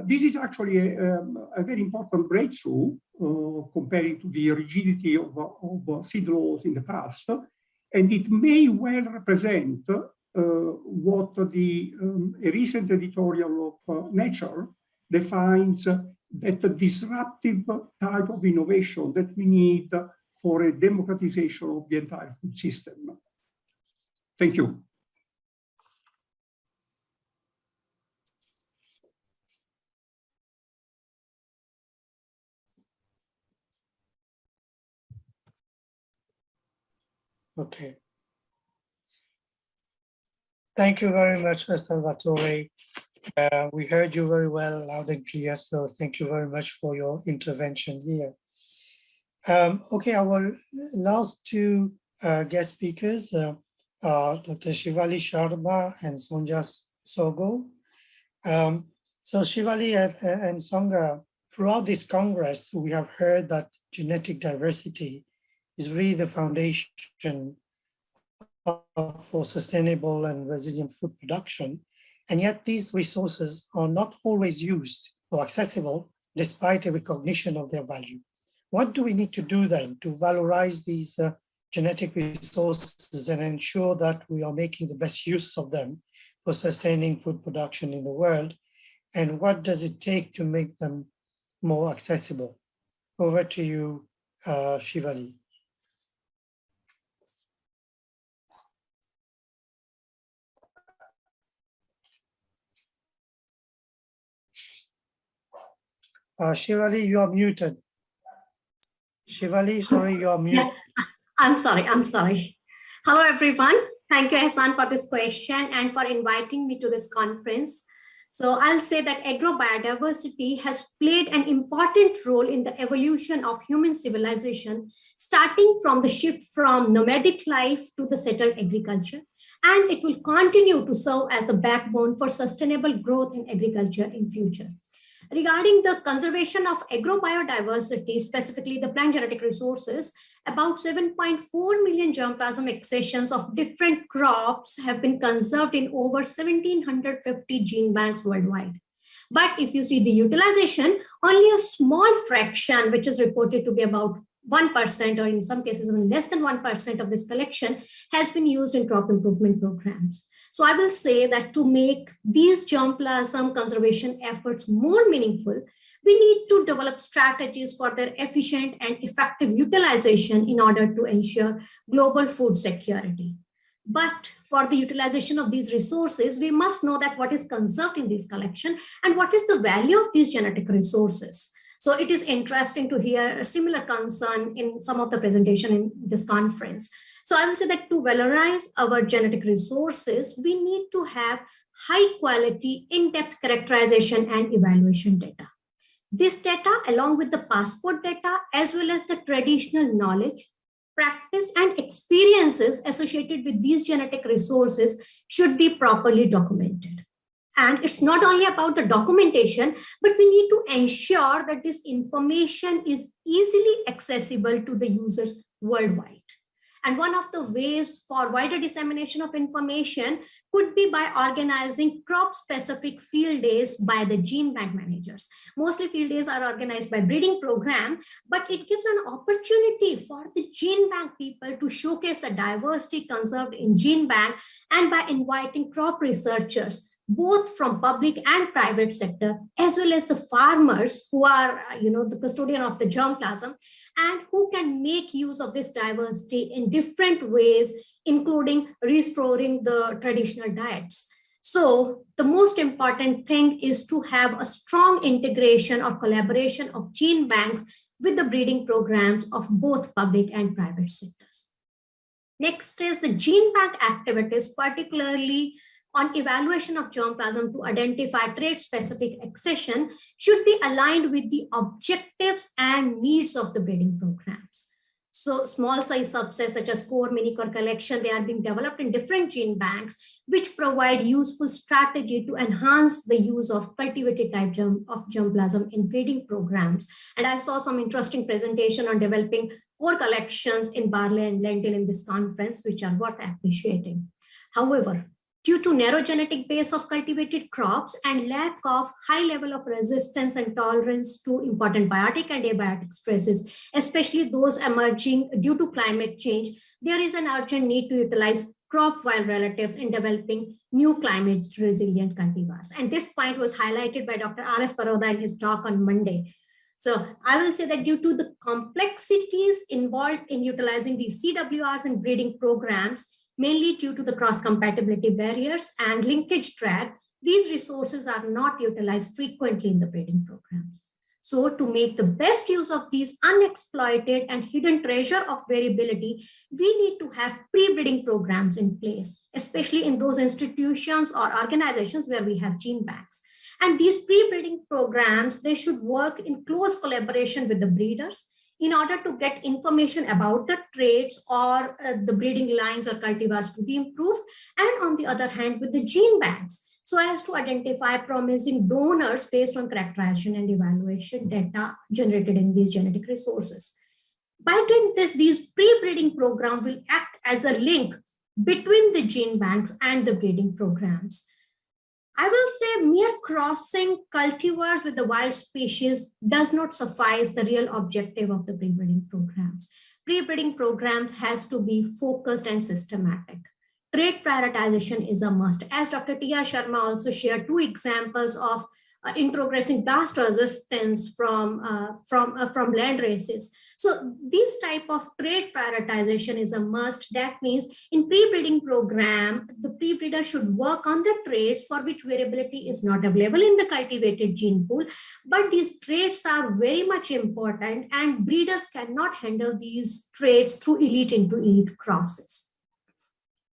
this is actually a very important breakthrough comparing to the rigidity of seed laws in the past. And it may well represent what a recent editorial of Nature defines that the disruptive type of innovation that we need for a democratization of the entire food system. Thank you. Okay. Thank you very much, Salvatore. We heard you very well, loud and clear, so thank you very much for your intervention here. Okay, our last 2 guest speakers, Dr. Shivali Sharma and Sonja Sogo. So Shivali and Songa, throughout this Congress, we have heard that genetic diversity is really the foundation for sustainable and resilient food production. And yet these resources are not always used or accessible despite a recognition of their value. What do we need to do then to valorize these genetic resources and ensure that we are making the best use of them for sustaining food production in the world? And what does it take to make them more accessible? Over to you, Shivali. Shivali, you are muted. Shivali, sorry, you are muted. Yeah, I'm sorry. Hello, everyone. Thank you, Ehsan, for this question and for inviting me to this conference. So I'll say that agrobiodiversity has played an important role in the evolution of human civilization, starting from the shift from nomadic life to the settled agriculture. And it will continue to serve as the backbone for sustainable growth in agriculture in future. Regarding the conservation of agrobiodiversity, specifically the plant genetic resources, about 7.4 million germplasm accessions of different crops have been conserved in over 1,750 gene banks worldwide. But if you see the utilization, only a small fraction, which is reported to be about 1%, or in some cases even less than 1% of this collection, has been used in crop improvement programs. So I will say that to make these germplasm conservation efforts more meaningful, we need to develop strategies for their efficient and effective utilization in order to ensure global food security. But for the utilization of these resources, we must know that what is conserved in this collection and what is the value of these genetic resources. So it is interesting to hear a similar concern in some of the presentation in this conference. So I will say that to valorize our genetic resources, we need to have high quality, in-depth characterization and evaluation data. This data, along with the passport data, as well as the traditional knowledge, practice and experiences associated with these genetic resources should be properly documented. And it's not only about the documentation, but we need to ensure that this information is easily accessible to the users worldwide. And one of the ways for wider dissemination of information could be by organizing crop-specific field days by the gene bank managers. Mostly field days are organized by breeding program, but it gives an opportunity for the gene bank people to showcase the diversity conserved in gene bank, and by inviting crop researchers, both from public and private sector, as well as the farmers who are, the custodian of the germplasm, and who can make use of this diversity in different ways, including restoring the traditional diets. So the most important thing is to have a strong integration or collaboration of gene banks with the breeding programs of both public and private sectors. Next is the gene bank activities, particularly on evaluation of germplasm to identify trait-specific accession, should be aligned with the objectives and needs of the breeding programs. So small size subsets such as core, mini-core collection, they are being developed in different gene banks, which provide useful strategy to enhance the use of cultivated type of germplasm in breeding programs. And I saw some interesting presentation on developing core collections in barley and lentil in this conference, which are worth appreciating. However, due to narrow genetic base of cultivated crops and lack of high level of resistance and tolerance to important biotic and abiotic stresses, especially those emerging due to climate change, there is an urgent need to utilize crop wild relatives in developing new climate resilient cultivars. And this point was highlighted by Dr. R.S. Paroda in his talk on Monday. So I will say that due to the complexities involved in utilizing these CWRs in breeding programs, mainly due to the cross-compatibility barriers and linkage drag, these resources are not utilized frequently in the breeding programs. So to make the best use of these unexploited and hidden treasure of variability, we need to have pre-breeding programs in place, especially in those institutions or organizations where we have gene banks. And these pre-breeding programs, they should work in close collaboration with the breeders in order to get information about the traits or the breeding lines or cultivars to be improved, and on the other hand with the gene banks, so as to identify promising donors based on characterization and evaluation data generated in these genetic resources. By doing this, these pre-breeding programs will act as a link between the gene banks and the breeding programs. I will say mere crossing cultivars with the wild species does not suffice the real objective of the pre-breeding programs. Pre-breeding programs has to be focused and systematic. Trait prioritization is a must. As Dr. T.R. Sharma also shared two examples of introgressing blast resistance from land races. So this type of trait prioritization is a must. That means in pre-breeding program, the pre-breeder should work on the traits for which variability is not available in the cultivated gene pool, but these traits are very much important and breeders cannot handle these traits through elite into elite crosses.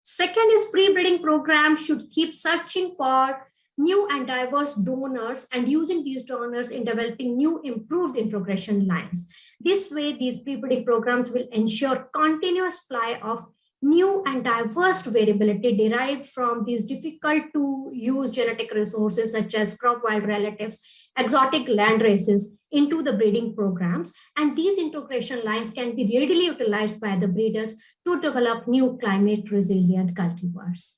Second is pre-breeding program should keep searching for new and diverse donors and using these donors in developing new improved introgression lines. This way, these pre-breeding programs will ensure continuous supply of new and diverse variability derived from these difficult to use genetic resources such as crop wild relatives, exotic land races into the breeding programs. And these integration lines can be readily utilized by the breeders to develop new climate resilient cultivars.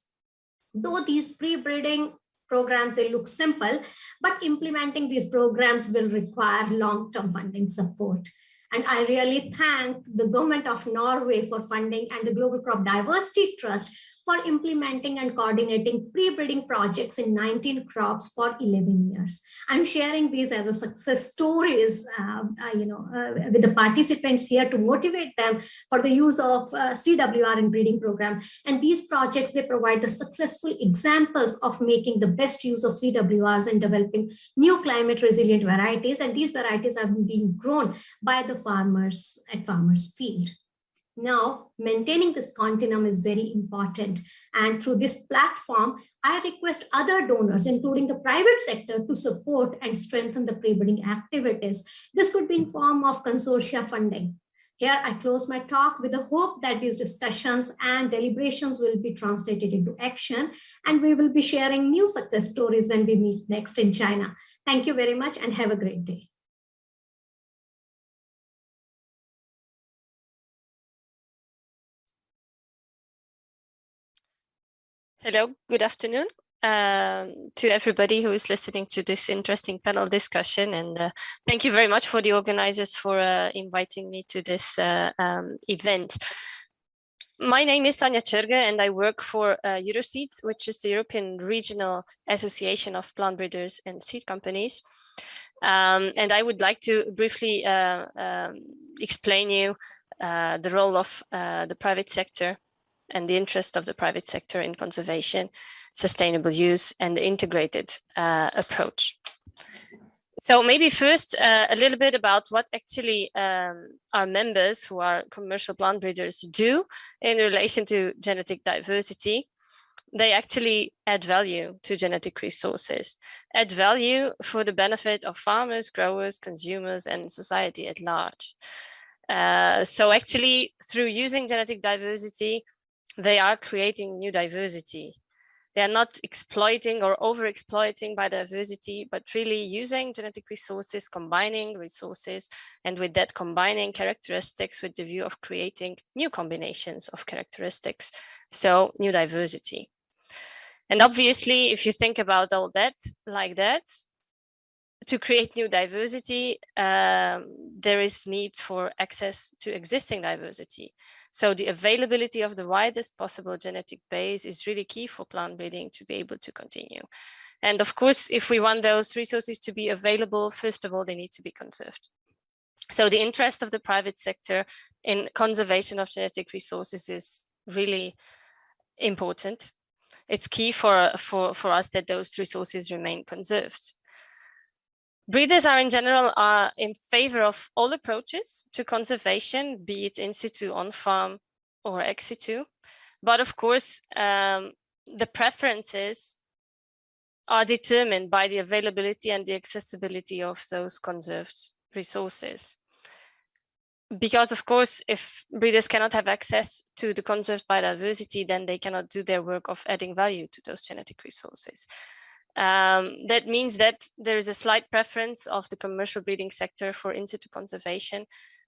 Though these pre-breeding programs, they look simple, but implementing these programs will require long-term funding support. And I really thank the government of Norway for funding and the Global Crop Diversity Trust for implementing and coordinating pre-breeding projects in 19 crops for 11 years. I'm sharing these as a success stories, with the participants here to motivate them for the use of CWR in breeding program. And these projects, they provide the successful examples of making the best use of CWRs in developing new climate resilient varieties. And these varieties are being grown by the farmers at farmers' field. Now, maintaining this continuum is very important. And through this platform, I request other donors, including the private sector, to support and strengthen the pre-breeding activities. This could be in form of consortia funding. Here, I close my talk with the hope that these discussions and deliberations will be translated into action, and we will be sharing new success stories when we meet next in China. Thank you very much and have a great day. Hello, good afternoon to everybody who is listening to this interesting panel discussion. And thank you very much for the organizers for inviting me to this event. My name is Tanja Čerge and I work for Euroseeds, which is the European Regional Association of Plant Breeders and Seed Companies. And I would like to briefly explain you the role of the private sector and the interest of the private sector in conservation, sustainable use, and the integrated approach. So maybe first a little bit about what actually our members who are commercial plant breeders do in relation to genetic diversity. They actually add value to genetic resources, add value for the benefit of farmers, growers, consumers, and society at large. So actually, through using genetic diversity, they are creating new diversity. They are not exploiting or over-exploiting biodiversity, but really using genetic resources, combining resources, and with that combining characteristics with the view of creating new combinations of characteristics, so new diversity. And obviously, if you think about all that like that, to create new diversity, there is need for access to existing diversity. So the availability of the widest possible genetic base is really key for plant breeding to be able to continue. And of course, if we want those resources to be available, first of all, they need to be conserved. So the interest of the private sector in conservation of genetic resources is really important. It's key for us that those resources remain conserved. Breeders are in general in favor of all approaches to conservation, be it in situ, on farm, or ex situ. But of course, the preferences are determined by the availability and the accessibility of those conserved resources. Because of course, if breeders cannot have access to the conserved biodiversity, then they cannot do their work of adding value to those genetic resources. That means that there is a slight preference of the commercial breeding sector for in situ conservation.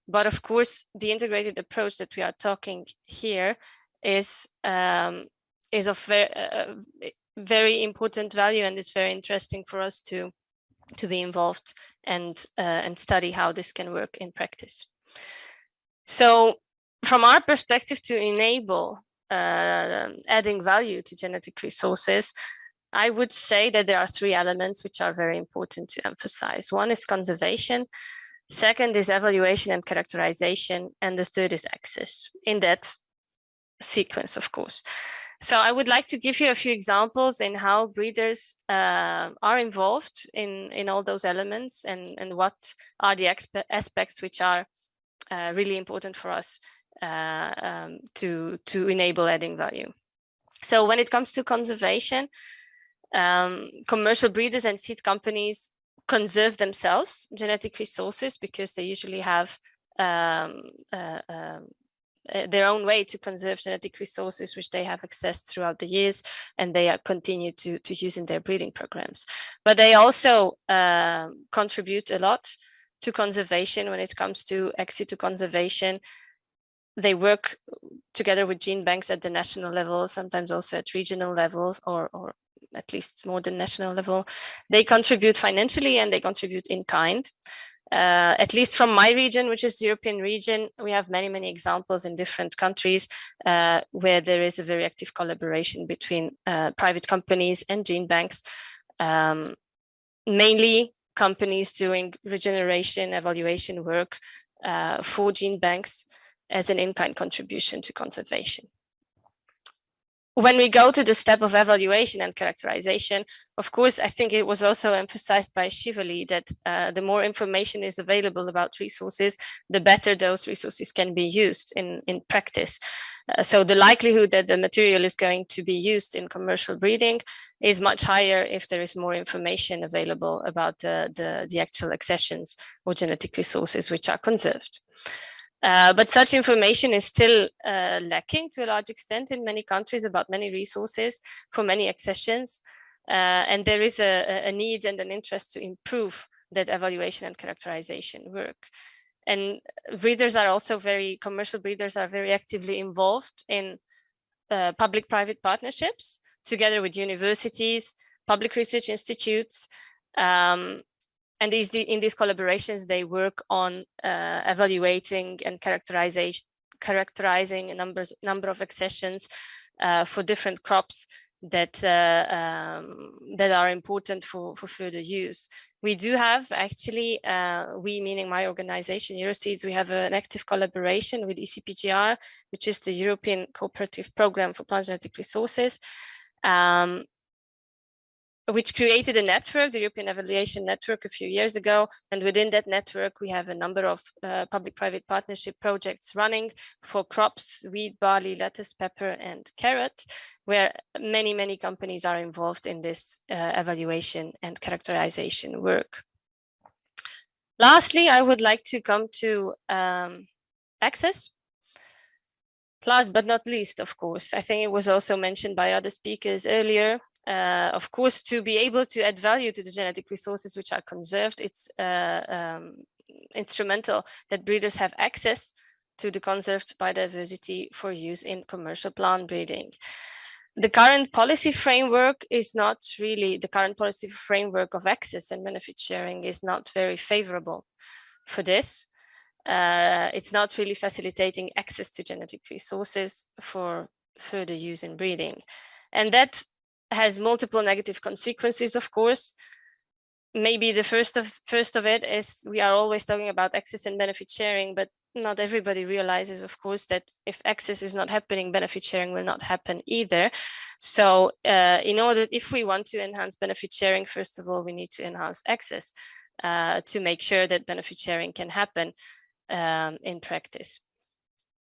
But of course, the integrated approach that we are talking here is of very important value, and it's very interesting for us to be involved and study how this can work in practice. So from our perspective, to enable adding value to genetic resources, I would say that there are three elements which are very important to emphasize. One is conservation, second is evaluation and characterization, and the third is access, in that sequence, of course. So I would like to give you a few examples in how breeders are involved in all those elements, and what are the aspects which are really important for us to enable adding value. So when it comes to conservation, commercial breeders and seed companies conserve themselves genetic resources because they usually have their own way to conserve genetic resources which they have accessed throughout the years, and they continue to use in their breeding programs. But they also contribute a lot to conservation when it comes to ex situ conservation. They work together with Genebanks at the national level, sometimes also at regional levels, or at least more than national level. They contribute financially and they contribute in kind. At least from my region, which is the European region, we have many examples in different countries where there is a very active collaboration between private companies and Genebanks, mainly companies doing regeneration evaluation work for Genebanks as an in-kind contribution to conservation. When we go to the step of evaluation and characterization, of course, I think it was also emphasized by Shivali that the more information is available about resources, the better those resources can be used in practice. So the likelihood that the material is going to be used in commercial breeding is much higher if there is more information available about the actual accessions or genetic resources which are conserved. But such information is still lacking to a large extent in many countries about many resources for many accessions. And there is a need and an interest to improve that evaluation and characterization work. And commercial breeders are very actively involved in public-private partnerships together with universities, public research institutes, and in these collaborations, they work on evaluating and characterizing a number of accessions for different crops that are important for further use. We do have actually, we meaning my organization, Euroseeds, we have an active collaboration with ECPGR, which is the European Cooperative Program for Plant Genetic Resources, which created a network, the European Evaluation Network, a few years ago. And within that network, we have a number of public-private partnership projects running for crops, wheat, barley, lettuce, pepper, and carrot, where many, many companies are involved in this evaluation and characterization work. Lastly, I would like to come to access. Last but not least, of course, I think it was also mentioned by other speakers earlier. Of course, to be able to add value to the genetic resources which are conserved, it's instrumental that breeders have access to the conserved biodiversity for use in commercial plant breeding. The current policy framework is not really, the current policy framework of access and benefit sharing is not very favorable for this. It's not really facilitating access to genetic resources for further use in breeding. And that has multiple negative consequences, of course. Maybe the first of it is we are always talking about access and benefit sharing, but not everybody realizes, of course, that if access is not happening, benefit sharing will not happen either. So if we want to enhance benefit sharing, first of all, we need to enhance access to make sure that benefit sharing can happen in practice.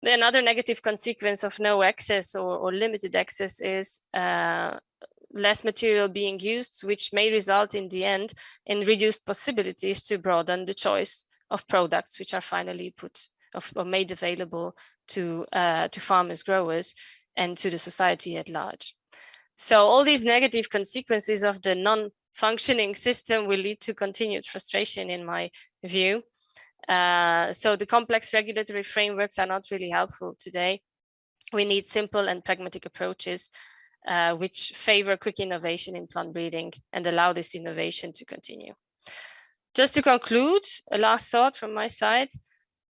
Another negative consequence of no access or limited access is less material being used, which may result in the end in reduced possibilities to broaden the choice of products which are finally put or made available to farmers, growers, and to the society at large. So all these negative consequences of the non-functioning system will lead to continued frustration, in my view. So the complex regulatory frameworks are not really helpful today. We need simple and pragmatic approaches which favor quick innovation in plant breeding and allow this innovation to continue. Just to conclude, a last thought from my side.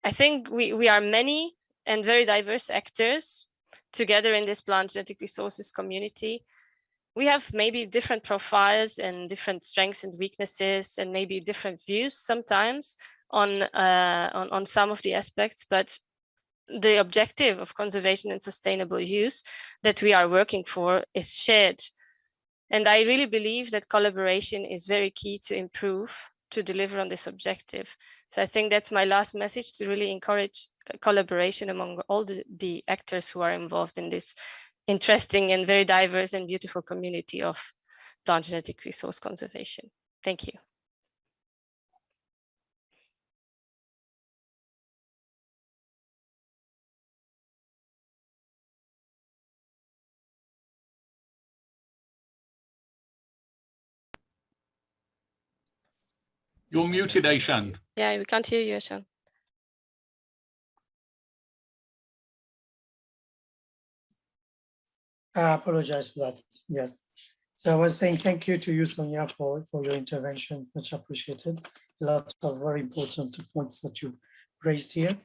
I think we are many and very diverse actors together in this plant genetic resources community. We have maybe different profiles and different strengths and weaknesses and maybe different views sometimes on some of the aspects, but the objective of conservation and sustainable use that we are working for is shared. And I really believe that collaboration is very key to improve, to deliver on this objective. So I think that's my last message, to really encourage collaboration among all the actors who are involved in this interesting and very diverse and beautiful community of plant genetic resource conservation. Thank you. You're muted, Aishan. Yeah, we can't hear you, Aishan. I apologize for that. Yes. So I was saying thank you to you, Sonia, for your intervention, much appreciated. A lot of very important points that you've raised here.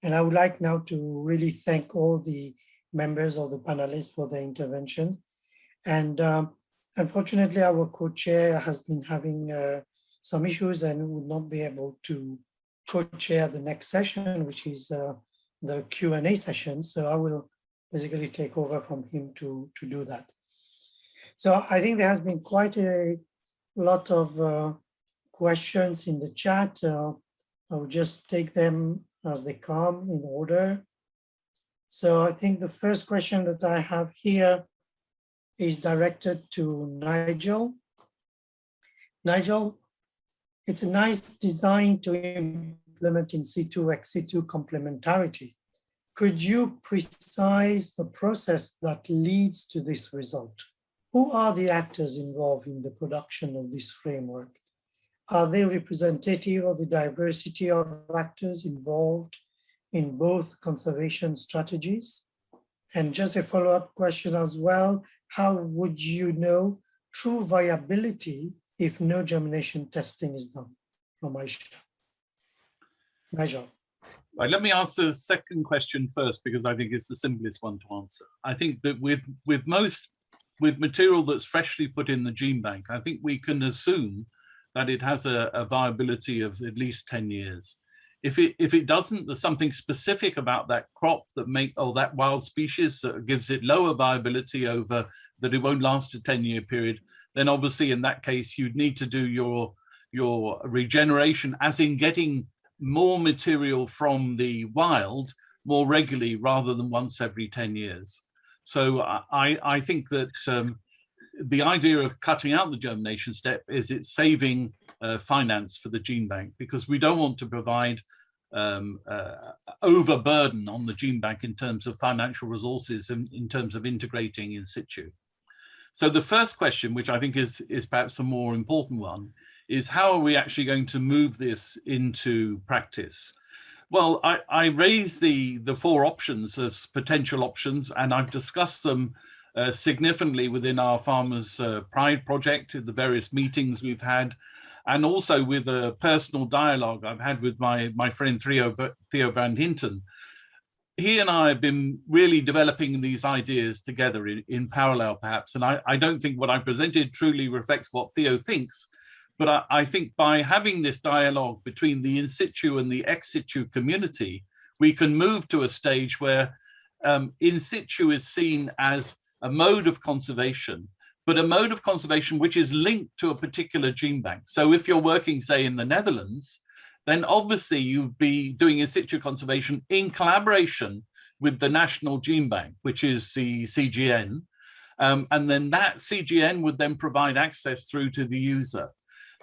And I would like now to really thank all the members of the panelists for their intervention. And unfortunately, our co-chair has been having some issues and would not be able to co-chair the next session, which is the Q&A session. So I will basically take over from him to do that. So I think there has been quite a lot of questions in the chat. I will just take them as they come in order. So I think the first question that I have here is directed to Nigel. Nigel, it's a nice design to implement in situ ex situ complementarity. Could you precise the process that leads to this result? Who are the actors involved in the production of this framework? Are they representative of the diversity of actors involved in both conservation strategies? And just a follow-up question as well, how would you know true viability if no germination testing is done? From Nigel. Right, let me answer the second question first, because I think it's the simplest one to answer. I think that with material that's freshly put in the gene bank, I think we can assume that it has a viability of at least 10 years. If it doesn't, there's something specific about that crop or that wild species that gives it lower viability over that it won't last a 10-year period, then obviously in that case you'd need to do your regeneration, as in getting more material from the wild more regularly rather than once every 10 years. So I think that the idea of cutting out the germination step is it's saving finance for the gene bank, because we don't want to provide overburden on the gene bank in terms of financial resources and in terms of integrating in situ. So the first question, which I think is perhaps a more important one, is how are we actually going to move this into practice? Well, I raised the 4 options as potential options, and I've discussed them significantly within our Farmers' Pride project at the various meetings we've had, and also with a personal dialogue I've had with my friend Theo van Hinten. He and I have been really developing these ideas together in parallel, perhaps, and I don't think what I presented truly reflects what Theo thinks. But I think by having this dialogue between the in situ and the ex situ community, we can move to a stage where in situ is seen as a mode of conservation, but a mode of conservation which is linked to a particular gene bank. So if you're working, say, in the Netherlands, then obviously you'd be doing in situ conservation in collaboration with the National Gene Bank, which is the CGN. And then that CGN would then provide access through to the user.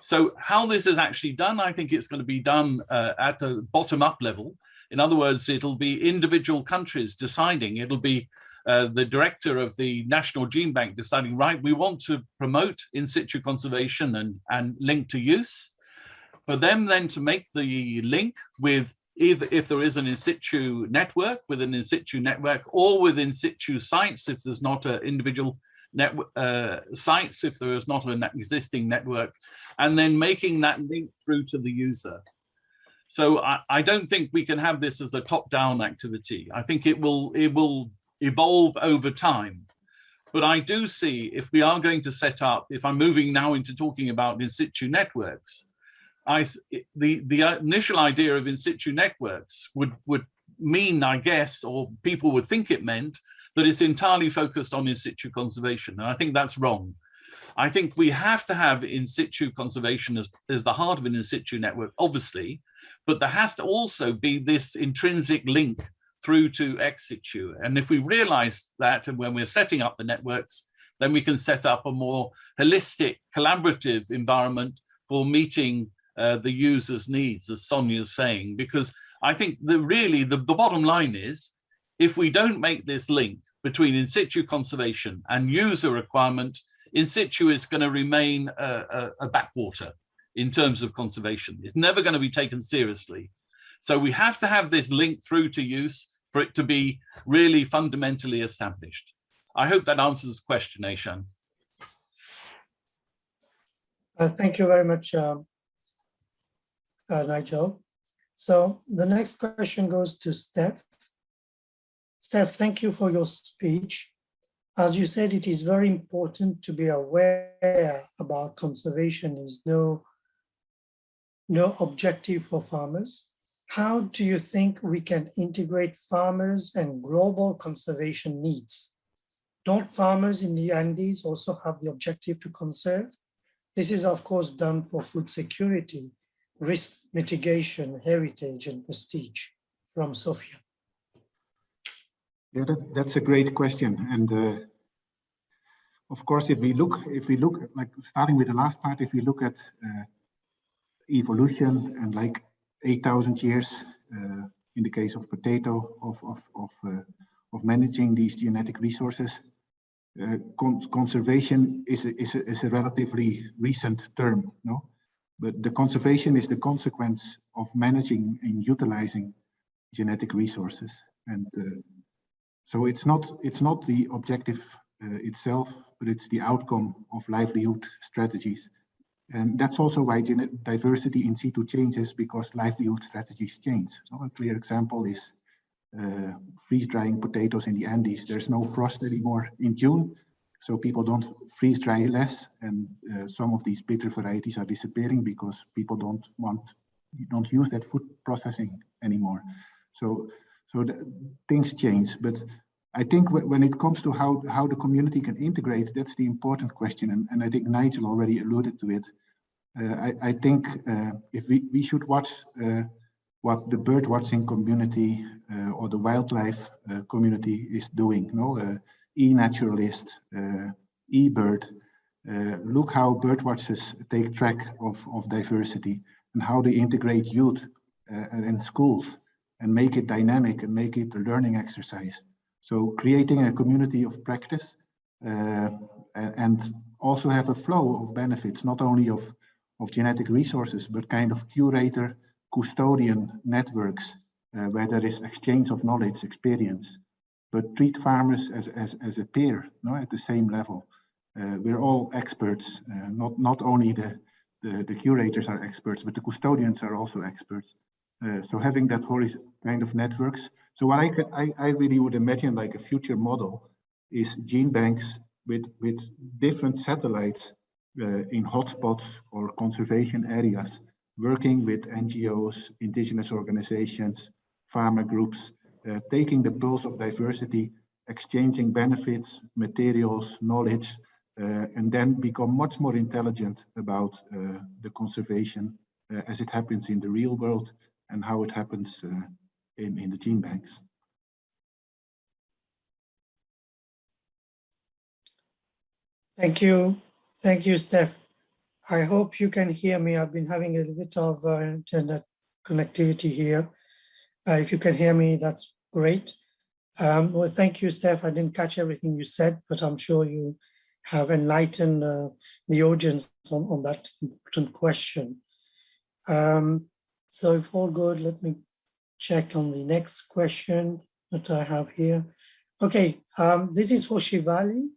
So how this is actually done, I think it's going to be done at the bottom-up level. In other words, it'll be individual countries deciding. It'll be the director of the National Gene Bank deciding, right, we want to promote in situ conservation and link to use. For them then to make the link with either, if there is an in situ network, with an in situ network, or with in situ sites if there's not an individual sites, if there is not an existing network, and then making that link through to the user. So I don't think we can have this as a top-down activity. I think it will evolve over time. But I do see, if we are going to set up, if I'm moving now into talking about in situ networks, the initial idea of in situ networks would mean, I guess, or people would think it meant, that it's entirely focused on in situ conservation. And I think that's wrong. I think we have to have in situ conservation as the heart of an in situ network, obviously, but there has to also be this intrinsic link through to ex situ. And if we realize that, and when we're setting up the networks, then we can set up a more holistic, collaborative environment for meeting the user's needs, as Sonia's saying, because I think that really the bottom line is, if we don't make this link between in situ conservation and user requirement, in situ is going to remain a backwater in terms of conservation. It's never going to be taken seriously. So we have to have this link through to use for it to be really fundamentally established. I hope that answers the question, Aishan. Thank you very much, Nigel. So the next question goes to Steph. Steph, thank you for your speech. As you said, it is very important to be aware about conservation is no objective for farmers. How do you think we can integrate farmers and global conservation needs? Don't farmers in the Andes also have the objective to conserve? This is, of course, done for food security, risk mitigation, heritage, and prestige. From Sofia. Yeah, that's a great question. And of course, if we look, like starting with the last part, if we look at evolution and like 8,000 years in the case of potato of managing these genetic resources, conservation is a relatively recent term, no? But the conservation is the consequence of managing and utilizing genetic resources, and so it's not the objective itself, but it's the outcome of livelihood strategies. And that's also why diversity in situ changes, because livelihood strategies change. So a clear example is freeze drying potatoes in the Andes. There's no frost anymore in June, so people don't freeze dry less, and some of these bitter varieties are disappearing because people don't use that food processing anymore. So things change, but I think when it comes to how the community can integrate, that's the important question, and I think Nigel already alluded to it. I think if we should watch what the bird watching community or the wildlife community is doing, e-naturalist, e-bird, look how bird watchers take track of diversity and how they integrate youth in schools and make it dynamic and make it a learning exercise. So creating a community of practice and also have a flow of benefits, not only of genetic resources, but kind of curator, custodian networks where there is exchange of knowledge, experience, but treat farmers as a peer, at the same level. We're all experts, not only the curators are experts, but the custodians are also experts. So having that kind of networks. So what I really would imagine like a future model is Genebanks with different satellites in hotspots or conservation areas, working with NGOs, indigenous organizations, farmer groups, taking the pulse of diversity, exchanging benefits, materials, knowledge, and then become much more intelligent about the conservation as it happens in the real world and how it happens in the Genebanks. Thank you, Steph. I hope you can hear me. I've been having a little bit of internet connectivity here. If you can hear me, that's great. Well, thank you, Steph. I didn't catch everything you said, but I'm sure you have enlightened the audience on that important question. So if all good, let me check on the next question that I have here. Okay, this is for Shivali.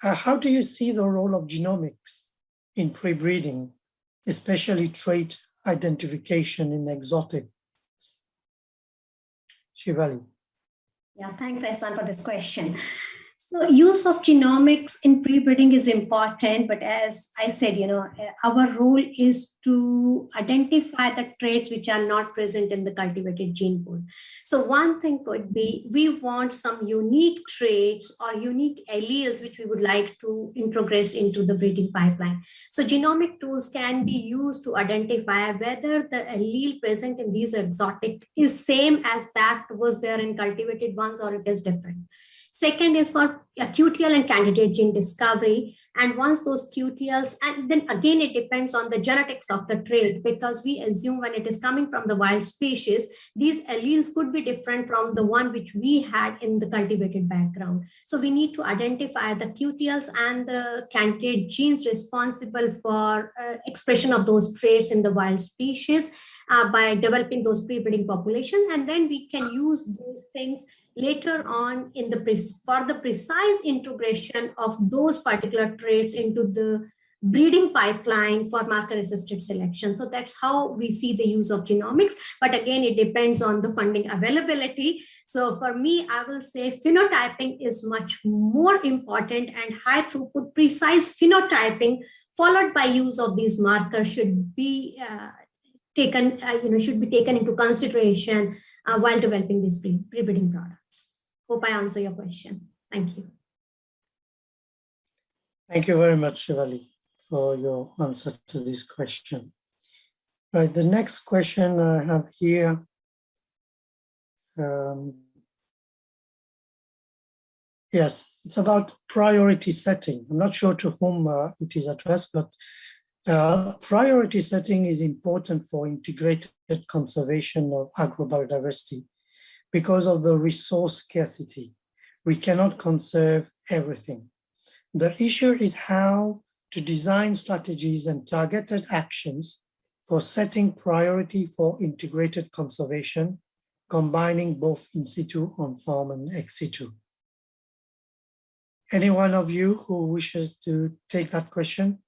How do you see the role of genomics in pre-breeding, especially trait identification in exotic? Shivali. Yeah, thanks, Ehsan, for this question. So use of genomics in pre-breeding is important, but as I said, our role is to identify the traits which are not present in the cultivated gene pool. So one thing could be, we want some unique traits or unique alleles which we would like to introgress into the breeding pipeline. So genomic tools can be used to identify whether the allele present in these exotic is same as that was there in cultivated ones or it is different. Second is for QTL and candidate gene discovery. And once those QTLs, and then again, it depends on the genetics of the trait, because we assume when it is coming from the wild species, these alleles could be different from the one which we had in the cultivated background. So we need to identify the QTLs and the candidate genes responsible for expression of those traits in the wild species by developing those pre-breeding population. And then we can use those things later on in for the precise integration of those particular traits into the breeding pipeline for marker-assisted selection. So that's how we see the use of genomics. But again, it depends on the funding availability. So for me, I will say phenotyping is much more important, and high throughput precise phenotyping followed by use of these markers should be taken into consideration while developing these pre-breeding products. Hope I answer your question. Thank you. Thank you very much, Shivali, for your answer to this question. Right, the next question I have here. Yes, it's about priority setting. I'm not sure to whom it is addressed, but priority setting is important for integrated conservation of agrobiodiversity because of the resource scarcity. We cannot conserve everything. The issue is how to design strategies and targeted actions for setting priority for integrated conservation, combining both in situ, on farm, and ex situ. Any one of you who wishes to take that question?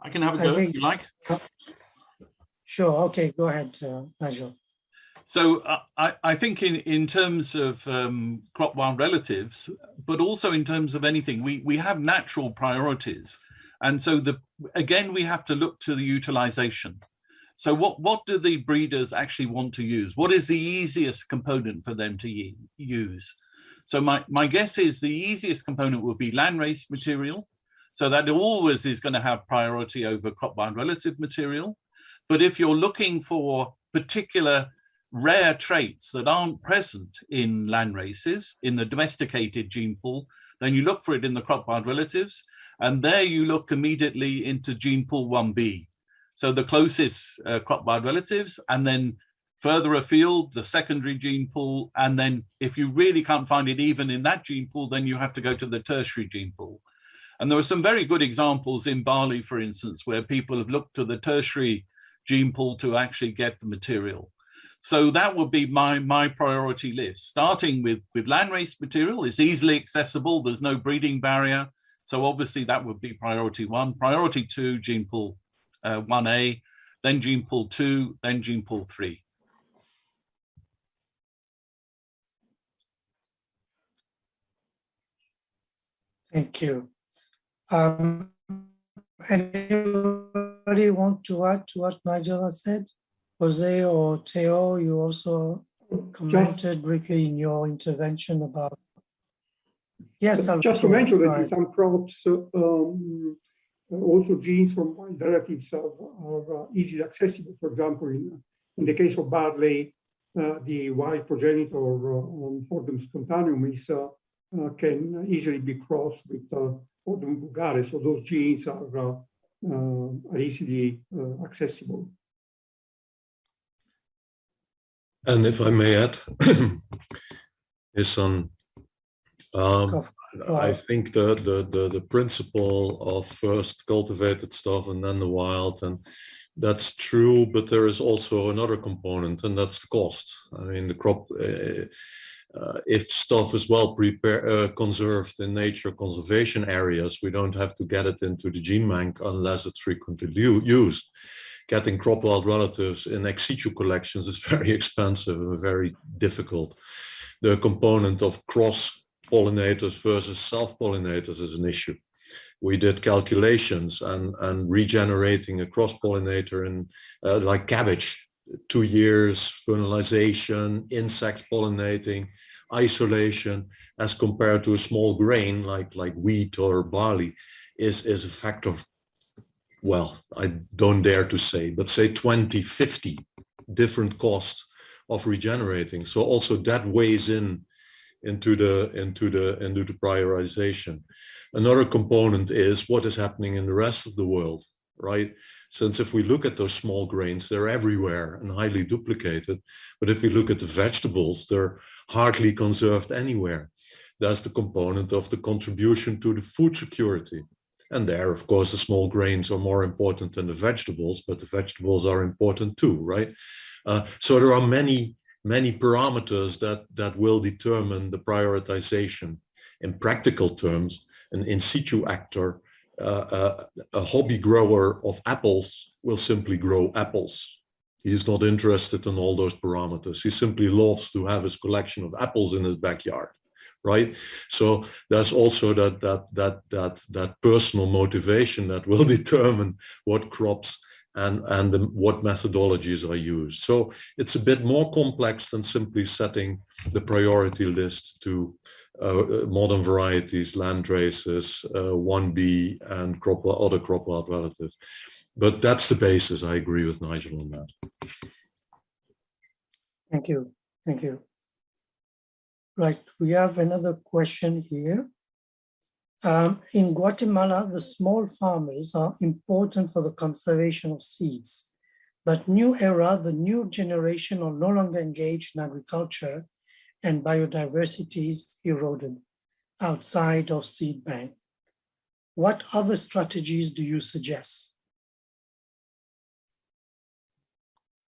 I can have a go if you like. Sure, okay, go ahead, Nigel. So I think in terms of crop wild relatives, but also in terms of anything, we have natural priorities. And so again, we have to look to the utilization. So what do the breeders actually want to use? What is the easiest component for them to use? So my guess is the easiest component would be landrace material. So that always is going to have priority over crop wild relative material. But if you're looking for particular rare traits that aren't present in landraces, in the domesticated gene pool, then you look for it in the crop wild relatives. And there you look immediately into gene pool 1B. So the closest crop wild relatives, and then further afield, the secondary gene pool. And then if you really can't find it even in that gene pool, then you have to go to the tertiary gene pool. And there are some very good examples in barley, for instance, where people have looked to the tertiary gene pool to actually get the material. So that would be my priority list, starting with landrace material. It's easily accessible. There's no breeding barrier. So obviously that would be priority 1. Priority 2, gene pool 1A, then gene pool 2, then gene pool 3. Thank you. Anybody want to add to what Nigel has said? Jose or Theo, you also commented briefly in your intervention about. Yes, just to mention that in some crops, also genes from wild relatives are easily accessible. For example, in the case of barley, the wild progenitor Hordeum spontaneum can easily be crossed with Hordeum vulgaris, so those genes are easily accessible. And if I may add, Hassan, I think the principle of first cultivated stuff and then the wild, and that's true, but there is also another component, and that's the cost. I mean, the crop, if stuff is well prepared, conserved in nature conservation areas, we don't have to get it into the gene bank unless it's frequently used. Getting crop wild relatives in ex situ collections is very expensive and very difficult. The component of cross pollinators versus self-pollinators is an issue. We did calculations and regenerating a cross-pollinator in like cabbage, 2 years, fertilization, insects pollinating, isolation, as compared to a small grain like wheat or barley, is a factor of, well, I don't dare to say, but say 20, 50 different costs of regenerating. So also that weighs into the prioritization. Another component is what is happening in the rest of the world, right? Since if we look at those small grains, they're everywhere and highly duplicated. But if we look at the vegetables, they're hardly conserved anywhere. That's the component of the contribution to the food security. And there, of course, the small grains are more important than the vegetables, but the vegetables are important too, right? So there are many parameters that will determine the prioritization. In practical terms, an in situ actor, a hobby grower of apples will simply grow apples. He's not interested in all those parameters. He simply loves to have his collection of apples in his backyard, right? So there's also that personal motivation that will determine what crops and what methodologies are used. So it's a bit more complex than simply setting the priority list to modern varieties, land races, 1B, and other crop wild relatives. But that's the basis. I agree with Nigel on that. Thank you. Thank you. Right, we have another question here. In Guatemala, the small farmers are important for the conservation of seeds. But new era, the new generation are no longer engaged in agriculture and biodiversity is eroded outside of seed bank. What other strategies do you suggest?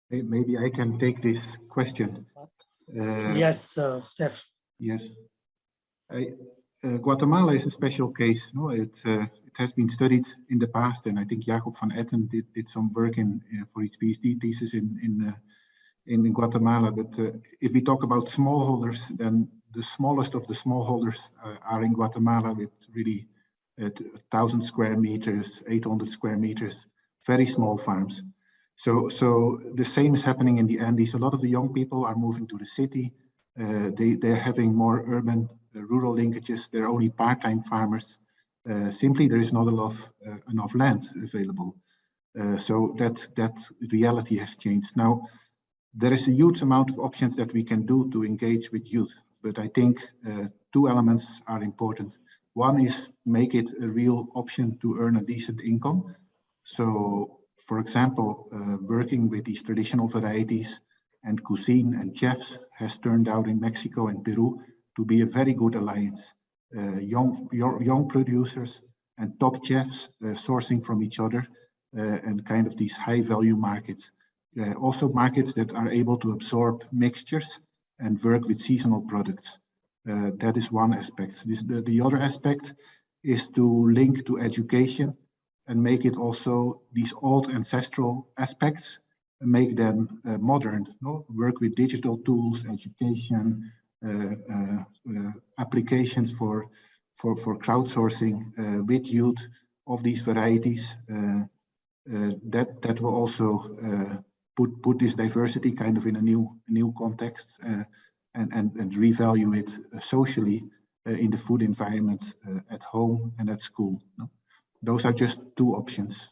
Maybe I can take this question. Yes, Steph. Yes. Guatemala is a special case. No, it has been studied in the past, and I think Jacob van Etten did some work for his PhD thesis in Guatemala. But if we talk about smallholders, then the smallest of the smallholders are in Guatemala with really 1,000 square meters, 800 square meters, very small farms. So the same is happening in the Andes. A lot of the young people are moving to the city. They're having more urban, rural linkages. They're only part-time farmers. Simply, there is not enough land available. So that reality has changed. Now, there is a huge amount of options that we can do to engage with youth. But I think two elements are important. One is make it a real option to earn a decent income. So, for example, working with these traditional varieties and cuisine and chefs has turned out in Mexico and Peru to be a very good alliance. Young producers and top chefs sourcing from each other and kind of these high value markets. Also markets that are able to absorb mixtures and work with seasonal products. That is one aspect. The other aspect is to link to education and make it also these old ancestral aspects and make them modern. No? Work with digital tools, education, applications for crowdsourcing with youth of these varieties. That will also put this diversity kind of in a new context and revalue it socially in the food environment at home and at school. No? Those are just two options.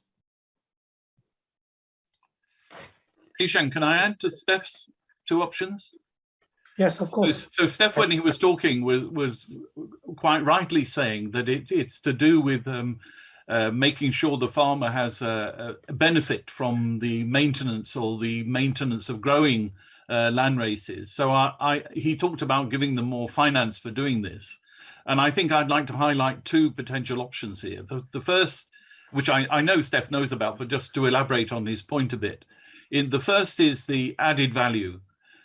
Ishan, can I add to Steph's two options? Yes, of course. So Steph, when he was talking, was quite rightly saying that it's to do with making sure the farmer has a benefit from the maintenance of growing land races. So he talked about giving them more finance for doing this. And I think I'd like to highlight two potential options here. The first, which I know Steph knows about, but just to elaborate on his point a bit. The first is the added value.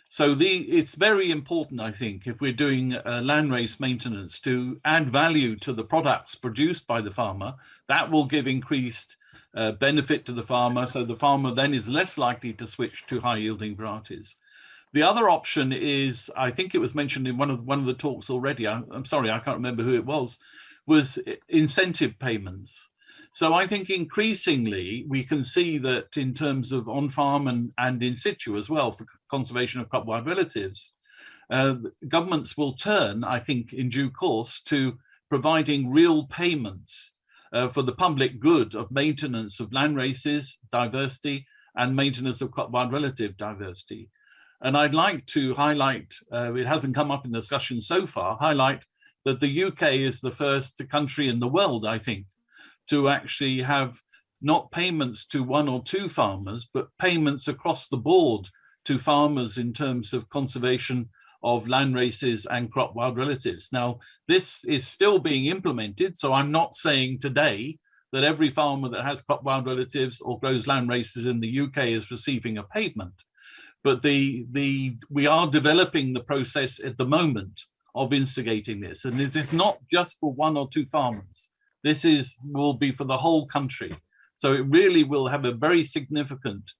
So it's very important, I think, if we're doing land race maintenance, to add value to the products produced by the farmer. That will give increased benefit to the farmer, so the farmer then is less likely to switch to high-yielding varieties. The other option is, I think it was mentioned in one of the talks already, I'm sorry, I can't remember who it was incentive payments. So I think increasingly we can see that in terms of on-farm and in situ as well for conservation of crop wild relatives, governments will turn, I think, in due course to providing real payments for the public good of maintenance of land races, diversity, and maintenance of crop wild relative diversity. And I'd like to highlight, it hasn't come up in the discussion so far, highlight that the UK is the first country in the world, I think, to actually have not payments to one or two farmers, but payments across the board to farmers in terms of conservation of land races and crop wild relatives. Now, this is still being implemented, so I'm not saying today that every farmer that has crop wild relatives or grows land races in the UK is receiving a payment. But we are developing the process at the moment of instigating this. And it is not just for one or two farmers. This will be for the whole country. So it really will have a very significant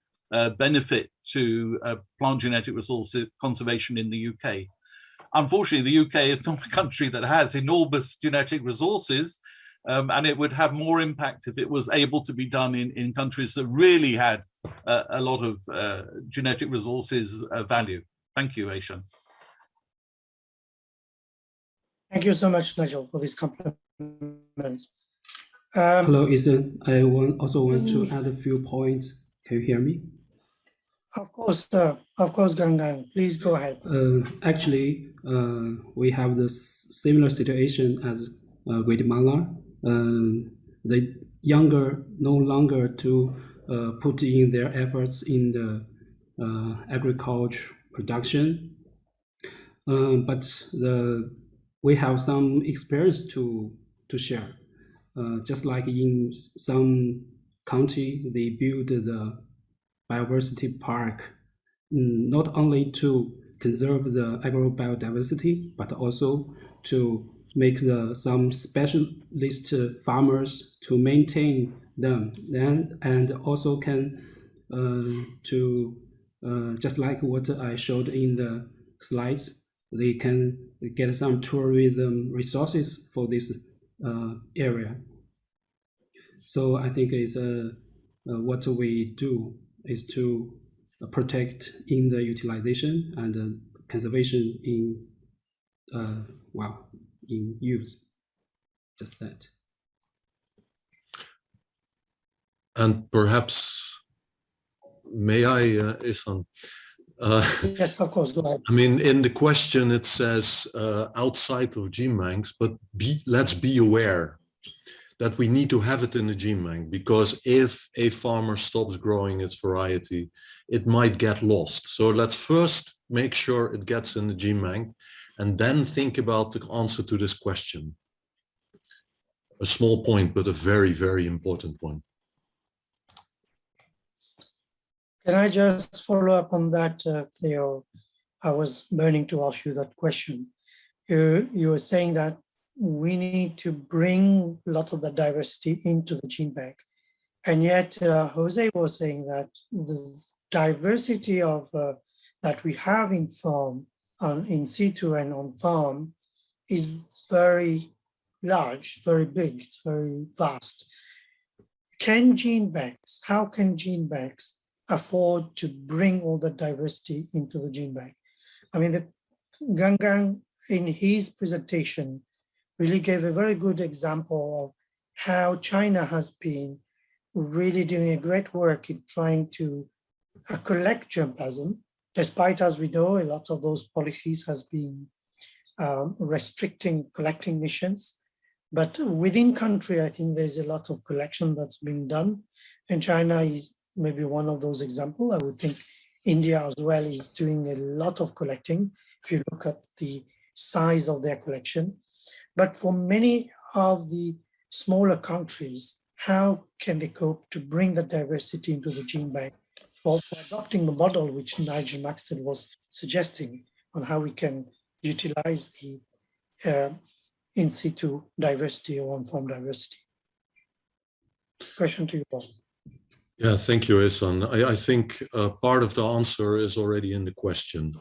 benefit to plant genetic resource conservation in the UK. Unfortunately, the UK is not a country that has enormous genetic resources, and it would have more impact if it was able to be done in countries that really had a lot of genetic resources value. Thank you, Aishan. Thank you so much, Nigel, for this compliment. Hello, Ethan. I also want to add a few points. Can you hear me? Of course, Gangan. Please go ahead. Actually, we have this similar situation as Guatemala. The younger no longer to put in their efforts in the agriculture production, but we have some experience to share. Just like in some county, they build the biodiversity park, not only to conserve the agrobiodiversity, but also to make some specialist farmers to maintain them, and also can just like what I showed in the slides, they can get some tourism resources for this area. So I think it's what we do is to protect in the utilization and conservation in in use. Just that. And perhaps, may I, Ihsan? Yes, of course, go ahead. I mean, in the question it says outside of Genebanks, but let's be aware that we need to have it in the Genebank, because if a farmer stops growing its variety, it might get lost. So let's first make sure it gets in the Genebank, and then think about the answer to this question. A small point, but a very, very important one. Can I just follow up on that, Theo? I was burning to ask you that question. You were saying that we need to bring a lot of the diversity into the gene bank. And yet Jose was saying that the diversity of that we have in farm, in situ and on farm is very large, very big, it's very vast. Can gene banks, how can gene banks afford to bring all the diversity into the gene bank? I mean, the Gangang in his presentation really gave a very good example of how China has been really doing a great work in trying to collect germplasm, despite, as we know, a lot of those policies has been restricting collecting missions. But within country, I think there's a lot of collection that's being done. And China is maybe one of those examples. I would think India as well is doing a lot of collecting, if you look at the size of their collection. But for many of the smaller countries, how can they cope to bring the diversity into the gene bank for adopting the model which Nigel Maxted was suggesting on how we can utilize the in situ diversity or on-farm diversity? Question to you, Paul. Yeah, thank you, Ihsan. I think part of the answer is already in the question.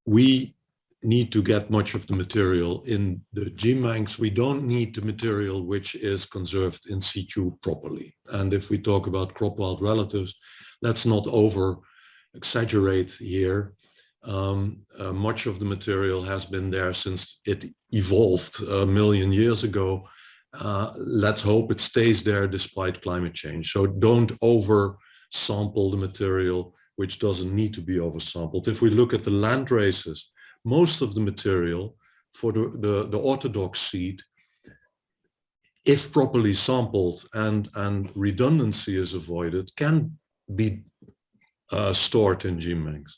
We need to get much of the material in the gene banks. We don't need the material which is conserved in situ properly. And if we talk about crop wild relatives, let's not over exaggerate here. Much of the material has been there since it evolved a million years ago. Let's hope it stays there despite climate change. So don't over sample the material which doesn't need to be oversampled. If we look at the land races, most of the material for the orthodox seed, if properly sampled and redundancy is avoided, can be stored in gene banks.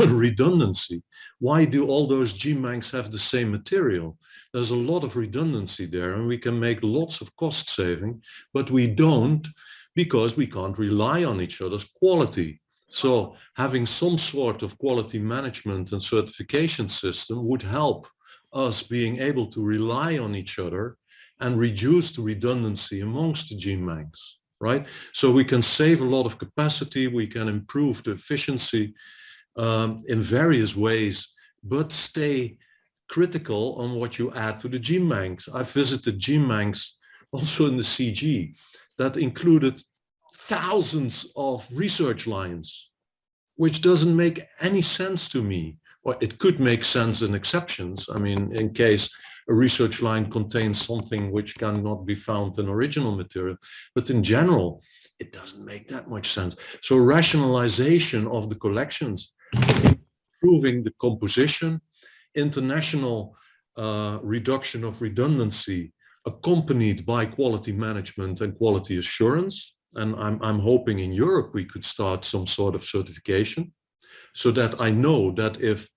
Redundancy, why do all those gene banks have the same material? There's a lot of redundancy there, and we can make lots of cost saving, but we don't, because we can't rely on each other's quality. So having some sort of quality management and certification system would help us being able to rely on each other and reduce the redundancy amongst the gene banks, right? So we can save a lot of capacity, we can improve the efficiency in various ways, but stay critical on what you add to the gene banks. I visited gene banks also in the CG that included thousands of research lines, which doesn't make any sense to me. Or it could make sense in exceptions. I mean, in case a research line contains something which cannot be found in original material, but in general, it doesn't make that much sense. So rationalization of the collections, improving the composition, international reduction of redundancy, accompanied by quality management and quality assurance. And I'm hoping in Europe we could start some sort of certification, so that I know that if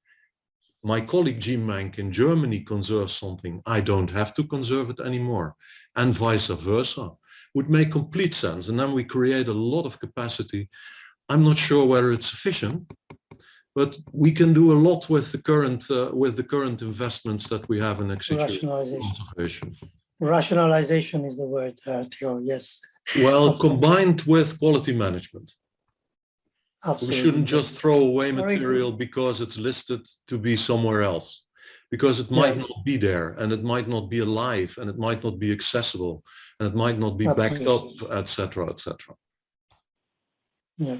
my colleague Genebank in Germany conserves something, I don't have to conserve it anymore, and vice versa. would make complete sense. And then we create a lot of capacity. I'm not sure whether it's sufficient, but we can do a lot with the current investments that we have in rationalization. Rationalization is the word, Theo. Yes. Well, combined with quality management. Absolutely. We shouldn't just throw away material because it's listed to be somewhere else, because it might not be there, and it might not be alive, and it might not be accessible, and it might not be backed up, etc., etc. Yeah.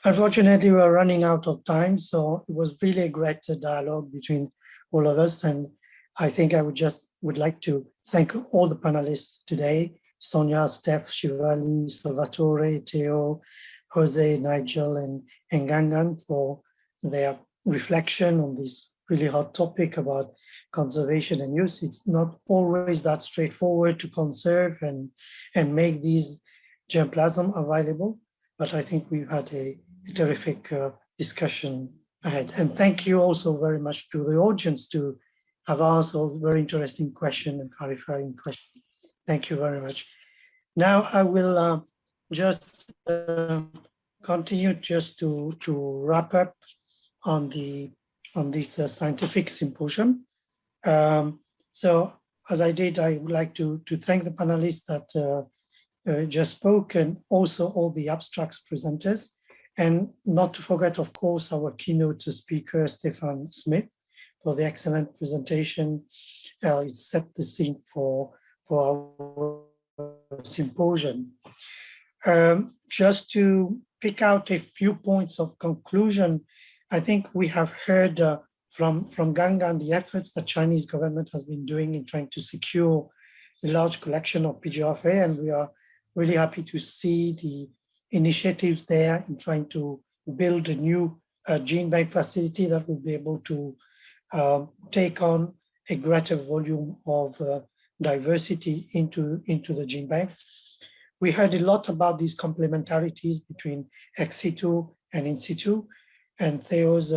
Unfortunately, we're running out of time, so it was really a great dialogue between all of us, and I think I would like to thank all the panelists today: Sonia, Steph, Shivali, Salvatore, Theo, Jose, Nigel, and Gangan, for their reflection on this really hot topic about conservation and use. It's not always that straightforward to conserve and make these germplasm available, but I think we've had a terrific discussion ahead. And thank you also very much to the audience to have asked a very interesting question and clarifying question. Thank you very much. Now I will just continue just to wrap up on this scientific symposium. So as I did, I would like to thank the panelists that just spoke, and also all the abstracts presenters, and not to forget, of course, our keynote speaker, Stefan Smith, for the excellent presentation. It set the scene for our symposium. Just to pick out a few points of conclusion, I think we have heard from Gangan the efforts the Chinese government has been doing in trying to secure a large collection of PGFA, and we are really happy to see the initiatives there in trying to build a new gene bank facility that will be able to take on a greater volume of diversity into the gene bank. We heard a lot about these complementarities between ex situ and in situ, and Theo's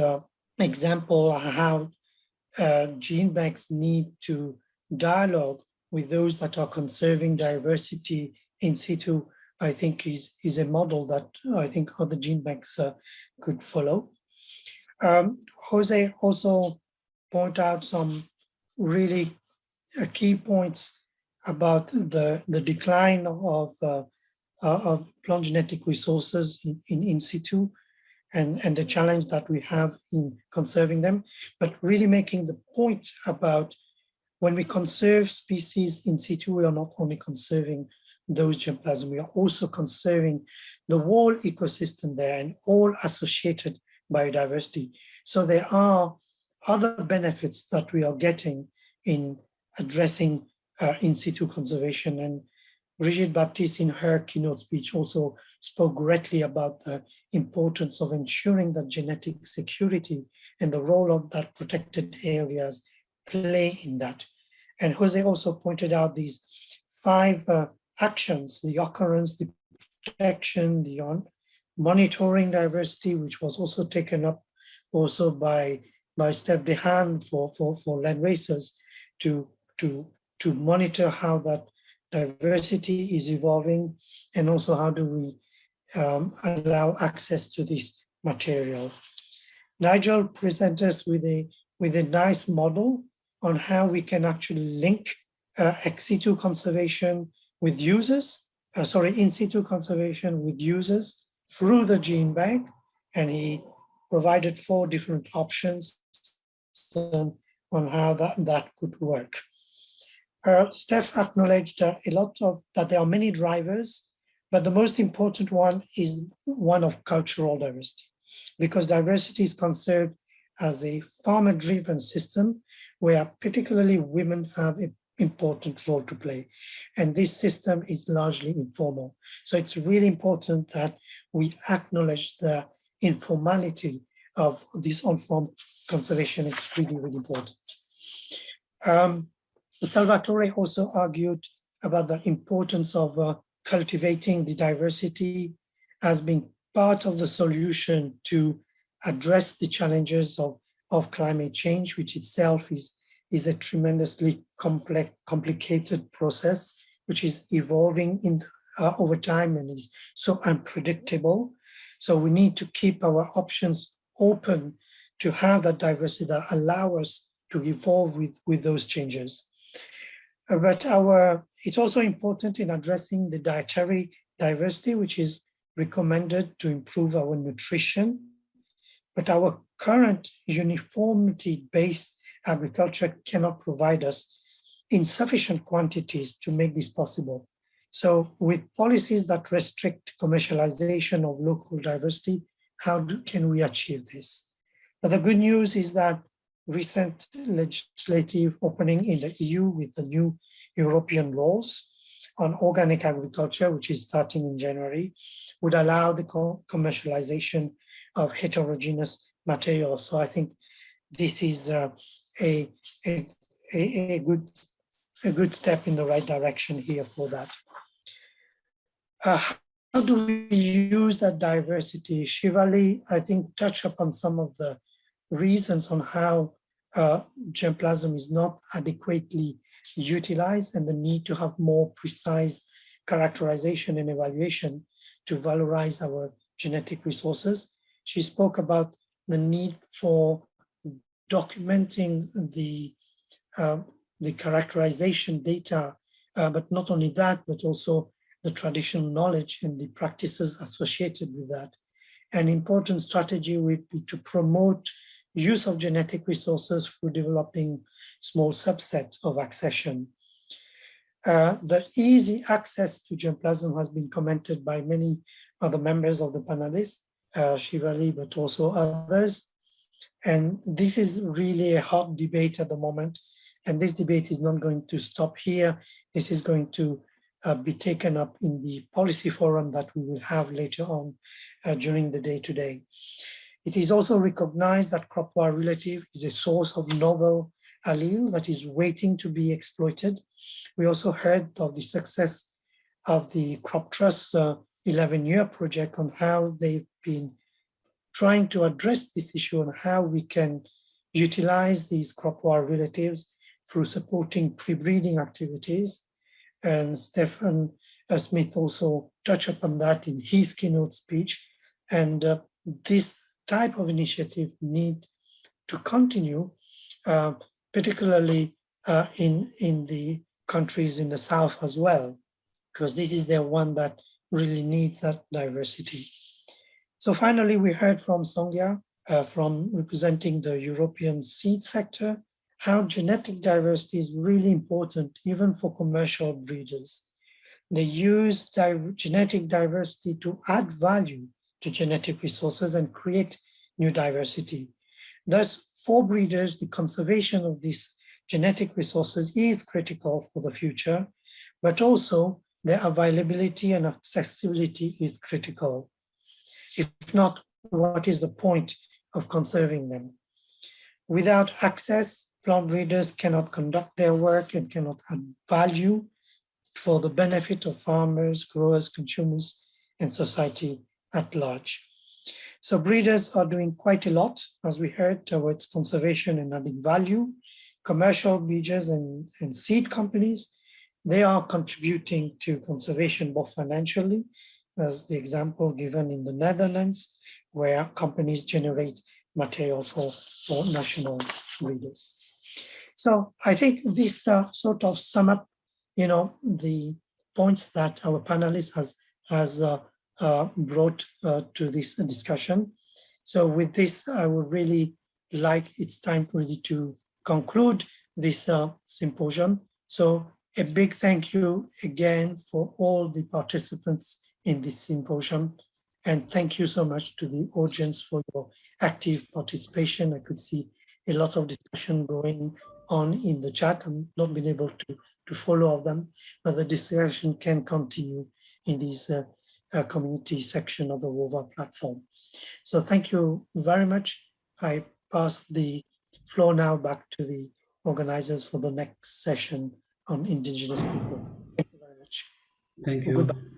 example of how gene banks need to dialogue with those that are conserving diversity in situ, I think is a model that I think other gene banks could follow. Jose also point out some really key points about the decline of plant genetic resources in situ, and the challenge that we have in conserving them, but really making the point about when we conserve species in situ, we are not only conserving those germplasm, we are also conserving the whole ecosystem there and all associated biodiversity. So there are other benefits that we are getting in addressing in situ conservation. And Brigitte Baptiste in her keynote speech also spoke greatly about the importance of ensuring that genetic security and the role of that protected areas play in that. And Jose also pointed out these 5 actions: the occurrence, the protection, the monitoring diversity, which was also taken up also by Steph Dehaan for land racers to monitor how that diversity is evolving, and also how do we allow access to this material. Nigel presents us with a nice model on how we can actually link ex situ conservation with users, in situ conservation with users through the gene bank, and he provided 4 different options on how that could work. Steph acknowledged that there are many drivers, but the most important one is one of cultural diversity, because diversity is considered as a farmer-driven system where particularly women have an important role to play. And this system is largely informal. So it's really important that we acknowledge the informality of this on-farm conservation. It's really, really important. Salvatore also argued about the importance of cultivating the diversity as being part of the solution to address the challenges of climate change, which itself is a tremendously complicated process which is evolving over time and is so unpredictable. So we need to keep our options open to have that diversity that allow us to evolve with those changes. But it's also important in addressing the dietary diversity, which is recommended to improve our nutrition. But our current uniformity-based agriculture cannot provide us in sufficient quantities to make this possible. So with policies that restrict commercialization of local diversity, can we achieve this? But the good news is that recent legislative opening in the EU with the new European laws on organic agriculture, which is starting in January, would allow the commercialization of heterogeneous materials. So I think this is a good step in the right direction here for that. How do we use that diversity? Shivali, I think, touched upon some of the reasons on how germplasm is not adequately utilized and the need to have more precise characterization and evaluation to valorize our genetic resources. She spoke about the need for documenting the characterization data, but not only that, but also the traditional knowledge and the practices associated with that. An important strategy would be to promote use of genetic resources through developing small subsets of accession. The easy access to germplasm has been commented by many other members of the panelists, Shivali, but also others. And this is really a hot debate at the moment. And this debate is not going to stop here. This is going to be taken up in the policy forum that we will have later on during the day today. It is also recognized that crop war relative is a source of novel allele that is waiting to be exploited. We also heard of the success of the Crop Trust 11-year project on how they've been trying to address this issue and how we can utilize these crop war relatives through supporting pre-breeding activities. And Stephen Smith also touched upon that in his keynote speech. And this type of initiative need to continue, particularly in the countries in the South as well, because this is the one that really needs that diversity. So finally, we heard from Songya, from representing the European seed sector, how genetic diversity is really important even for commercial breeders. They use genetic diversity to add value to genetic resources and create new diversity. Thus, for breeders, the conservation of these genetic resources is critical for the future, but also their availability and accessibility is critical. If not, what is the point of conserving them? Without access, plant breeders cannot conduct their work and cannot add value for the benefit of farmers, growers, consumers, and society at large. So breeders are doing quite a lot, as we heard, towards conservation and adding value. Commercial breeders and seed companies, they are contributing to conservation both financially, as the example given in the Netherlands, where companies generate material for national breeders. So I think this sort of sum up, the points that our panelists has brought to this discussion. So with this, I would really like, it's time really to conclude this symposium. So a big thank you again for all the participants in this symposium. And thank you so much to the audience for your active participation. I could see a lot of discussion going on in the chat. I've not been able to follow all of them, but the discussion can continue in this community section of the WOVA platform. So thank you very much. I pass the floor now back to the organizers for the next session on indigenous people. Thank you very much. Thank you. Goodbye.